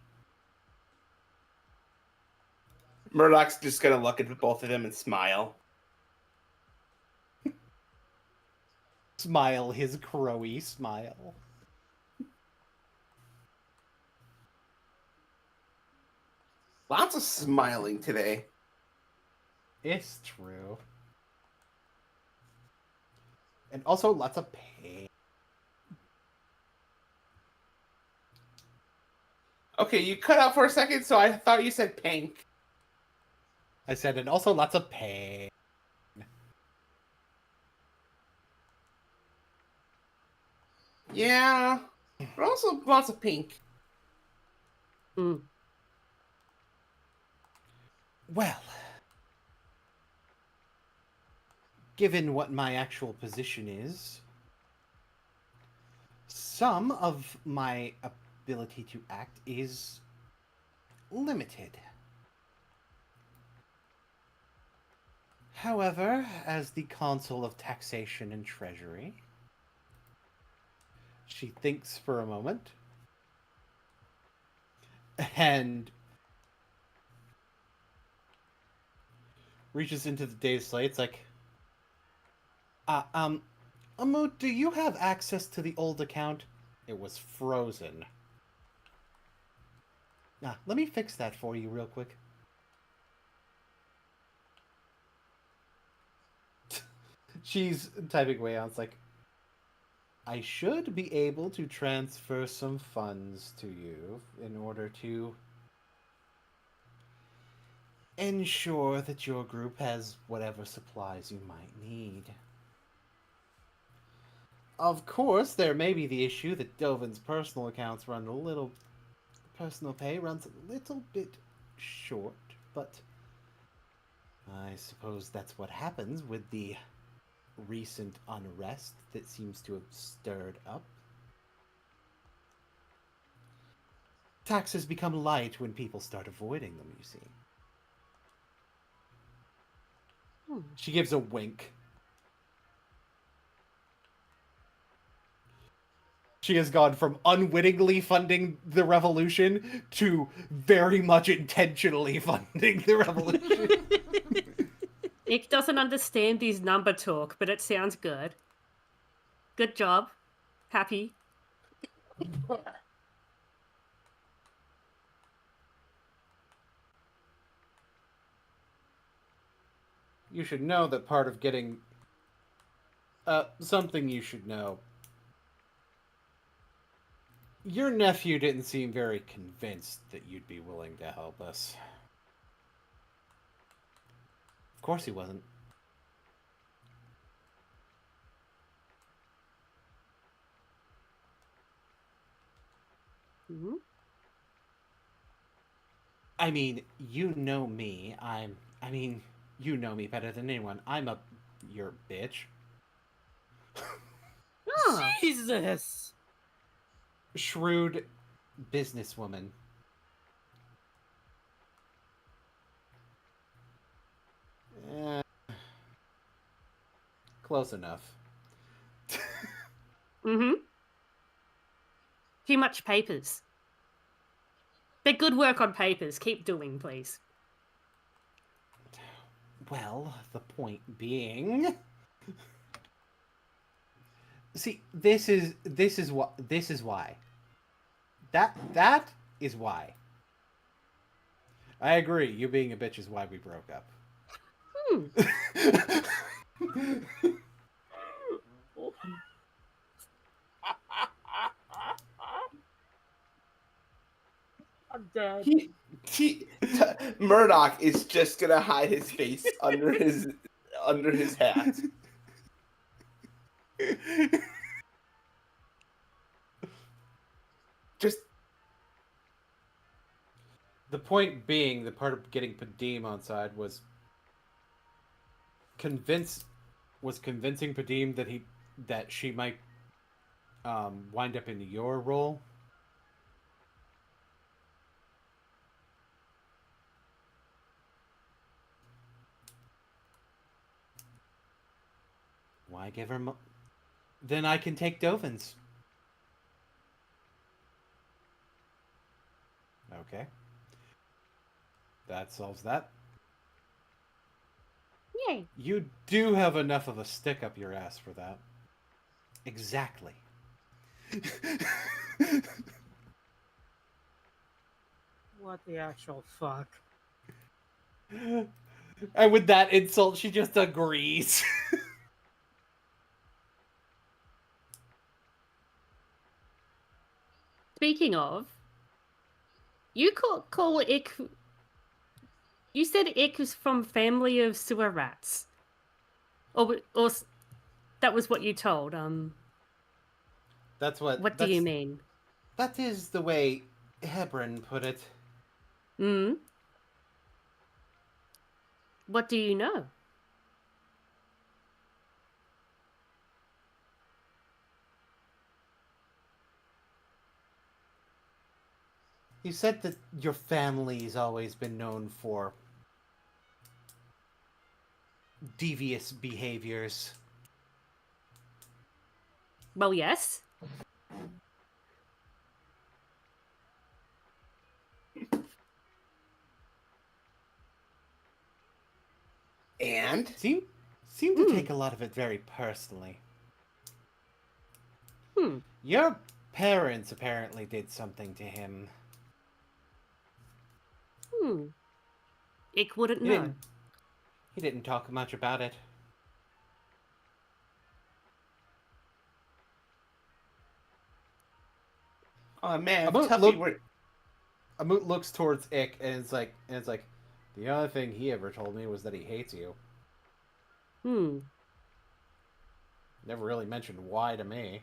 Murdoch's just gonna look at both of them and smile. Smile his crowy smile. Lots of smiling today. It's true. And also lots of pain. Okay, you cut out for a second, so I thought you said pink. I said, and also lots of pain. Yeah, but also lots of pink. Mm. Well, given what my actual position is, some of my ability to act is limited. However, as the Consul of Taxation and Treasury, she thinks for a moment and reaches into the data slate. It's like, Amu, do you have access to the old account? It was frozen. Let me fix that for you real quick. She's typing away on. It's like, I should be able to transfer some funds to you in order to ensure that your group has whatever supplies you might need. Of course, there may be the issue that Dovin's personal accounts run a little... Personal pay runs a little bit short, but I suppose that's what happens with the recent unrest that seems to have stirred up. Taxes become light when people start avoiding them, you see. She gives a wink. She has gone from unwittingly funding the revolution to very much intentionally funding the revolution. Ick doesn't understand these number talk, but it sounds good. Good job. Happy. You should know that part of getting... something you should know. Your nephew didn't seem very convinced that you'd be willing to help us. Of course he wasn't. Mm-hmm. I mean, you know me. You know me better than anyone. I'm your bitch. Oh. Jesus. Shrewd businesswoman. Close enough. Mm-hmm. Too much papers. But good work on papers. Keep doing, please. Well, the point being... See, this is why. That is why. I agree. You being a bitch is why we broke up. I'm dead. Murdoch is just gonna hide his face under his hat. Just The point being, the part of getting Padim on side was convincing Padim that she might wind up in your role. Why give her? Then I can take Dovin's. Okay. That solves that. Yay. You do have enough of a stick up your ass for that. Exactly. What the actual fuck? And with that insult, she just agrees. Speaking of, you call Ick. You said Ick was from family of sewer rats, or that was what you told. That's what. What do you mean? That is the way Hebron put it. Hmm. What do you know? You said that your family's always been known for devious behaviors. Well, yes. and Seem to take a lot of it very personally. Your parents apparently did something to him. Ick wouldn't know. He didn't talk much about it. oh man, Amut looks towards Ick and it's like, the only thing he ever told me was that he hates you. Never really mentioned why to me.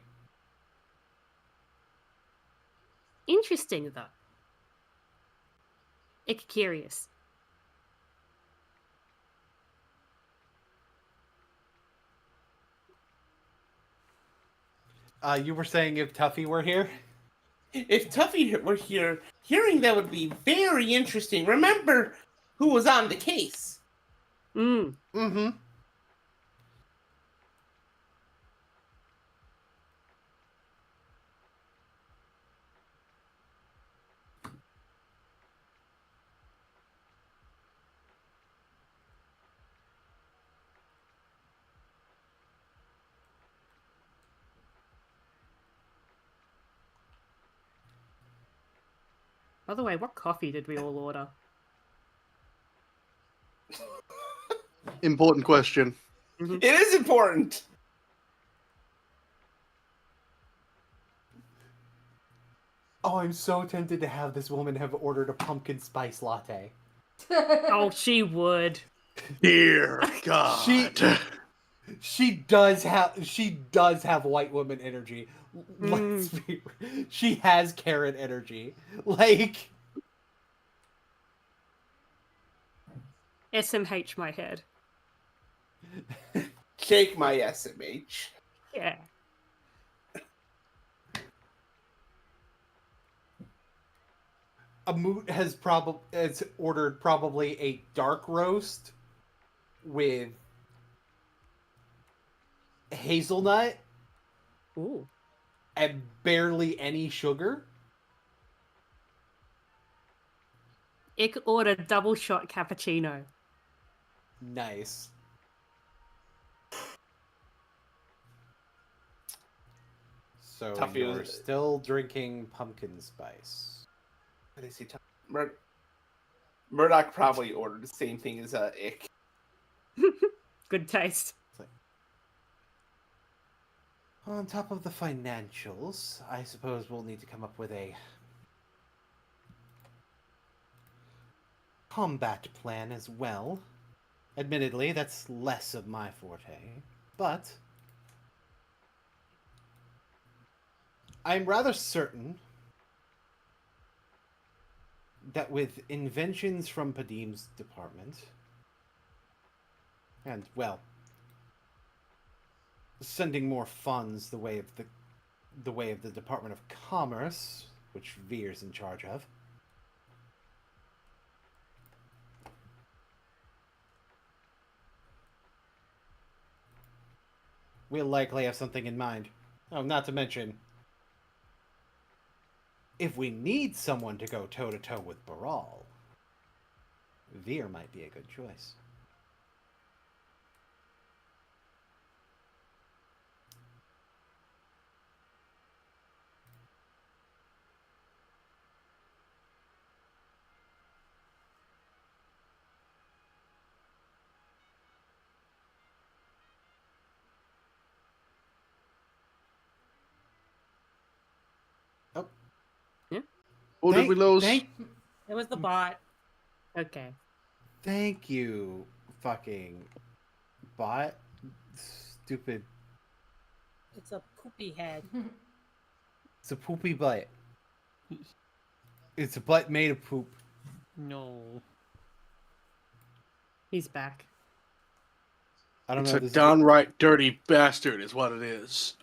Interesting, though. Ick curious. You were saying if Tuffy were here? If Tuffy were here, hearing that would be very interesting. Remember who was on the case? Mm-hmm. By the way, what coffee did we all order? Important question. It is important. Oh, I'm so tempted to have this woman have ordered a pumpkin spice latte. Oh, she would. Dear God. She does have white woman energy. She has Karen energy. Like SMH my head. Shake my SMH. Yeah. Amut has ordered probably a dark roast with hazelnut. Ooh. And barely any sugar. Ick ordered double shot cappuccino. Nice. So you're still drinking pumpkin spice. What is he Murdoch probably ordered the same thing as Ick. Good taste. On top of the financials, I suppose we'll need to come up with a combat plan as well. Admittedly, that's less of my forte, but I'm rather certain that with inventions from Padim's department, and, well, sending more funds the way of the Department of Commerce, which Veer's in charge of, we'll likely have something in mind. Oh, not to mention, if we need someone to go toe-to-toe with Baral, Veer might be a good choice. Or did we lose? It was the bot. Okay. Thank you, fucking bot. Stupid. It's a poopy head. It's a poopy butt. It's a butt made of poop. No. He's back. I don't It's know. a This downright dirty bastard, is what it is.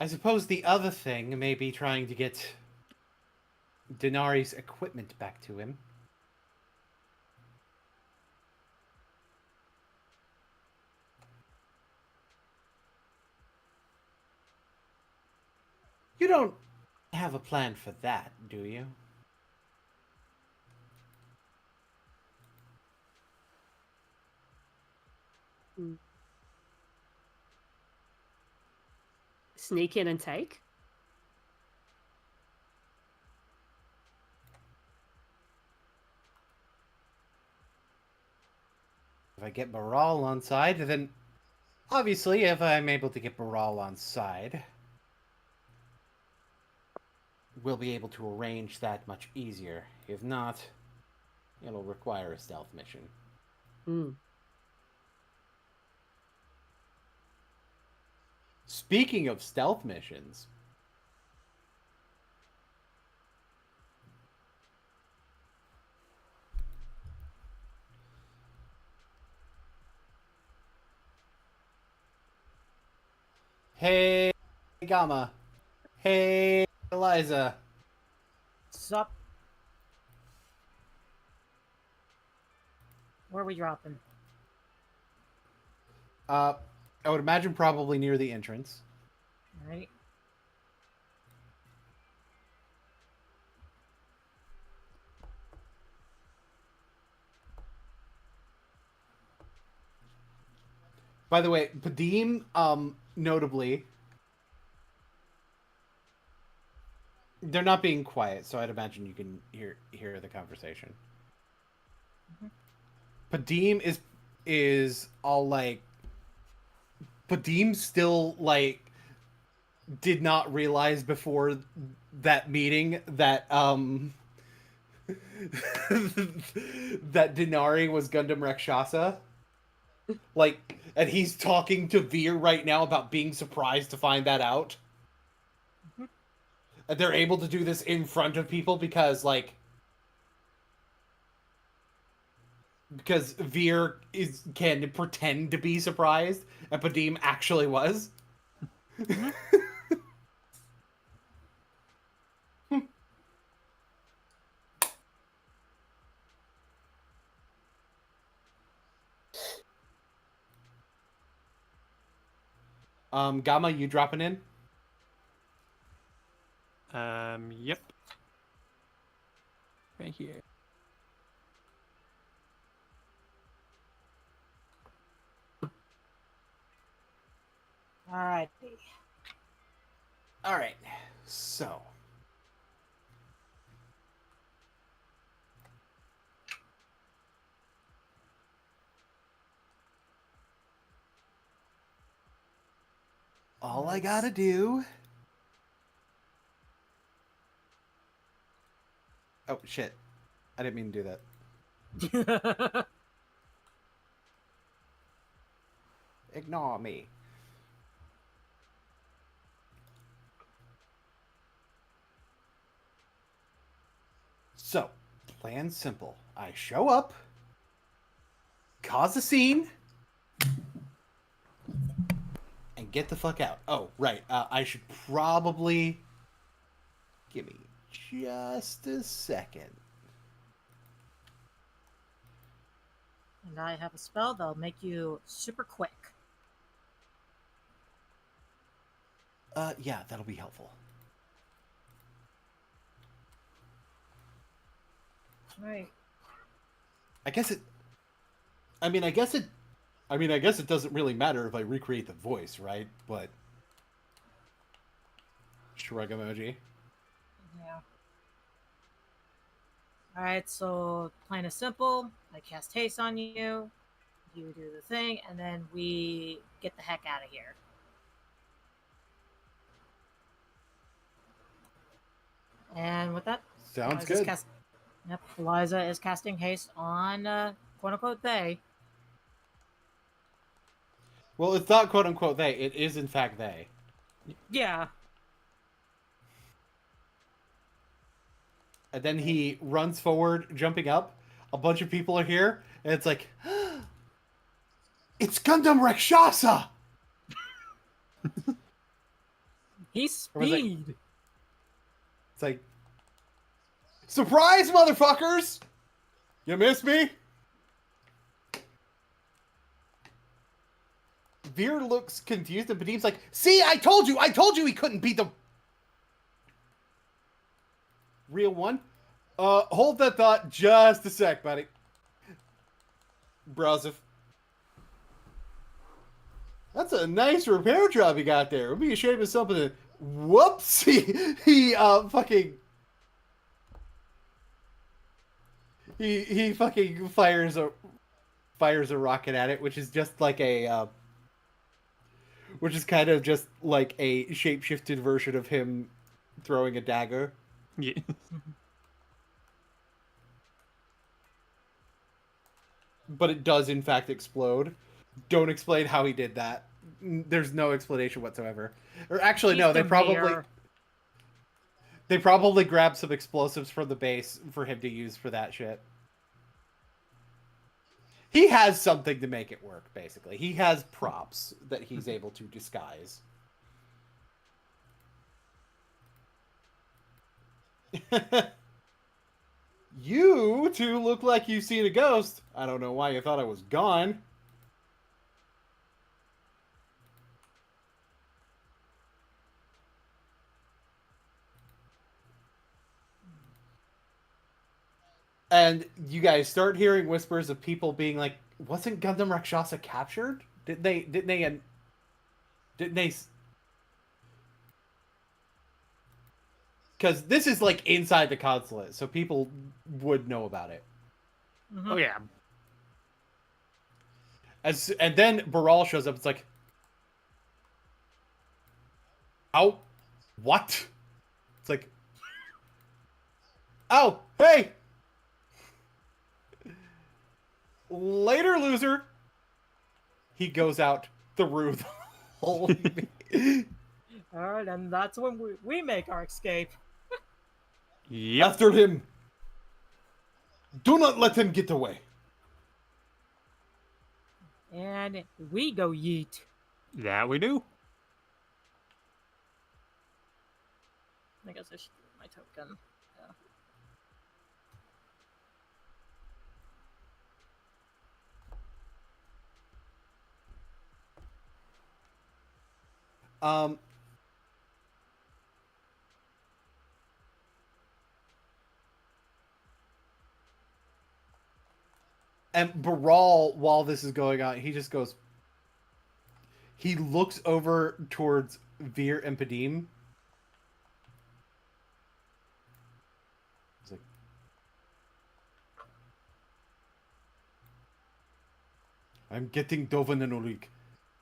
I suppose the other thing may be trying to get Denari's equipment back to him. You don't have a plan for that, do you? Sneak in and take? If I get Baral on side, then obviously if I'm able to get Baral on side, we'll be able to arrange that much easier. If not, it'll require a stealth mission. Speaking of stealth missions, hey Gamma, hey Eliza. Sup? Where are we dropping? I would imagine probably near the entrance. Alright. By the way, Padim, notably, they're not being quiet, so I'd imagine you can hear the conversation. Padim is all like, Padim still like did not realize before that meeting that that Denari was Gundam Rakshasa. Like, and he's talking to Veer right now about being surprised to find that out. And they're able to do this in front of people because, like, because Veer can pretend to be surprised, and Padim actually was. Gamma, you dropping in? Yep. Right here. Alright. Alright, so. All I gotta do Oh, shit. I didn't mean to do that. Ignore me. So, plan simple. I show up, cause a scene, and get the fuck out. Oh, right. I should probably... Give me just a second. And I have a spell that'll make you super quick. Yeah, that'll be helpful. Right. I guess it doesn't really matter if I recreate the voice, right? But shrug emoji. Yeah. Alright, so plan is simple. I cast haste on you. You do the thing, and then we get the heck out of here. And with that, Sounds Eliza's good. Yep, Eliza is casting haste on quote unquote they. Well, it's not quote unquote they. It is in fact they. Yeah. And then he runs forward, jumping up. A bunch of people are here, and it's like, it's Gundam Rakshasa! He's speed. It's like, surprise, motherfuckers! You miss me? Veer looks confused, and Padim's like, see, I told you he couldn't beat the real one. Hold that thought just a sec, buddy. Browsive. That's a nice repair job you got there. It would be a shame if something... Whoops! He fucking fires a rocket at it, which is just like a which is kind of just like a shapeshifted version of him throwing a dagger. Yeah. But it does in fact explode. Don't explain how he did that. There's no explanation whatsoever. Or actually, no, they probably grabbed some explosives from the base for him to use for that shit. He has something to make it work, basically. He has props that he's able to disguise. You two look like you've seen a ghost. I don't know why you thought I was gone. And you guys start hearing whispers of people being like, wasn't Gundam Rakshasa captured? Didn't they because this is like inside the consulate, so people would know about it. Oh yeah. And then Baral shows up. It's like, oh, what? It's like, oh, hey, later, loser. He goes out through the hole. Alright, and that's when we make our escape. Yep. After him. Do not let him get away. And we go yeet. That we do. I guess I should do my token. Yeah. And Baral, while this is going on, he just goes... He looks over towards Veer and Padim. He's like... I'm getting Dovan and Ulrich.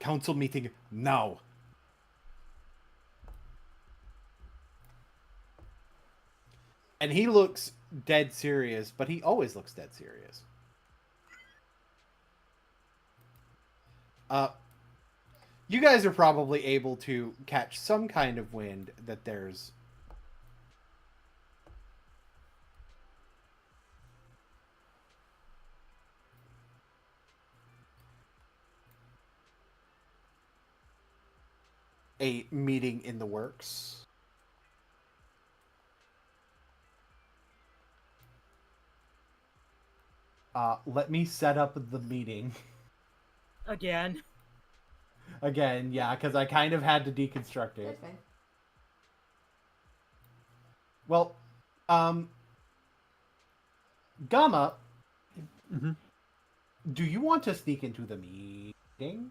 Council meeting now. And he looks dead serious, but he always looks dead serious. You guys are probably able to catch some kind of wind that there's a meeting in the works. Let me set up the meeting. Again. Again, yeah, because I kind of had to deconstruct it. That's fine. Well, Gamma, do you want to sneak into the meeting?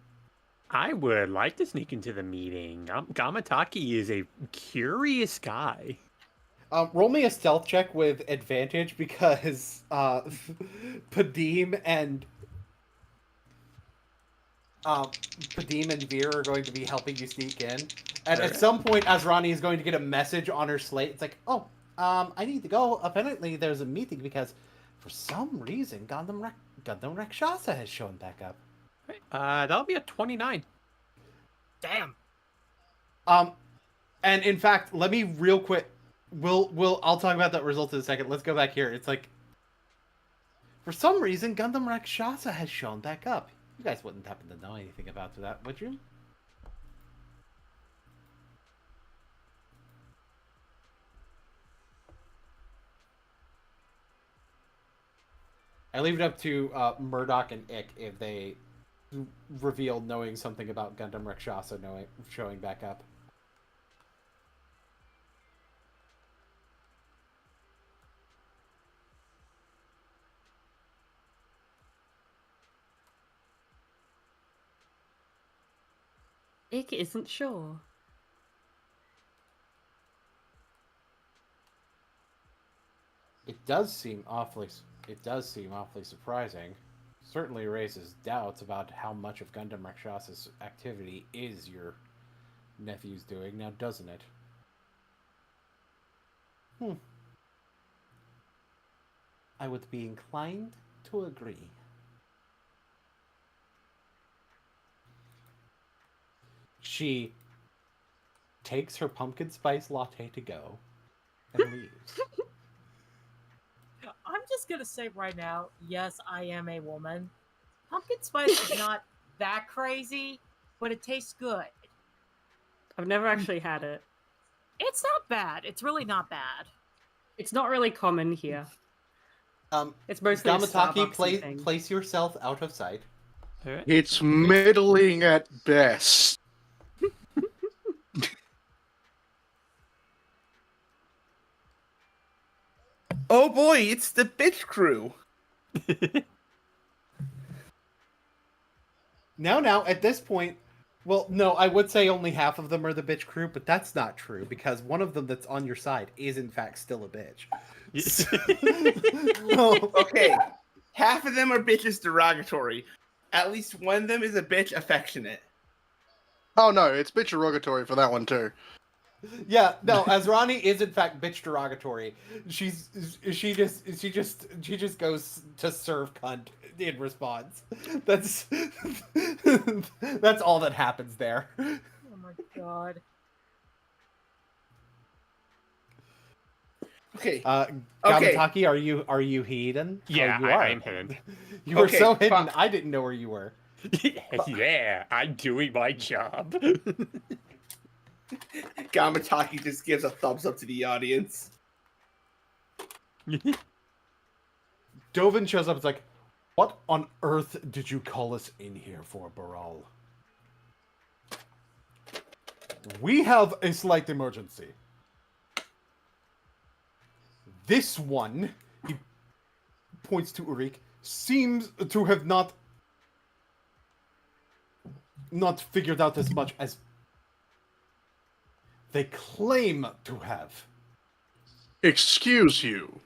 I would like to sneak into the meeting. Gamataki is a curious guy. Roll me a stealth check with advantage because Padim and Veer are going to be helping you sneak in. And at some point, Azrani is going to get a message on her slate. It's like, oh, I need to go. Apparently, there's a meeting because for some reason, Gundam Rakshasa has shown back up. That'll be a 29. Damn. And in fact, let me real quick. I'll talk about that result in a second. Let's go back here. It's like, for some reason, Gundam Rakshasa has shown back up. You guys wouldn't happen to know anything about that, would you? I leave it up to Murdoch and Ick if they reveal knowing something about Gundam Rakshasa showing back up. Ick isn't sure. It does seem awfully surprising. Certainly raises doubts about how much of Gundam Rakshasa's activity is your nephew's doing, now doesn't it? I would be inclined to agree. She takes her pumpkin spice latte to go and leaves. I'm just gonna say right now, yes, I am a woman. Pumpkin spice is not that crazy, but it tastes good. I've never actually had it. It's not bad. It's really not bad. It's not really common here. It's mostly Gamataki, Starbucks place yourself out of sight. It's middling at best. Oh boy, it's the bitch crew. Now, at this point, well, no, I would say only half of them are the bitch crew, but that's not true, because one of them that's on your side is, in fact, still a bitch. Okay, half of them are bitches derogatory. At least one of them is a bitch affectionate. Oh no, it's bitch derogatory for that one too. Yeah, no, Azrani is in fact bitch derogatory. She just goes to serve cunt in response. That's that's all that happens there. Oh my god. Okay. Gamataki, are you hidden? Yeah, you are. I'm hidden. You were so hidden, I didn't know where you were. Yeah, I'm doing my job. Gamataki just gives a thumbs up to the audience. Dovin shows up. It's like, what on earth did you call us in here for, Baral? We have a slight emergency. This one, he points to Urik, seems to have not figured out as much as they claim to have. Excuse you.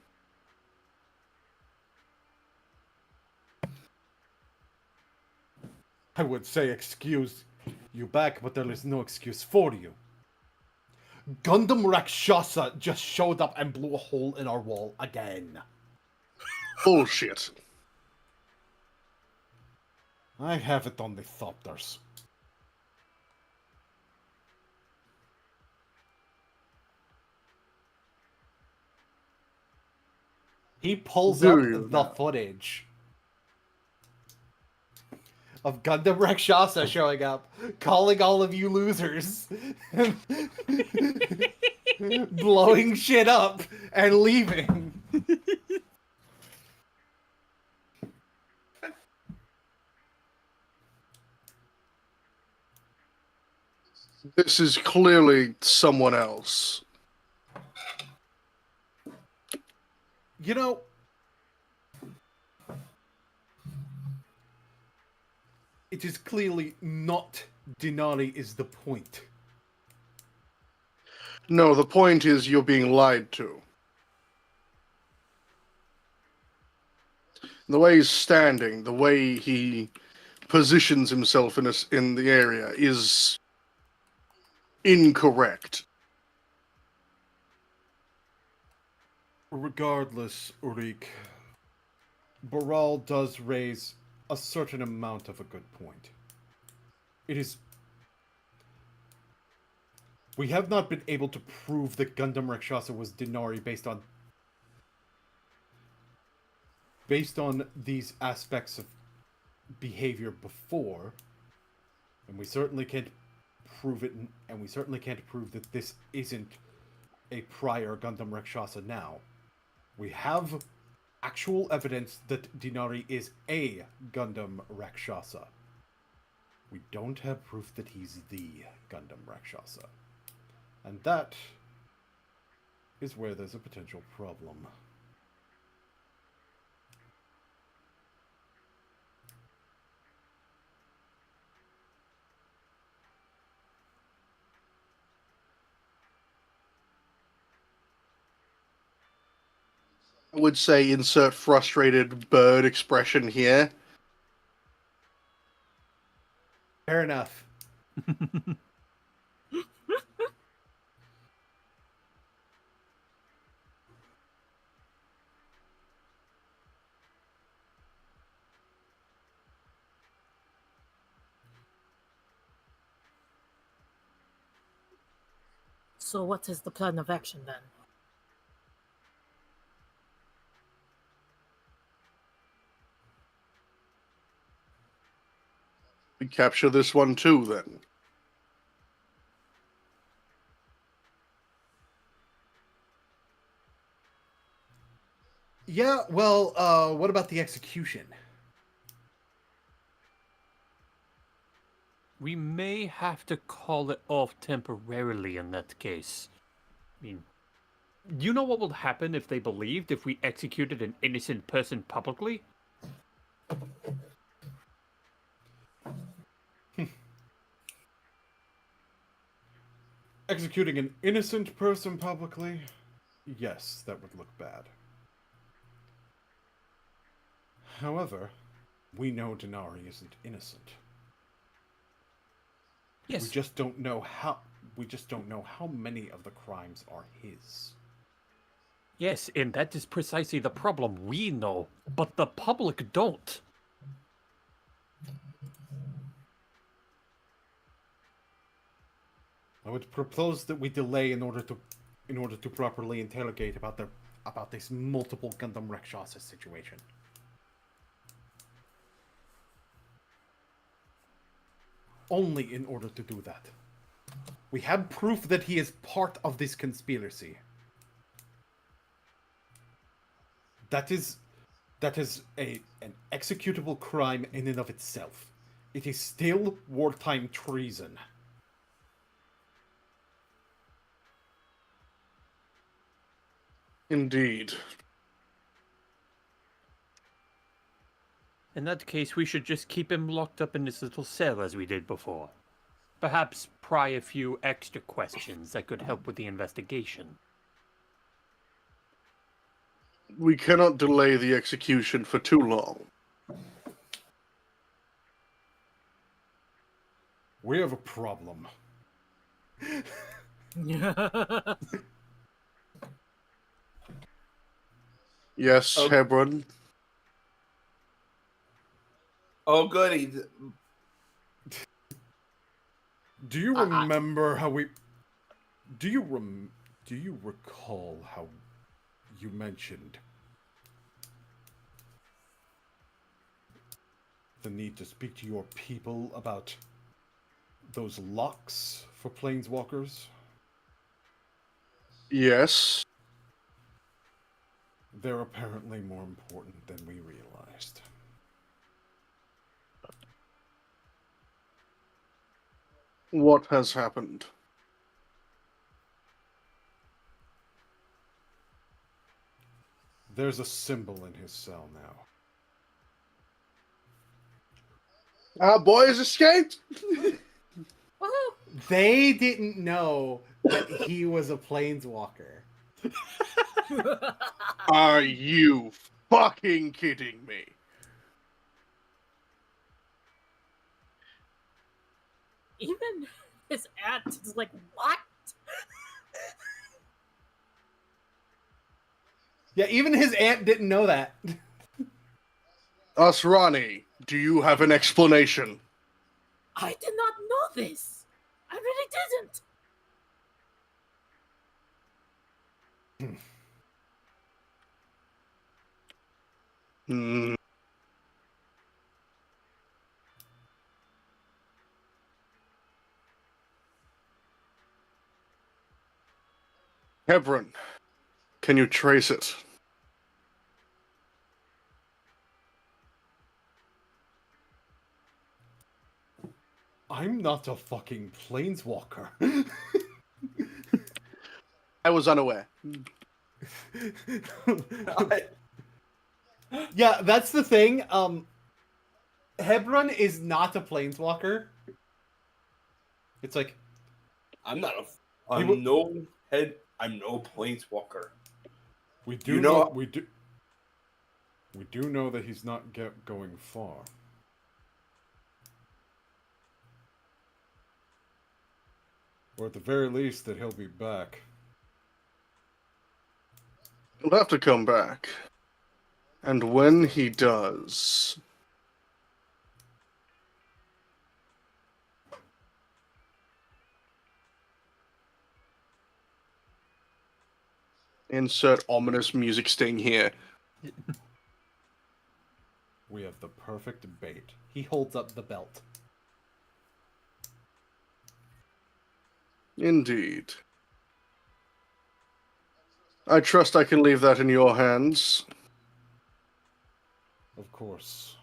I would say excuse you back, but there is no excuse for you. Gundam Rakshasa just showed up and blew a hole in our wall again. Bullshit. I have it on the Thopters. He pulls Do up you the now? footage of Gundam Rakshasa showing up, calling all of you losers, blowing shit up, and leaving. This is clearly someone else. You know, it is clearly not Denali is the point. No, the point is you're being lied to. The way he's standing, the way he positions himself in the area is incorrect. Regardless, Ulrich, Baral does raise a certain amount of a good point. It is... We have not been able to prove that Gundam Rakshasa was Denari based on these aspects of behavior before, and we certainly can't prove it, and we certainly can't prove that this isn't a prior Gundam Rakshasa now. We have actual evidence that Denari is a Gundam Rakshasa. We don't have proof that he's the Gundam Rakshasa. And that is where there's a potential problem. I would say insert frustrated bird expression here. Fair enough. So what is the plan of action then? We capture this one too, then. Yeah, well, what about the execution? We may have to call it off temporarily in that case. I mean, you know what would happen if they believed if we executed an innocent person publicly? Executing an innocent person publicly? Yes, that would look bad. However, we know Denari isn't innocent. Yes. We just don't know how many of the crimes are his. Yes, and that is precisely the problem. We know, but the public don't. I would propose that we delay in order to properly interrogate about this multiple Gundam Rakshasa situation. Only in order to do that. We have proof that he is part of this conspiracy. That is an executable crime in and of itself. It is still wartime treason. Indeed. In that case, we should just keep him locked up in this little cell as we did before. Perhaps pry a few extra questions that could help with the investigation. We cannot delay the execution for too long. We have a problem. Yes, Oh. Hebron. Oh, goody. Do you remember how we? Do you recall how you mentioned the need to speak to your people about those locks for planeswalkers? Yes. They're apparently more important than we realized. What has happened? There's a symbol in his cell now. Our boys escaped? They didn't know that he was a planeswalker. Are you fucking kidding me? Even his aunt is like, what? Yeah, even his aunt didn't know that. Asrani, do you have an explanation? I did not know this. I really didn't. Hmm. Hebron, can you trace it? I'm not a fucking planeswalker. I was unaware. Yeah, that's the thing. Hebron is not a planeswalker. It's like I'm not a. He I'm w- no head. I'm no planeswalker. We do You know, know- we do know that he's not going far. Or at the very least that he'll be back. He'll have to come back. And when he does... Insert ominous music sting here. We have the perfect bait. he holds up the belt. Indeed. I trust I can leave that in your hands. Of course.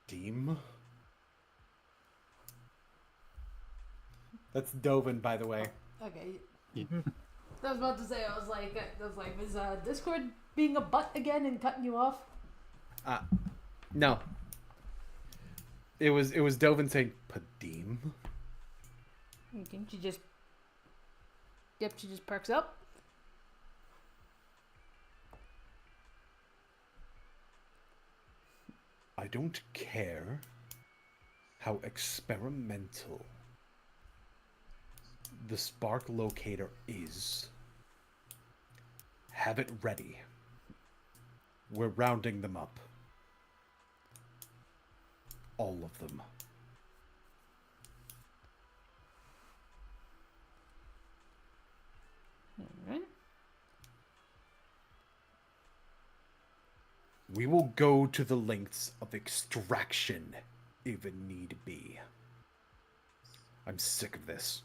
Deem? That's Dovin, by the way. Okay. I was about to say, I was like, is Discord being a butt again and cutting you off? No. It was Dovin saying Padim. Okay, she just. Yep, she just perks up. I don't care how experimental the spark locator is. Have it ready. We're rounding them up. All of them. Alright. We will go to the lengths of extraction, if need be. I'm sick of this.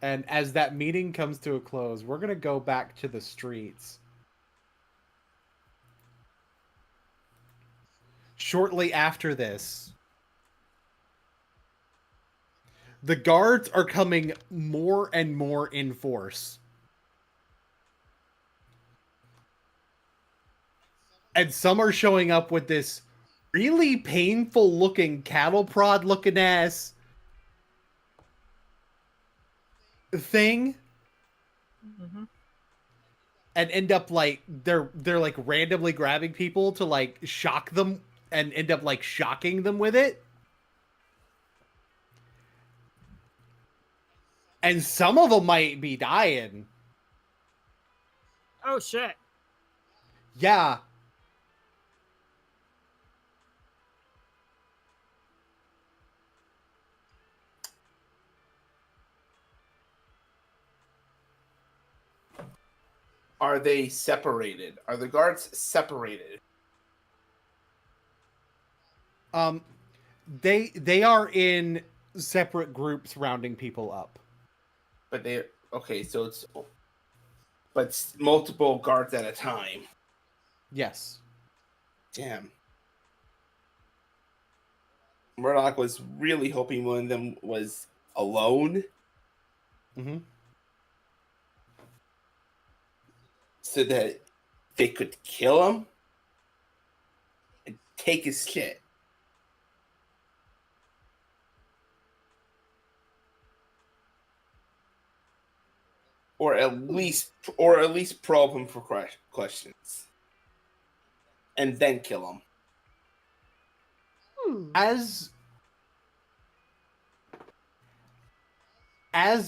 And as that meeting comes to a close, we're going to go back to the streets. Shortly after this, the guards are coming more and more in force. And some are showing up with this really painful looking cattle prod looking ass thing. Mm-hmm. And end up like they're like randomly grabbing people to like shock them and end up like shocking them with it. And some of them might be dying. Oh shit. Yeah. Are they separated? Are the guards separated? They are in separate groups rounding people up. But they so it's multiple guards at a time. Yes. Damn. Murdoch was really hoping one of them was alone. Mm-hmm. So that they could kill him and take his shit. Or at least probe him for questions. And then kill him. As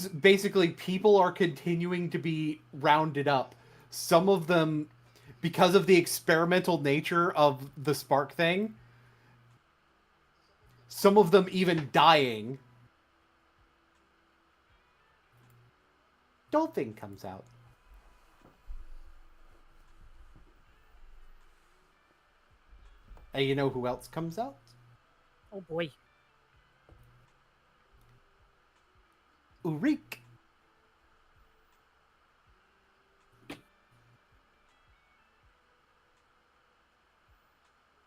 basically people are continuing to be rounded up, some of them, because of the experimental nature of the spark thing, some of them even dying, Dolphin comes out. And you know who else comes out? Oh boy. Ulrich.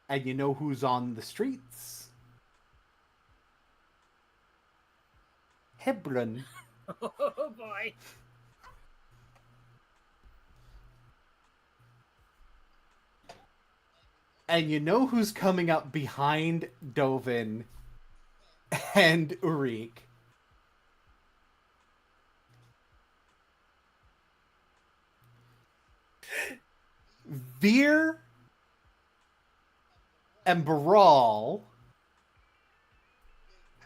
And you know who's on the streets? Hebron. Oh boy. And you know who's coming up behind Dovin and Ulrich? Veer and Baral,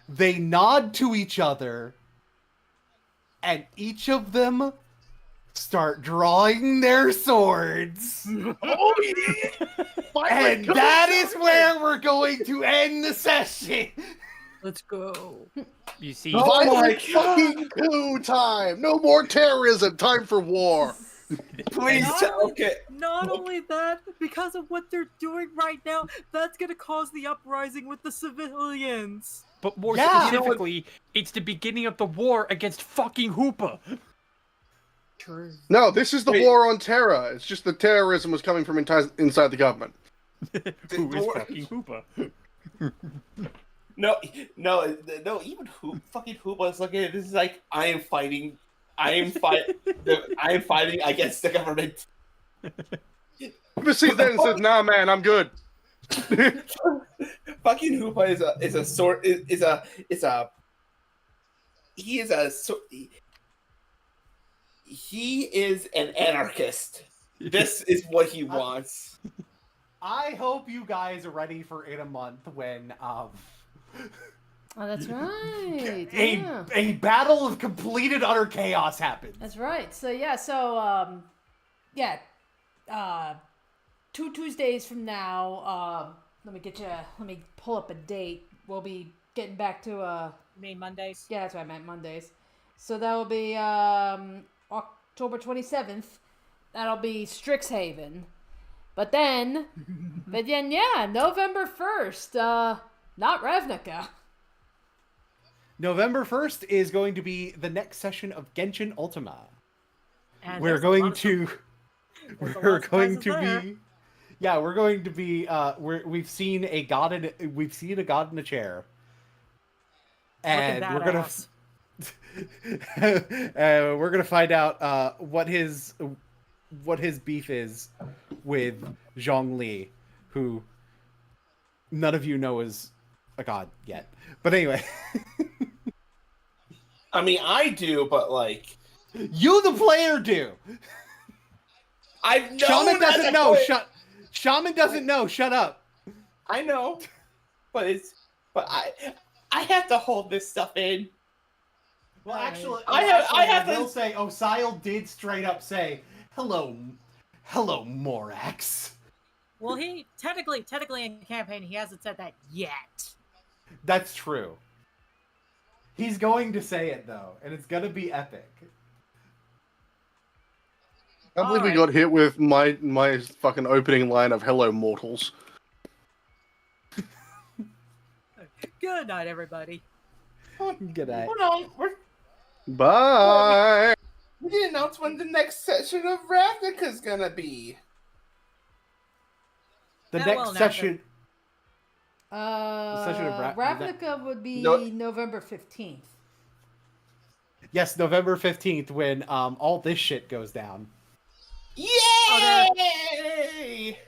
they nod to each other, and each of them start drawing their swords. Oh yeah! And that is where we're going to end the session. Let's go. You see, Violent fucking coup time! No more terrorism! Time for war! Please, okay. Not only that, because of what they're doing right now, that's gonna cause the uprising with the civilians. but more Yeah. specifically, it's the beginning of the war against fucking Hoopa. True. No, this is the Wait. war on terror. It's just the terrorism was coming from inside the government. Who is fucking Hoopa? No, even fucking Hoopa's looking at this is like, I am fighting against the government. But see, then says, "Nah, man, I'm good." Fucking Hoopa he is an anarchist. This is what he wants. I hope you guys are ready for in a month when Oh, that's right. a Yeah. a battle of complete and utter chaos happens. That's right. So yeah, 2 Tuesdays from now, let me pull up a date. We'll be getting back to You mean Mondays? yeah, that's what I meant, Mondays. So that will be October 27th. That'll be Strixhaven. But then yeah, November 1st, not Ravnica. November 1st is going to be the next session of Genshin Ultima. And We're there's a going lot of to there's a lot we're of going surprises to there. be yeah, we're going to be we've seen a god in a chair. And Looking we're gonna badass. we're gonna find out what his beef is with Zhongli, who none of you know is a god yet. But anyway. I mean, I do, but like... You, the player, do! I've known Shaman doesn't know! Shaman doesn't I- know! Shut up! I know, but I have to hold this stuff in. Well, actually, I will to say Osile did straight up say, hello, Morax. Well, he technically in campaign he hasn't said that yet. That's true. He's going to say it, though, and it's gonna be epic. I believe we got hit with my fucking opening line of "Hello, mortals." Good night, everybody. Good night. Hold on, Bye. we didn't announce when the next session of Ravnica is gonna be. The Yeah, next well, now session. Session of Ravnica would be No- November 15th. Yes, November 15th, when all this shit goes down. Yay!